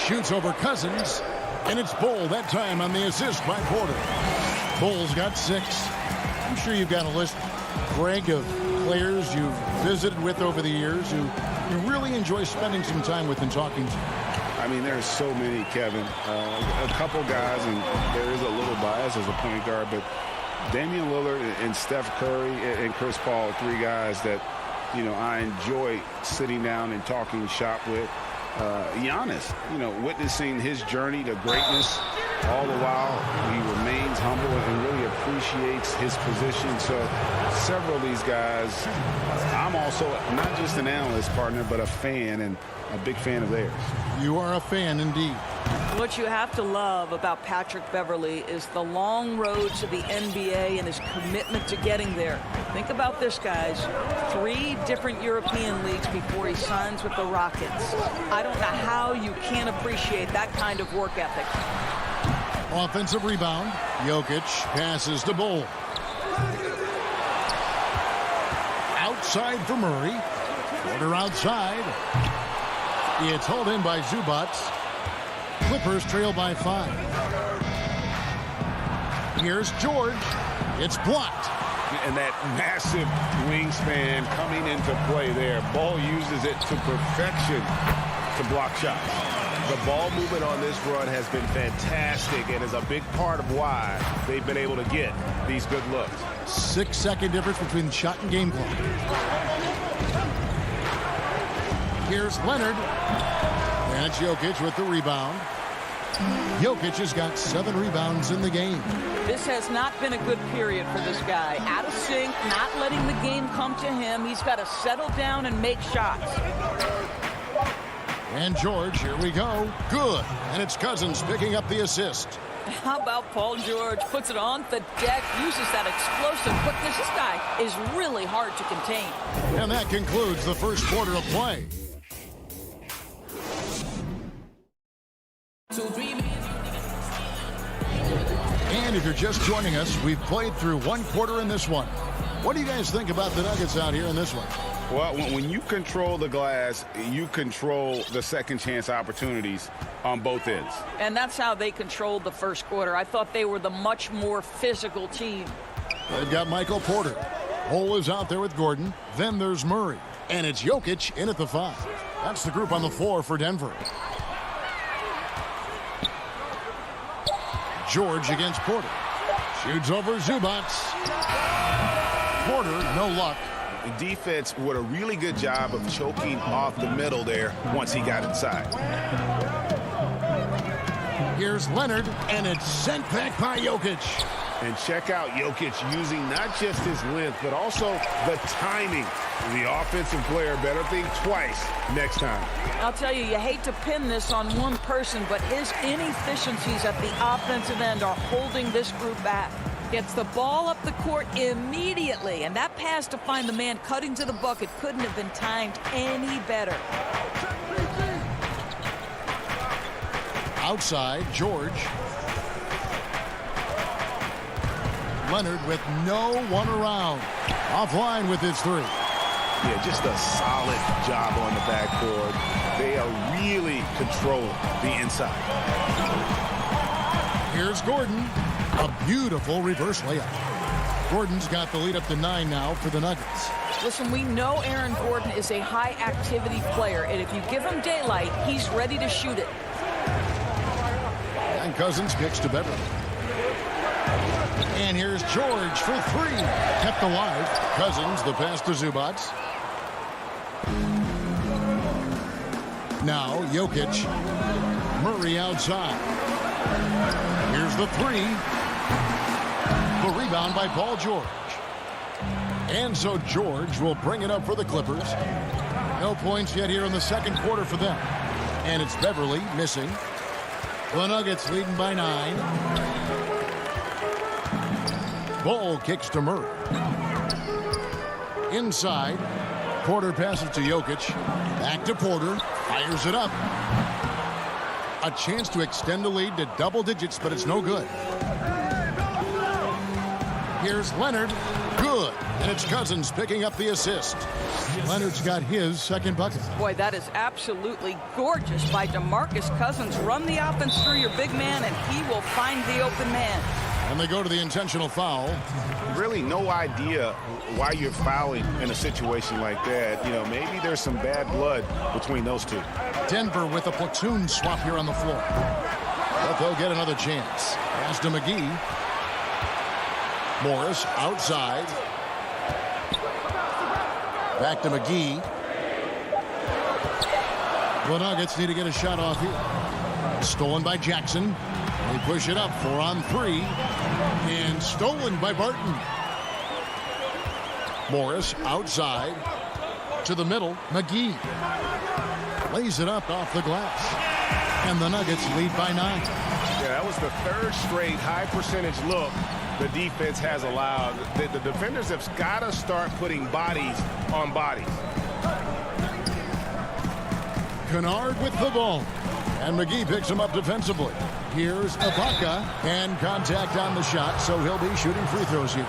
Shoots over Cousins. And it's Bull that time on the assist by Porter. Bull's got 6. I'm sure you've got a list, Greg, of players you've visited with over the years who you really enjoy spending some time with and talking to. I mean, there's so many, Kevin. A couple guys, and there is a little bias as a point guard, but Damian Lillard and Steph Curry and Chris Paul, 3 guys that, you know, I enjoy sitting down and talking shop with. Giannis, you know, witnessing his journey to greatness All the while, he remains humble and really appreciates his position. So several of these guys, I'm also not just an analyst partner, but a fan, and a big fan of theirs. You are a fan indeed. What you have to love about Patrick Beverley is the long road to the NBA and his commitment to getting there. Think about this, guys. 3 different European leagues before he signs with the Rockets. I don't know how you can't appreciate that kind of work ethic. Offensive rebound. Jokic passes to Bull. Outside for Murray. Porter outside. It's hauled in by Zubac. Clippers trail by 5. Here's George. It's blocked. And that massive wingspan coming into play there. Ball uses it to perfection to block shots. The ball movement on this run has been fantastic and is a big part of why they've been able to get these good looks. 6-second difference between shot and game clock. Here's Leonard. And it's Jokic with the rebound. Jokic has got 7 rebounds in the game. This has not been a good period for this guy. Out of sync, not letting the game come to him. He's got to settle down and make shots. And George, here we go. Good. And it's Cousins picking up the assist. How about Paul George? Puts it on the deck, uses that explosive quickness. This guy is really hard to contain. And that concludes the first quarter of play. And if you're just joining us, we've played through 1 quarter in this one. What do you guys think about the Nuggets out here in this one? Well, when you control the glass, you control the second chance opportunities on both ends. And that's how they controlled the first quarter. I thought they were the much more physical team. They've got Michael Porter. Hole is out there with Gordon. Then there's Murray. And it's Jokic in at the 5. That's the group on the floor for Denver. George against Porter. Shoots over Zubac. Porter, no luck. The defense did a really good job of choking off the middle there once he got inside. Here's Leonard, and it's sent back by Jokic. And check out Jokic using not just his length, but also the timing. The offensive player better think twice next time. I'll tell you, you hate to pin this on one person, but his inefficiencies at the offensive end are holding this group back. Gets the ball up the court immediately, and that pass to find the man cutting to the bucket couldn't have been timed any better. Outside, George. Leonard with no one around. Offline with his 3. Yeah, just a solid job on the backboard. They are really controlling the inside. Here's Gordon. A beautiful reverse layup. Gordon's got the lead up to 9 now for the Nuggets. Listen, we know Aaron Gordon is a high-activity player, and if you give him daylight, he's ready to shoot it. And Cousins kicks to Beverley. And here's George for 3. Kept alive. Cousins, the pass to Zubac. Now Jokic. Murray outside. Here's the 3. The rebound by Paul George. And so George will bring it up for the Clippers. No points yet here in the second quarter for them. And it's Beverley missing. The Nuggets leading by 9. Ball kicks to Murray. Inside. Porter passes to Jokic. Back to Porter. Fires it up. A chance to extend the lead to double digits, but it's no good. Here's Leonard. Good. And it's Cousins picking up the assist. Leonard's got his second bucket. Boy, that is absolutely gorgeous by DeMarcus Cousins. Run the offense through your big man, and he will find the open man. And they go to the intentional foul. Really no idea why you're fouling in a situation like that. You know, maybe there's some bad blood between those two. Denver with a platoon swap here on the floor. But they'll get another chance. Pass to McGee. Morris outside. Back to McGee. The Nuggets need to get a shot off here. Stolen by Jackson. They push it up 4-on-3. And stolen by Barton. Morris outside. To the middle. McGee. Lays it up off the glass. And the Nuggets lead by 9. Yeah, that was the third straight high percentage look the defense has allowed. The defenders have got to start putting bodies on bodies. Kennard with the ball. And McGee picks him up defensively. Here's Ibaka. And contact on the shot, so he'll be shooting free throws here.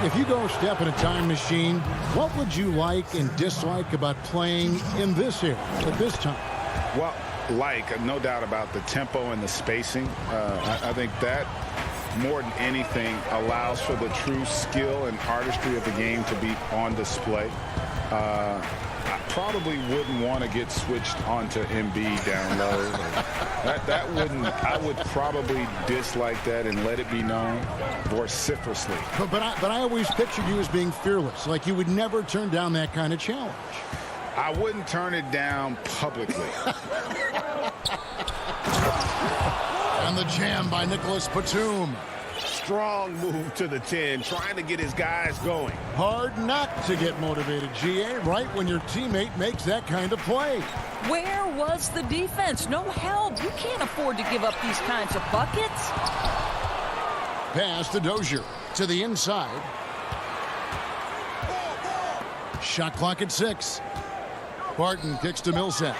If you go step in a time machine, what would you like and dislike about playing in this era at this time? Well, no doubt about the tempo and the spacing. I think that more than anything allows for the true skill and artistry of the game to be on display. I probably wouldn't want to get switched onto Embiid down low. I would probably dislike that and let it be known vociferously. But I always pictured you as being fearless, like you would never turn down that kind of challenge. I wouldn't turn it down publicly. And the jam by Nicholas Batum. Strong move to the 10, trying to get his guys going. Hard not to get motivated, GA, right when your teammate makes that kind of play. Where was the defense? No help. You can't afford to give up these kinds of buckets. Pass to Dozier to the inside. Shot clock at 6. Barton kicks to Millsap.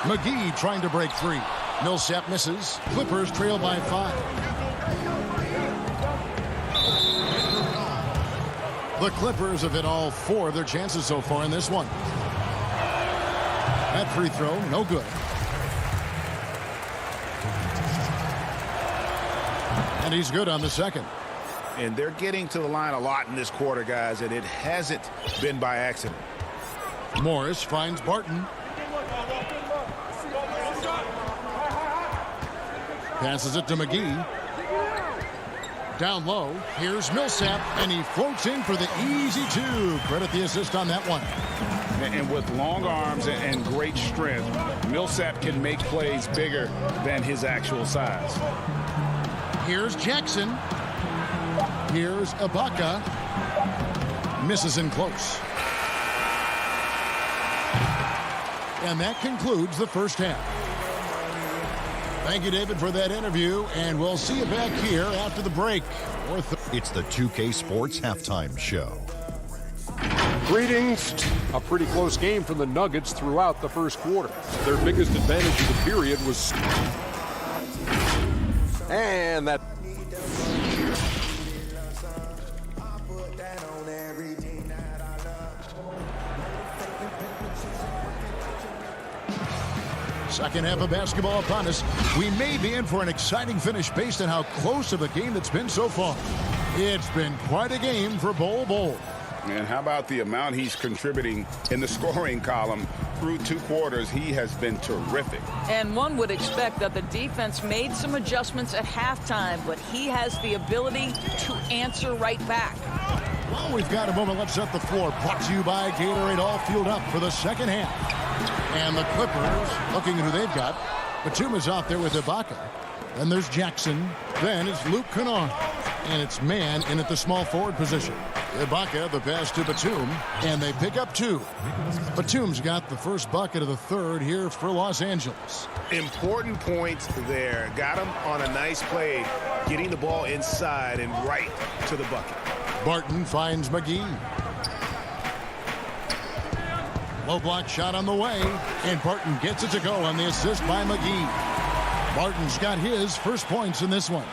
McGee trying to break free. Millsap misses. Clippers trail by 5. The Clippers have hit all 4 of their chances so far in this one. That free throw, no good. And he's good on the second. And they're getting to the line a lot in this quarter, guys, and it hasn't been by accident. Morris finds Barton. Passes it to McGee. Down low, here's Millsap, and he floats in for the easy 2. Credit the assist on that one. And with long arms and great strength, Millsap can make plays bigger than his actual size. Here's Jackson. Here's Ibaka. Misses in close. And that concludes the first half. Thank you, David, for that interview, and we'll see you back here after the break. It's the 2K Sports Halftime Show. Greetings. A pretty close game for the Nuggets throughout the first quarter. Their biggest advantage of the period was... And that... Second half of basketball upon us. We may be in for an exciting finish based on how close of a game it's been so far. It's been quite a game for Bol. And how about the amount he's contributing in the scoring column through 2 quarters? He has been terrific. And one would expect that the defense made some adjustments at halftime, but he has the ability to answer right back. Well, we've got a moment. Let's set the floor. Brought to you by Gatorade, all fueled up for the second half. And the Clippers looking at who they've got. Batum is out there with Ibaka. Then there's Jackson. Then it's Luke Kennard. And it's man in at the small forward position. Ibaka, the pass to Batum. And they pick up 2. Batum's got the first bucket of the third here for Los Angeles. Important points there. Got him on a nice play, getting the ball inside and right to the bucket. Barton finds McGee. Low block shot on the way, and Barton gets it to go on the assist by McGee. Barton's got his first points in this one.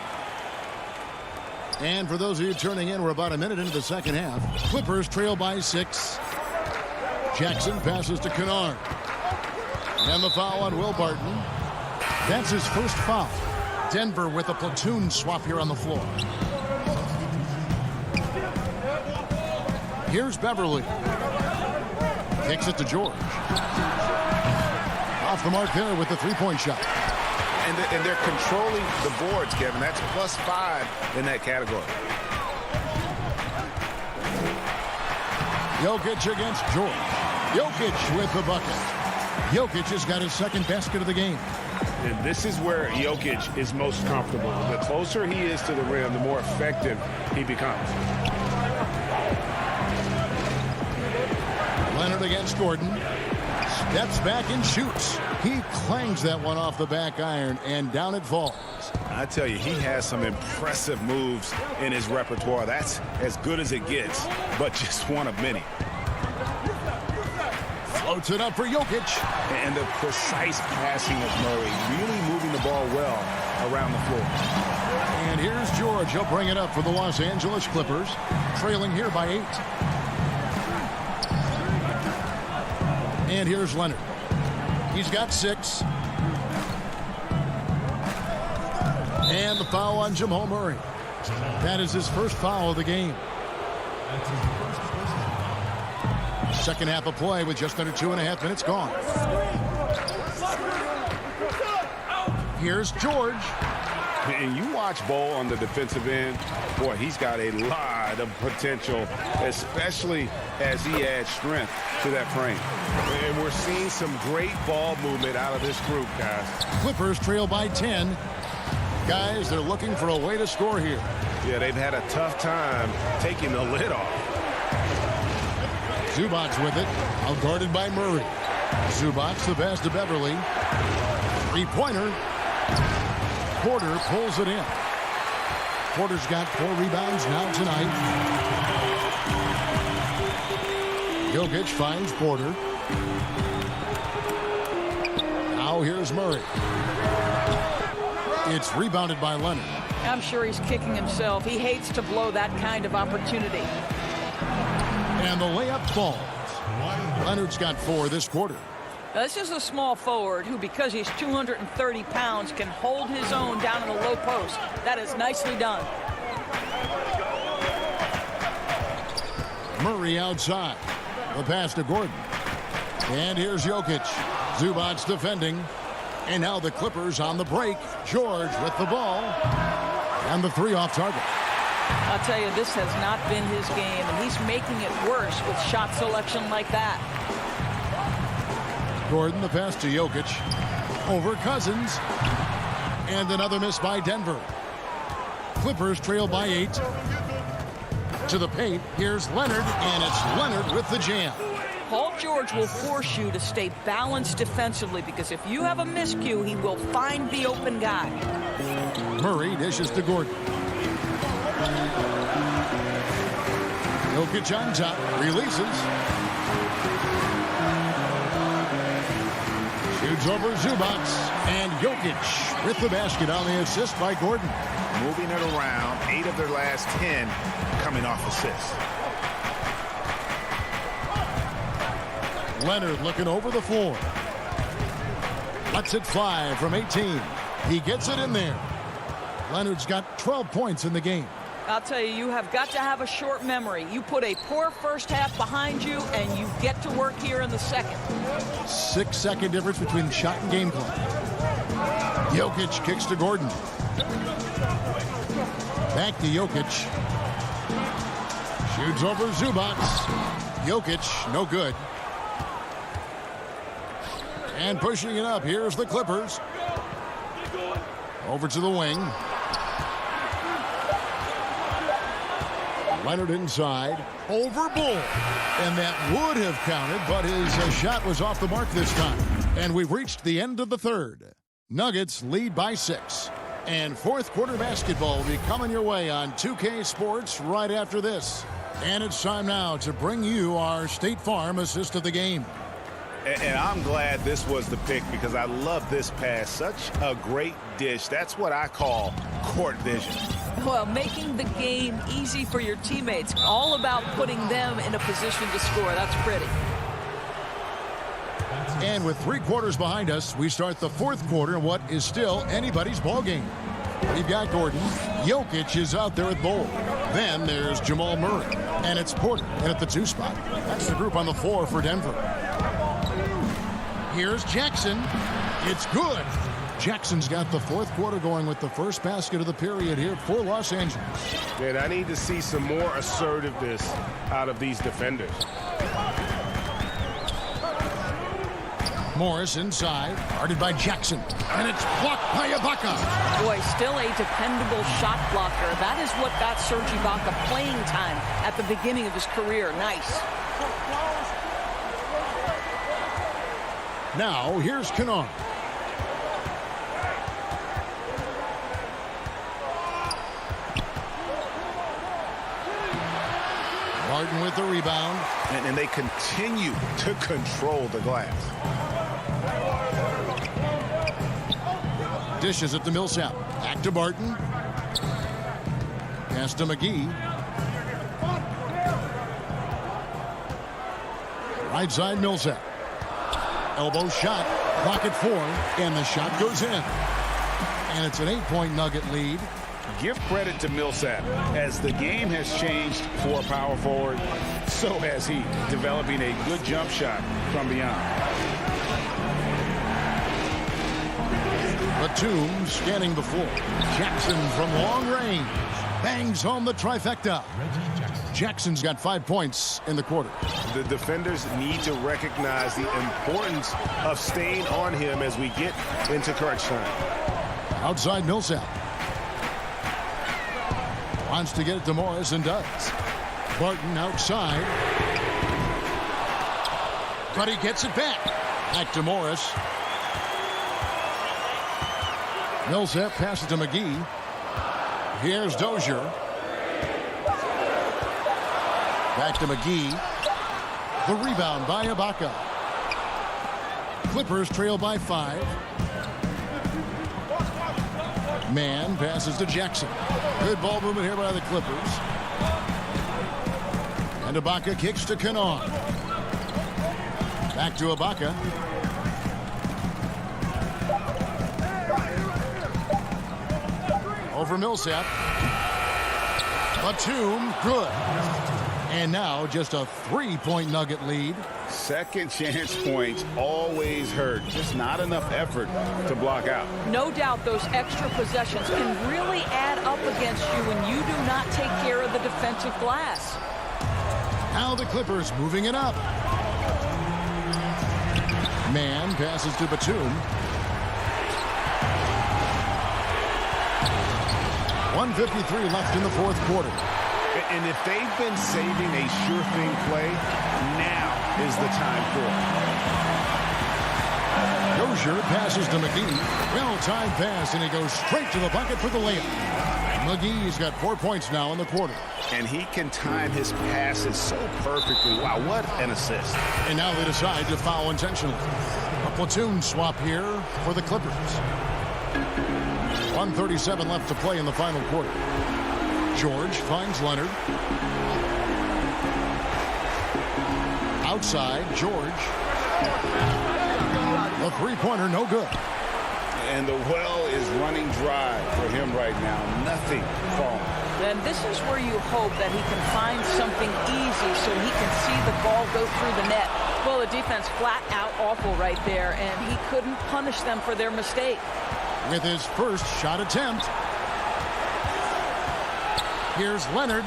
And for those of you turning in, we're about a minute into the second half. Clippers trail by 6. Jackson passes to Kennard. And the foul on Will Barton. That's his first foul. Denver with a platoon swap here on the floor. Here's Beverly. Kicks it to George. Off the mark there with the three-point shot. And they're controlling the boards, Kevin. That's +5 in that category. Jokic against George. Jokic with the bucket. Jokic has got his second basket of the game. And this is where Jokic is most comfortable. The closer he is to the rim, the more effective he becomes. Leonard against Gordon. Steps back and shoots. He clangs that one off the back iron, and down it falls. I tell you, he has some impressive moves in his repertoire. That's as good as it gets, but just one of many. Floats it up for Jokic. And the precise passing of Murray, really moving the ball well around the floor. And here's George. He'll bring it up for the Los Angeles Clippers, trailing here by 8. And here's Leonard. He's got 6. And the foul on Jamal Murray. That is his first foul of the game. Second half of play with just under 2.5 minutes gone. Here's George. And you watch Bol on the defensive end, boy, he's got a lot of potential, especially as he adds strength to that frame. And we're seeing some great ball movement out of this group, guys. Clippers trail by 10. Guys, they're looking for a way to score here. Yeah, they've had a tough time taking the lid off. Zubac with it, outguarded by Murray. Zubac the pass to Beverly. Three-pointer. Porter pulls it in. Porter's got 4 rebounds now tonight. Jokic finds Porter. Now here's Murray. It's rebounded by Leonard. I'm sure he's kicking himself. He hates to blow that kind of opportunity. And the layup falls. Leonard's got 4 this quarter. Now, this is a small forward who, because he's 230 pounds, can hold his own down in the low post. That is nicely done. Murray outside. The pass to Gordon. And here's Jokic. Zubac defending. And now the Clippers on the break. George with the ball. And the 3 off target. I'll tell you, this has not been his game, and he's making it worse with shot selection like that. Gordon, the pass to Jokic. Over Cousins. And another miss by Denver. Clippers trail by 8. To the paint, here's Leonard, and it's Leonard with the jam. Paul George will force you to stay balanced defensively, because if you have a miscue, he will find the open guy. Murray dishes to Gordon. Jokic on top, releases. Shoots over Zubac, and Jokic with the basket on the assist by Gordon. Moving it around, 8 of their last 10 coming off assists. Leonard looking over the floor. Lets it fly from 18. He gets it in there. Leonard's got 12 points in the game. I'll tell you, you have got to have a short memory. You put a poor first half behind you, and you get to work here in the second. 6-second difference between shot and game clock. Jokic kicks to Gordon. Back to Jokic. Shoots over Zubac. Jokic, no good. And pushing it up, here's the Clippers. Over to the wing. Leonard inside. Over Bull. And that would have counted, but his shot was off the mark this time. And we've reached the end of the third. Nuggets lead by 6. And fourth quarter basketball will be coming your way on 2K Sports right after this. And it's time now to bring you our State Farm assist of the game. And I'm glad this was the pick, because I love this pass. Such a great dish. That's what I call court vision. Well, making the game easy for your teammates. All about putting them in a position to score. That's pretty. And with 3 quarters behind us, we start the fourth quarter in what is still anybody's ball game. We've got Gordon. Jokic is out there at Bull. Then there's Jamal Murray. And it's Porter in at the 2 spot. That's the group on the floor for Denver. Here's Jackson. It's good. Jackson's got the fourth quarter going with the first basket of the period here for Los Angeles. And I need to see some more assertiveness out of these defenders. Morris inside, guarded by Jackson, and it's blocked by Ibaka. Boy, still a dependable shot blocker. That is what got Serge Ibaka playing time at the beginning of his career. Nice. Now, here's Kennard. Martin with the rebound. And they continue to control the glass. Dishes at the Millsap. Back to Barton. Pass to McGee. Right side Millsap. Elbow shot. Clock at 4. And the shot goes in. And it's an 8-point Nugget lead. Give credit to Millsap. As the game has changed for a power forward, so has he, developing a good jump shot from beyond. Batum scanning the floor. Jackson from long range bangs home the trifecta. Jackson's got 5 points in the quarter. The defenders need to recognize the importance of staying on him as we get into crunch time. Outside Millsap. Wants to get it to Morris and does. Barton outside. But he gets it back. Back to Morris. Millsap passes to McGee. Here's Dozier. Back to McGee. The rebound by Ibaka. Clippers trail by 5. Mann passes to Jackson. Good ball movement here by the Clippers. And Ibaka kicks to Kennard. Back to Ibaka. Over Millsap. Batum, good. And now just a 3-point Nugget lead. Second chance points always hurt. Just not enough effort to block out. No doubt those extra possessions can really add up against you when you do not take care of the defensive glass. Now the Clippers moving it up. Mann passes to Batum. 1:53 left in the fourth quarter. And if they've been saving a sure thing play, now is the time for it. Dozier passes to McGee. Well-timed pass, and he goes straight to the bucket for the layup. McGee's got 4 points now in the quarter. And he can time his passes so perfectly. Wow, what an assist. And now they decide to foul intentionally. A platoon swap here for the Clippers. 1:37 left to play in the final quarter. George finds Leonard. Outside, George. The three-pointer, no good. And the well is running dry for him right now. Nothing falling. Then this is where you hope that he can find something easy so he can see the ball go through the net. Well, the defense flat out awful right there, and he couldn't punish them for their mistake. With his first shot attempt. Here's Leonard.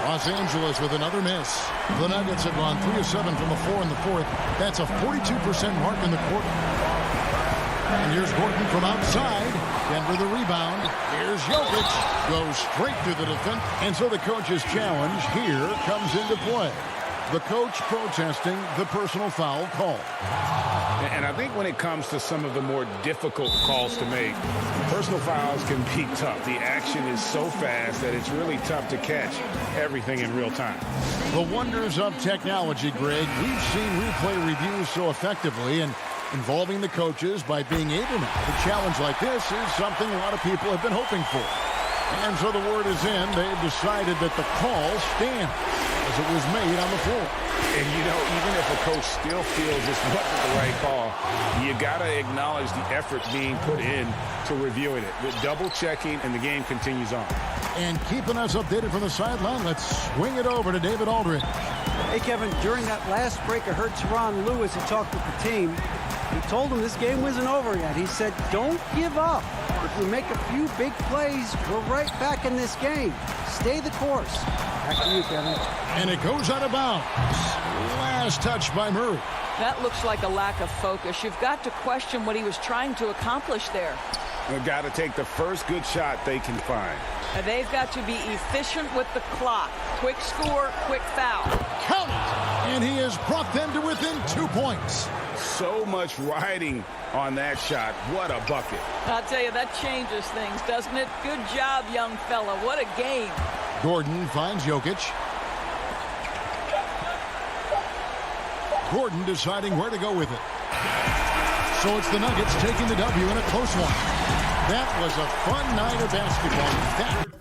Los Angeles with another miss. The Nuggets have gone 3 of 7 from the floor in the fourth. That's a 42% mark in the quarter. And here's Gordon from outside. Denver the rebound. Here's Jokic. Goes straight to the defense. And so the coach's challenge here comes into play. The coach protesting the personal foul call. And I think when it comes to some of the more difficult calls to make, personal fouls can be tough. The action is so fast that it's really tough to catch everything in real time. The wonders of technology, Greg. We've seen replay reviews so effectively, and involving the coaches by being able now to challenge like this is something a lot of people have been hoping for. And so the word is in. They've decided that the call stands as it was made on the floor. And, you know, even if a coach still feels this wasn't the right call, you got to acknowledge the effort being put in to reviewing it. With double-checking, and the game continues on. And keeping us updated from the sideline, let's swing it over to David Aldridge. Hey, Kevin, during that last break, I heard Tyronn Lue, he talked with the team. He told them this game wasn't over yet. He said, don't give up. If we make a few big plays, we're right back in this game. Stay the course. Back to you, Kevin. And it goes out of bounds. Last touch by Murray. That looks like a lack of focus. You've got to question what he was trying to accomplish there. They've got to take the first good shot they can find. And they've got to be efficient with the clock. Quick score, quick foul. Count it! And he has brought them to within 2 points. So much riding on that shot. What a bucket. I'll tell you, that changes things, doesn't it? Good job, young fella. What a game. Gordon finds Jokic. Gordon deciding where to go with it. So it's the Nuggets taking the W in a close one. That was a fun night of basketball.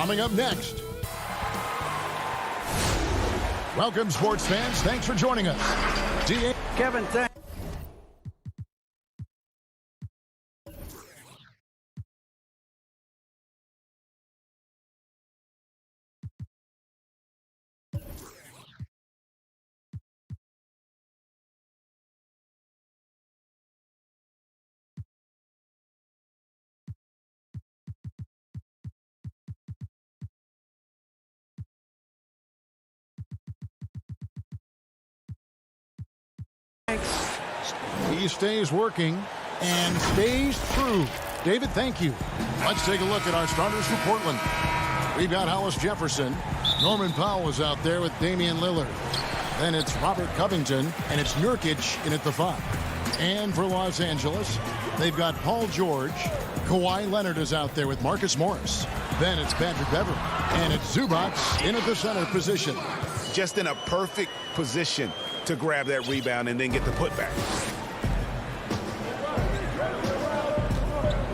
Coming up next. Welcome, sports fans. Thanks for joining us. Kevin, thanks. He stays working and stays true. David, thank you. Let's take a look at our starters for Portland. We've got Hollis Jefferson. Norman Powell is out there with Damian Lillard. Then it's Robert Covington, and it's Nurkic in at the 5. And for Los Angeles, they've got Paul George. Kawhi Leonard is out there with Marcus Morris. Then it's Patrick Beverley. And it's Zubac in at the center position. Just in a perfect position to grab that rebound and then get the putback.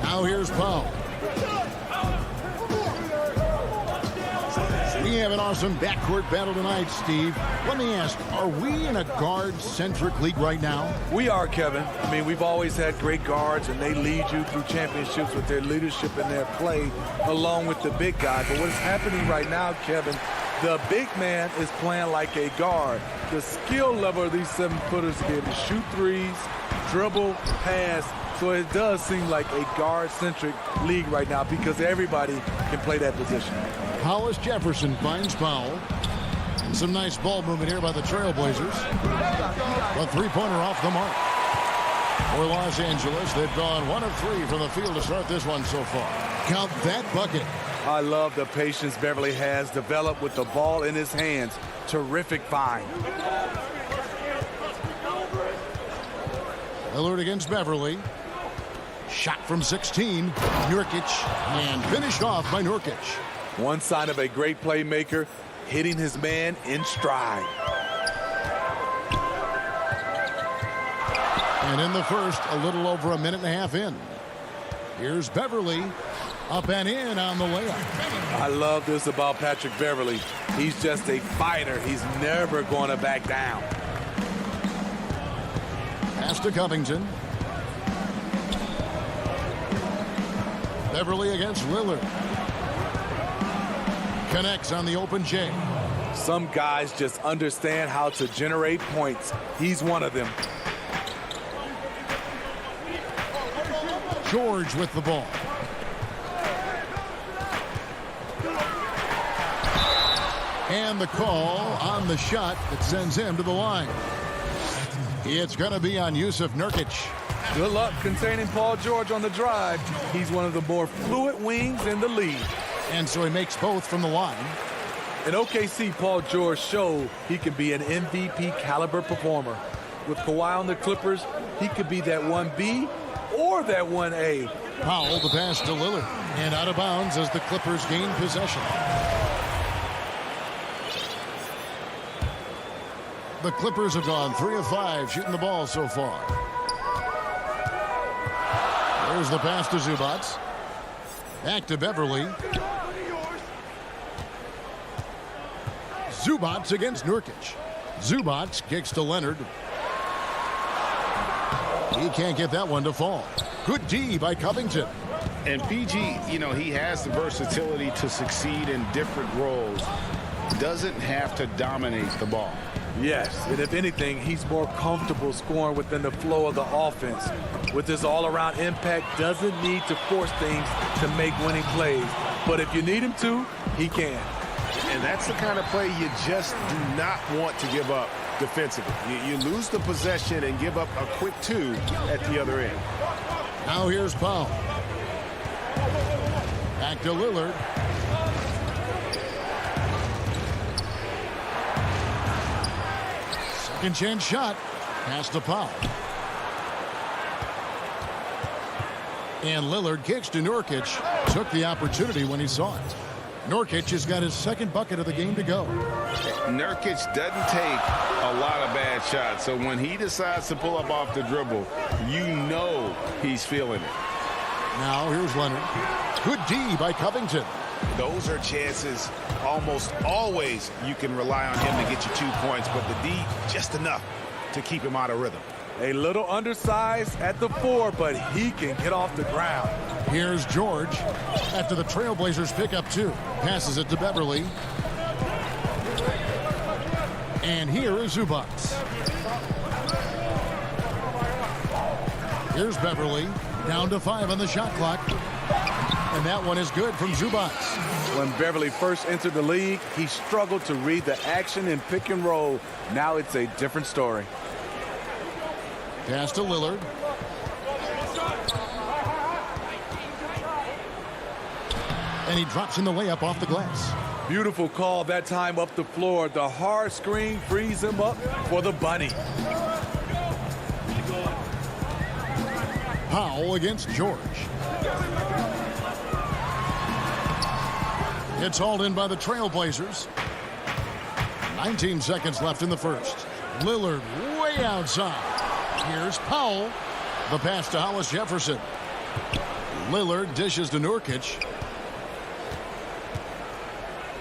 Now here's Powell. We have an awesome backcourt battle tonight, Steve. Let me ask, are we in a guard-centric league right now? We are, Kevin. I mean, we've always had great guards, and they lead you through championships with their leadership and their play, along with the big guy. But what's happening right now, Kevin, the big man is playing like a guard. The skill level of these 7-footers to be able to shoot threes, dribble, pass. So it does seem like a guard-centric league right now because everybody can play that position. Hollis Jefferson finds Powell. Some nice ball movement here by the Trailblazers. A three-pointer off the mark. For Los Angeles, they've gone 1 of 3 from the field to start this one so far. Count that bucket. I love the patience Beverley has developed with the ball in his hands. Terrific find. Lillard against Beverley. Shot from 16. Nurkic. And finished off by Nurkic. One sign of a great playmaker, hitting his man in stride. And in the first, a little over a minute and a half in. Here's Beverley. Up and in on the layup. I love this about Patrick Beverley. He's just a fighter. He's never going to back down. Pass to Covington. Beverley against Lillard. Connects on the open J. Some guys just understand how to generate points. He's one of them. George with the ball. And the call on the shot that sends him to the line. It's going to be on Yusuf Nurkic. Good luck containing Paul George on the drive. He's one of the more fluid wings in the league. And so he makes both from the line. In OKC, Paul George showed he can be an MVP caliber performer. With Kawhi on the Clippers, he could be that 1B or that 1A. Powell, the pass to Lillard. And out of bounds as the Clippers gain possession. The Clippers have gone 3 of 5 shooting the ball so far. There's the pass to Zubac. Back to Beverley. Zubac against Nurkic. Zubac kicks to Leonard. He can't get that one to fall. Good D by Covington. And PG, you know, he has the versatility to succeed in different roles. Doesn't have to dominate the ball. Yes, and if anything, he's more comfortable scoring within the flow of the offense. With his all-around impact, doesn't need to force things to make winning plays. But if you need him to, he can. And that's the kind of play you just do not want to give up defensively. You lose the possession and give up a quick two at the other end. Now here's Powell. Back to Lillard. Second chance shot. Pass to Powell. And Lillard kicks to Nurkic. Took the opportunity when he saw it. Nurkic has got his second bucket of the game to go. Nurkic doesn't take a lot of bad shots, so when he decides to pull up off the dribble, you know he's feeling it. Now here's Leonard. Good D by Covington. Those are chances almost always you can rely on him to get you 2 points, but the D just enough to keep him out of rhythm. A little undersized at the 4, but he can get off the ground. Here's George. After the Trailblazers pick up 2. Passes it to Beverly. And here is Zubac. Here's Beverly. Down to 5 on the shot clock. And that one is good from Zubac. When Beverly first entered the league, he struggled to read the action in pick and roll. Now it's a different story. Pass to Lillard. And he drops in the layup off the glass. Beautiful call that time up the floor. The hard screen frees him up for the bunny. Powell against George. It's hauled in by the Trailblazers. 19 seconds left in the first. Lillard way outside. Here's Powell. The pass to Hollis Jefferson. Lillard dishes to Nurkic.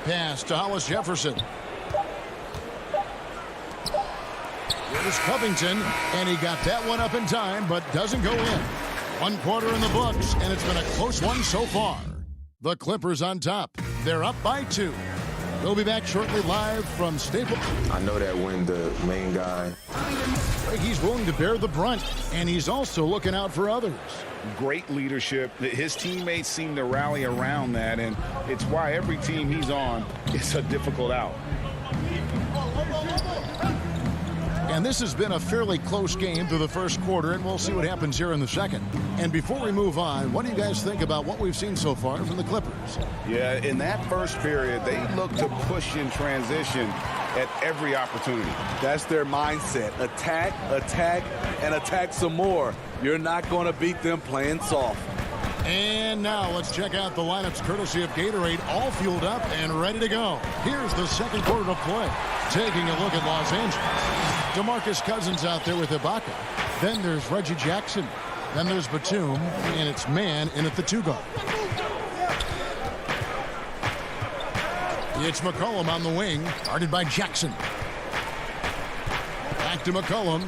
Pass to Hollis Jefferson. Here's Covington, and he got that one up in time, but doesn't go in. 1 quarter in the books, and it's been a close one so far. The Clippers on top. They're up by 2. We'll be back shortly live from Staples. I know that when the main guy... He's willing to bear the brunt, and he's also looking out for others. Great leadership. His teammates seem to rally around that, and it's why every team he's on is a difficult out. And this has been a fairly close game through the first quarter, and we'll see what happens here in the second. And before we move on, what do you guys think about what we've seen so far from the Clippers? Yeah, in that first period, they look to push in transition at every opportunity. That's their mindset. Attack, attack, and attack some more. You're not going to beat them playing soft. And now let's check out the lineups courtesy of Gatorade, all fueled up and ready to go. Here's the second quarter of play. Taking a look at Los Angeles. DeMarcus Cousins out there with Ibaka. Then there's Reggie Jackson. Then there's Batum, and it's Man in at the 2 guard. It's McCollum on the wing, guarded by Jackson. Back to McCollum.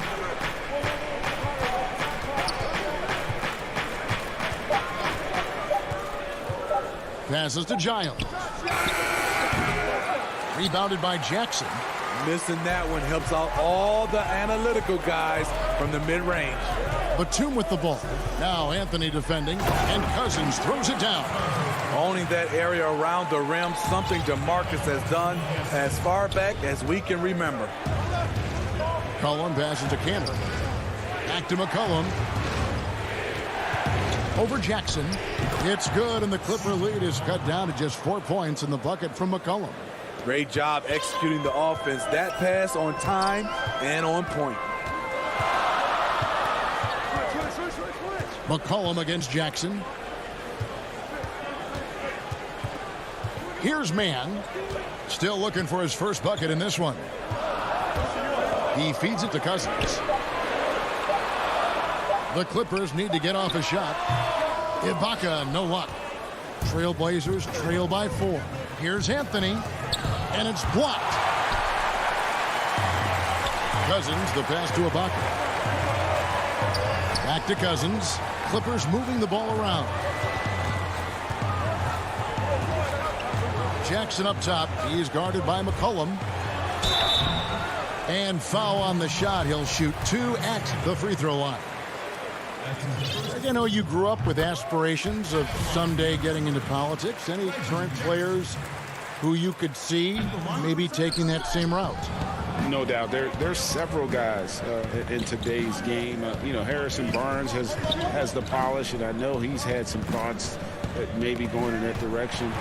Passes to Giles. Rebounded by Jackson. Missing that one helps out all the analytical guys from the mid-range. Batum with the ball. Now Anthony defending, and Cousins throws it down. Owning that area around the rim, something DeMarcus has done as far back as we can remember. McCollum passes to Cantor. Back to McCollum. Over Jackson. It's good, and the Clipper lead is cut down to just 4 points in the bucket from McCollum. Great job executing the offense. That pass on time and on point. McCollum against Jackson. Here's Man. Still looking for his first bucket in this one. He feeds it to Cousins. The Clippers need to get off a shot. Ibaka, no luck. Trailblazers trail by 4. Here's Anthony, and it's blocked. Cousins, the pass to Ibaka. Back to Cousins. Clippers moving the ball around. Jackson up top. He's guarded by McCollum. And foul on the shot. He'll shoot 2 at the free throw line. You know, you grew up with aspirations of someday getting into politics. Any current players who you could see maybe taking that same route? No doubt. There's several guys in today's game. You know, Harrison Barnes has the polish, and I know he's had some thoughts that maybe going in that direction.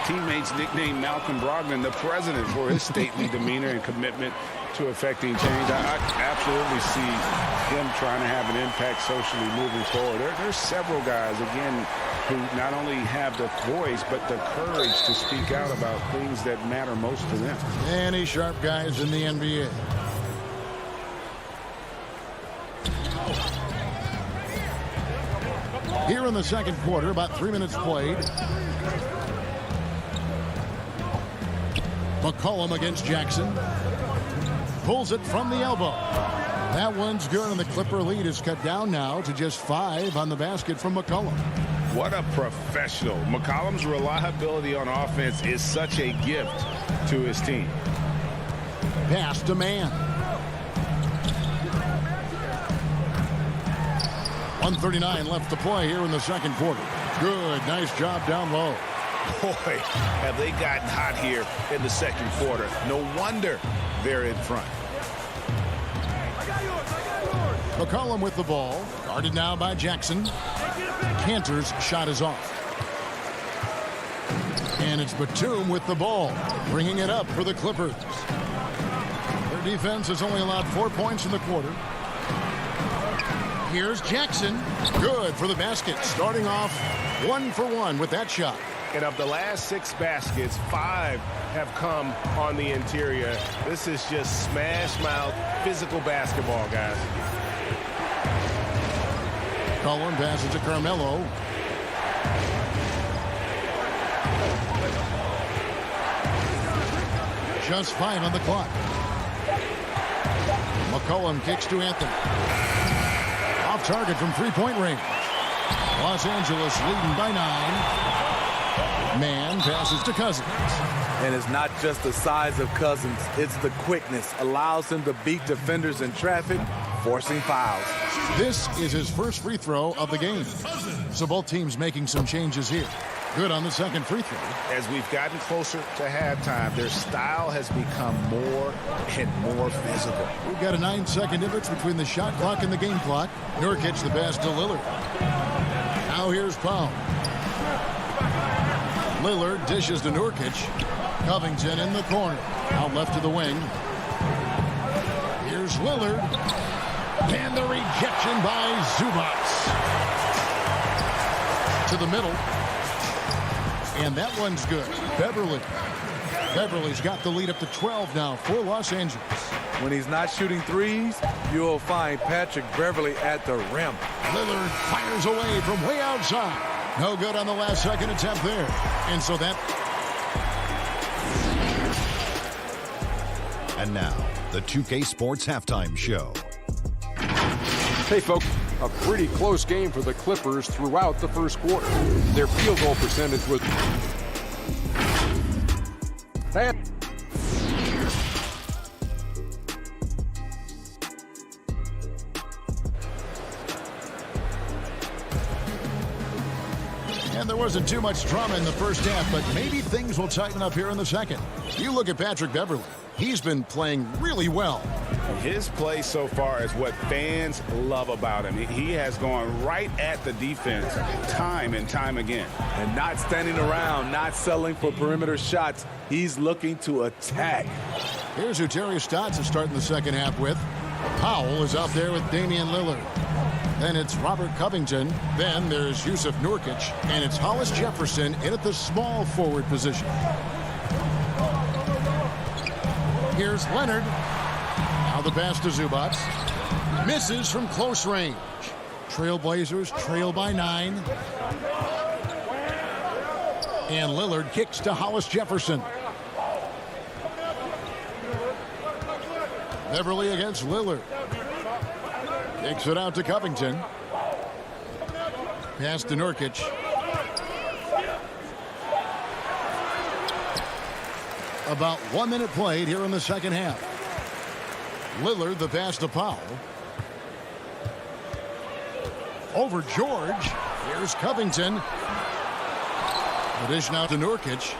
Teammates nicknamed Malcolm Brogdon the president for his stately demeanor and commitment to affecting change. I absolutely see him trying to have an impact socially moving forward. There's several guys, again, who not only have the voice, but the courage to speak out about things that matter most to them. Any sharp guys in the NBA. Here in the second quarter, about 3 minutes played. McCollum against Jackson. Pulls it from the elbow. That one's good, and the Clipper lead is cut down now to just 5 on the basket from McCollum. What a professional. McCollum's reliability on offense is such a gift to his team. Pass to man. 1:39 left to play here in the second quarter. Good, nice job down low. Boy, have they gotten hot here in the second quarter. No wonder they're in front. McCollum with the ball. Guarded now by Jackson. Cantor's shot is off. And it's Batum with the ball, bringing it up for the Clippers. Their defense has only allowed 4 points in the quarter. Here's Jackson. Good for the basket. Starting off 1 for 1 with that shot. And of the last 6 baskets, 5 have come on the interior. This is just smash mouth physical basketball, guys. Collin passes to Carmelo. Just 5 on the clock. McCollum kicks to Anthony. Off target from three-point range. Los Angeles leading by 9. Man passes to Cousins. And it's not just the size of Cousins, it's the quickness. Allows him to beat defenders in traffic, forcing fouls. This is his first free throw of the game. So both teams making some changes here. Good on the second free throw. As we've gotten closer to halftime, their style has become more and more physical. We've got a 9-second difference between the shot clock and the game clock. Nurkic the pass to Lillard. Now here's Powell. Lillard dishes to Nurkic. Covington in the corner. Out left to the wing. Here's Lillard. And the rejection by Zubac. To the middle. And that one's good. Beverly's got the lead up to 12 now for Los Angeles. When he's not shooting threes, you'll find Patrick Beverly at the rim. Lillard fires away from way outside. No good on the last second attempt there. And so that... And now, the 2K Sports Halftime Show. Hey, folks, a pretty close game for the Clippers throughout the first quarter. Their field goal percentage was... And there wasn't too much drama in the first half, but maybe things will tighten up here in the second. You look at Patrick Beverly. He's been playing really well. His play so far is what fans love about him. He has gone right at the defense time and time again. And not standing around, not settling for perimeter shots. He's looking to attack. Here's who Terry Stotts is starting the second half with. Powell is out there with Damian Lillard. Then it's Robert Covington. Then there's Yusuf Nurkic. And it's Hollis Jefferson in at the small forward position. Here's Leonard. Now the pass to Zubac. Misses from close range. Trailblazers trail by 9. And Lillard kicks to Hollis Jefferson. Beverly against Lillard. Takes it out to Covington. Pass to Nurkic. About 1 minute played here in the second half. Lillard, the pass to Powell. Over George. Here's Covington. The dish now to Nurkic.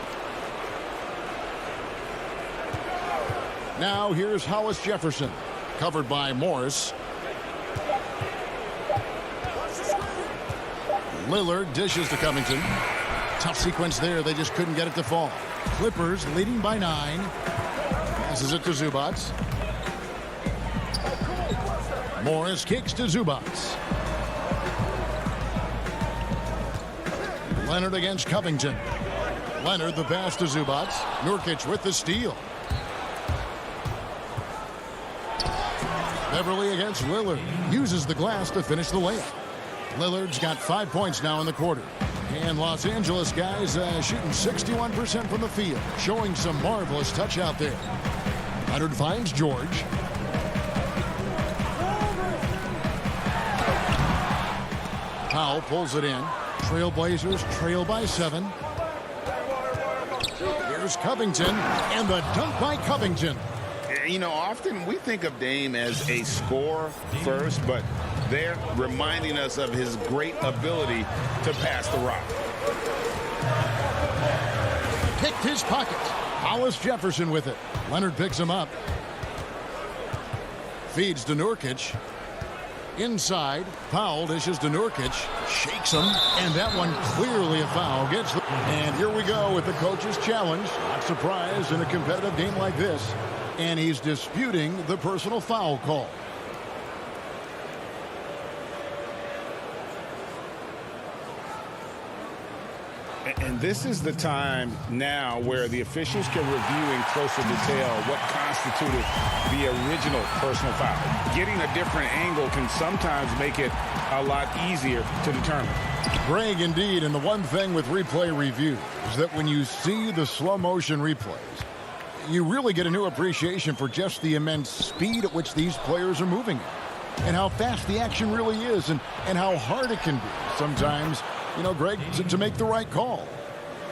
Now here's Hollis Jefferson. Covered by Morris. Lillard dishes to Covington. Tough sequence there. They just couldn't get it to fall. Clippers leading by 9. Passes it to Zubac. Morris kicks to Zubac. Leonard against Covington. Leonard the pass to Zubac. Nurkic with the steal. Beverly against Lillard. Uses the glass to finish the layup. Lillard's got 5 points now in the quarter. And Los Angeles guys shooting 61% from the field. Showing some marvelous touch out there. Leonard finds George. Powell pulls it in. Trailblazers trail by 7. Here's Covington. And the dunk by Covington. You know, often we think of Dame as a scorer first, but they're reminding us of his great ability to pass the rock. Picked his pocket. Hollis Jefferson with it. Leonard picks him up. Feeds to Nurkic. Inside, Powell dishes to Nurkic. Shakes him. And that one clearly a foul. And here we go with the coach's challenge. Not surprised in a competitive game like this. And he's disputing the personal foul call. And this is the time now where the officials can review in closer detail what constituted the original personal foul. Getting a different angle can sometimes make it a lot easier to determine. Greg, indeed, and the one thing with replay review is that when you see the slow motion replays, you really get a new appreciation for just the immense speed at which these players are moving and how fast the action really is and how hard it can be sometimes, you know, Greg, to make the right call.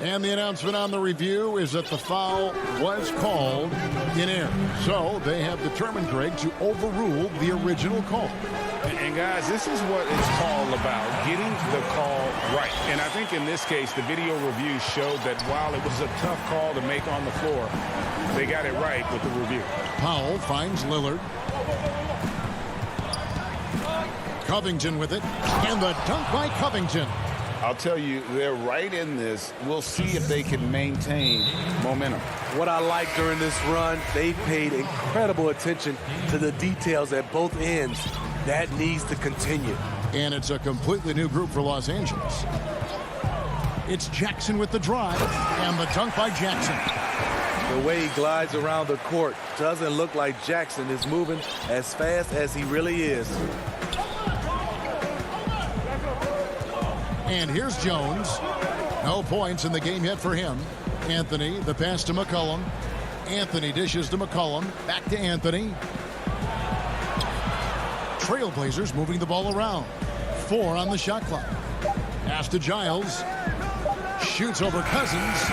And the announcement on the review is that the foul was called in error. So they have determined, Greg, to overrule the original call. And guys, this is what it's all about, getting the call right. And I think in this case, the video review showed that while it was a tough call to make on the floor, they got it right with the review. Powell finds Lillard. Covington with it. And the dunk by Covington. I'll tell you, they're right in this. We'll see if they can maintain momentum. What I like during this run, they paid incredible attention to the details at both ends. That needs to continue. And it's a completely new group for Los Angeles. It's Jackson with the drive and the dunk by Jackson. The way he glides around the court doesn't look like Jackson is moving as fast as he really is. And here's Jones. No points in the game yet for him. Anthony, the pass to McCollum. Anthony dishes to McCollum. Back to Anthony. Trailblazers moving the ball around. 4 on the shot clock. Pass to Giles. Shoots over Cousins.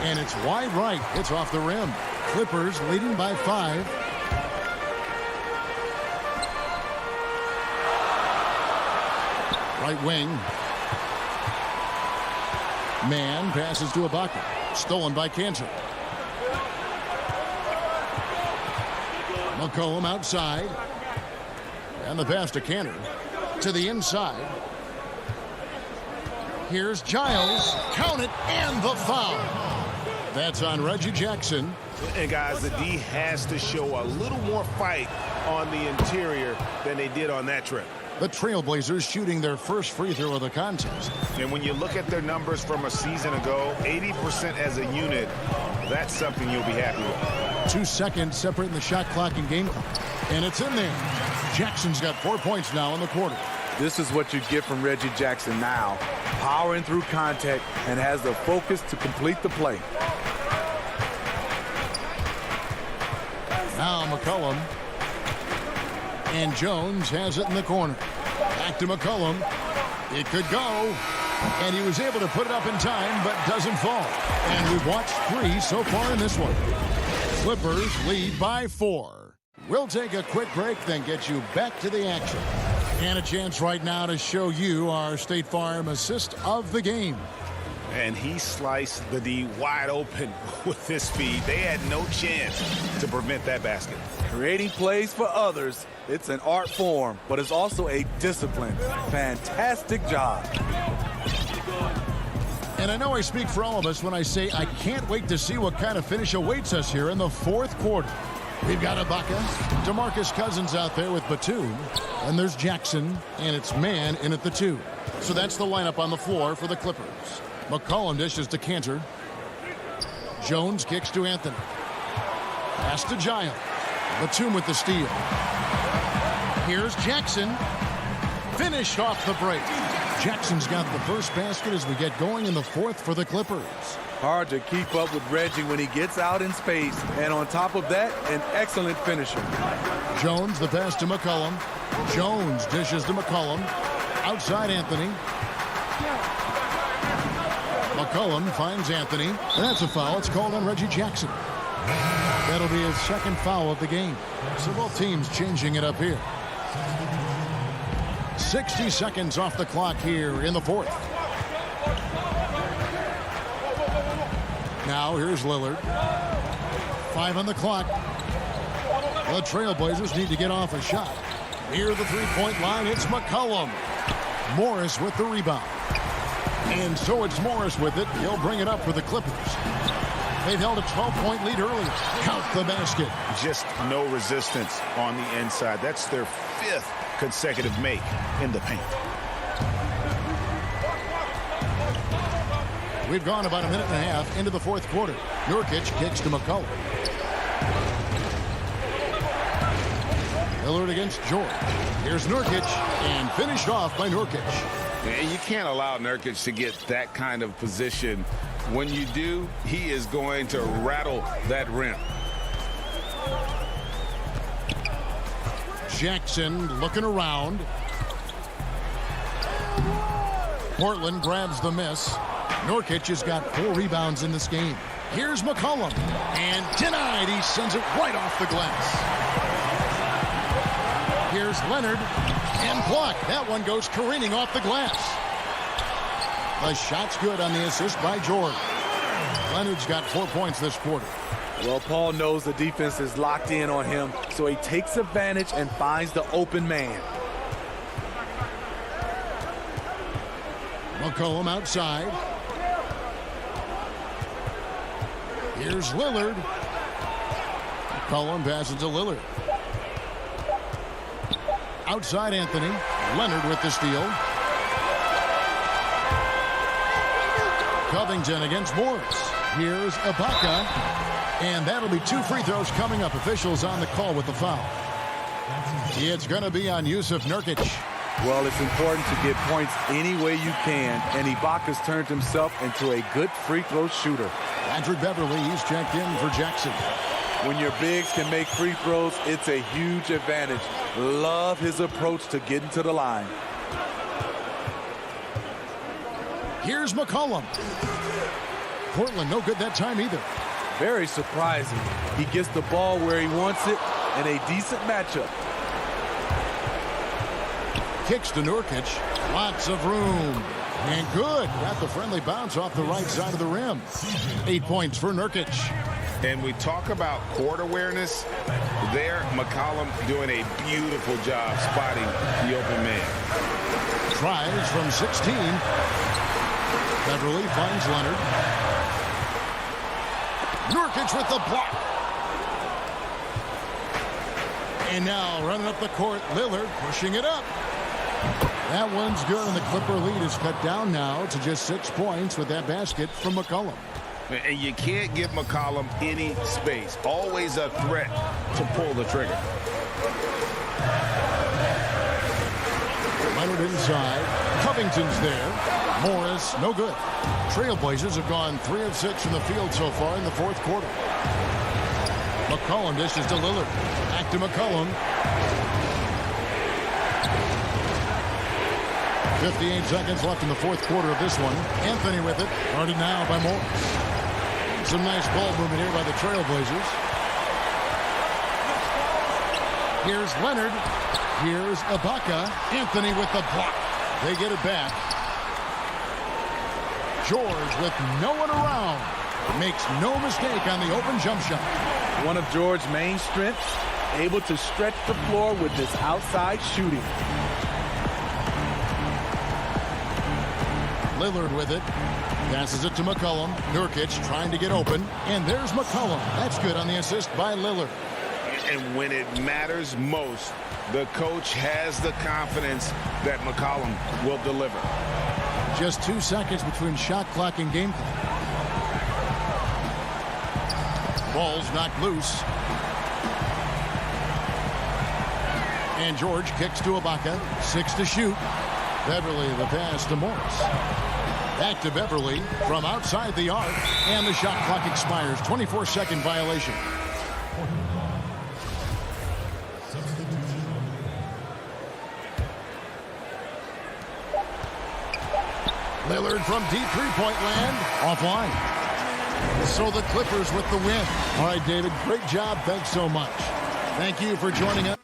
And it's wide right. It's off the rim. Clippers leading by 5. Right wing. Man passes to Ibaka. Stolen by Cantor. McCollum outside. And the pass to Cantor. To the inside. Here's Giles. Count it, and the foul. That's on Reggie Jackson. And guys, the D has to show a little more fight on the interior than they did on that trip. The Trailblazers shooting their first free throw of the contest. And when you look at their numbers from a season ago, 80% as a unit, that's something you'll be happy with. 2 seconds separating the shot clock and game clock. And it's in there. Jackson's got 4 points now in the quarter. This is what you get from Reggie Jackson now. Powering through contact and has the focus to complete the play. Now McCollum And Jones has it in the corner. Back to McCollum. It could go. And he was able to put it up in time, but doesn't fall. And we've watched 3 so far in this one. Clippers lead by 4. We'll take a quick break, then get you back to the action. And a chance right now to show you our State Farm assist of the game. And he sliced the D wide open with his speed. They had no chance to prevent that basket. Creating plays for others, it's an art form, but it's also a discipline. Fantastic job. And I know I speak for all of us when I say I can't wait to see what kind of finish awaits us here in the 4th quarter. We've got Ibaka, DeMarcus Cousins out there with Batum, and there's Jackson, and it's man in at the 2. So that's the lineup on the floor for the Clippers. McCollum dishes to Cantor. Jones kicks to Anthony. Pass to Giles. Batum with the steal. Here's Jackson. Finished off the break. Jackson's got the first basket as we get going in the 4th for the Clippers. Hard to keep up with Reggie when he gets out in space. And on top of that, an excellent finisher. Jones, the pass to McCollum. Jones dishes to McCollum. Outside Anthony. McCollum finds Anthony. And that's a foul. It's called on Reggie Jackson. That'll be his 2nd foul of the game. So both teams changing it up here. 60 seconds off the clock here in the 4th. Now here's Lillard. 5 on the clock. The Trailblazers need to get off a shot. Near the 3-point line, it's McCollum. Morris with the rebound. And so it's Morris with it. He'll bring it up for the Clippers. They've held a 12-point lead earlier. Count the basket. Just no resistance on the inside. That's their 5th consecutive make in the paint. We've gone about a minute and a half into the 4th quarter. Nurkic kicks to McCollum. Lillard against George. Here's Nurkic, and finished off by Nurkic. And you can't allow Nurkic to get that kind of position. When you do, he is going to rattle that rim. Jackson looking around. Portland grabs the miss. Nurkic has got 4 rebounds in this game. Here's McCollum. And denied. He sends it right off the glass. Here's Leonard. And blocked. That one goes careening off the glass. The shot's good on the assist by George. Leonard's got 4 points this quarter. Well, Paul knows the defense is locked in on him, so he takes advantage and finds the open man. McCollum outside. Here's Lillard. McCollum passes to Lillard. Outside Anthony. Leonard with the steal. Covington against Morris. Here's Ibaka. And that'll be 2 free throws coming up. Officials on the call with the foul. It's going to be on Yusuf Nurkic. Well, it's important to get points any way you can, and Ibaka's turned himself into a good free throw shooter. Patrick Beverly, he's checked in for Jackson. When your bigs can make free throws, it's a huge advantage. Love his approach to getting to the line. Here's McCollum. Portland no good that time either. Very surprising. He gets the ball where he wants it in a decent matchup. Kicks to Nurkic. Lots of room. And good. Got the friendly bounce off the right side of the rim. 8 points for Nurkic. And we talk about court awareness. There, McCollum doing a beautiful job spotting the open man. Tries from 16. Beverly finds Leonard. Nurkic with the block. And now running up the court, Lillard pushing it up. That one's good, and the Clipper lead is cut down now to just 6 points with that basket from McCollum. And you can't give McCollum any space. Always a threat to pull the trigger. Leonard inside. Covington's there. Morris, no good. Trailblazers have gone 3 of 6 from the field so far in the 4th quarter. McCollum dishes to Lillard. Back to McCollum. 58 seconds left in the fourth quarter of this one. Anthony with it. Guarded now by Morris. Some nice ball movement here by the Trailblazers. Here's Leonard. Here's Ibaka. Anthony with the block. They get it back. George with no one around. Makes no mistake on the open jump shot. One of George's main strengths, able to stretch the floor with his outside shooting. Lillard with it. Passes it to McCollum. Nurkic trying to get open. And there's McCollum. That's good on the assist by Lillard. And when it matters most, the coach has the confidence that McCollum will deliver. Just 2 seconds between shot clock and game clock. Ball's knocked loose. And George kicks to Ibaka. 6 to shoot. Beverly the pass to Morris. Back to Beverly from outside the arc. And the shot clock expires. 24-second violation. Lillard from deep three-point land. Offline. So the Clippers with the win. All right, David, great job. Thanks so much. Thank you for joining us.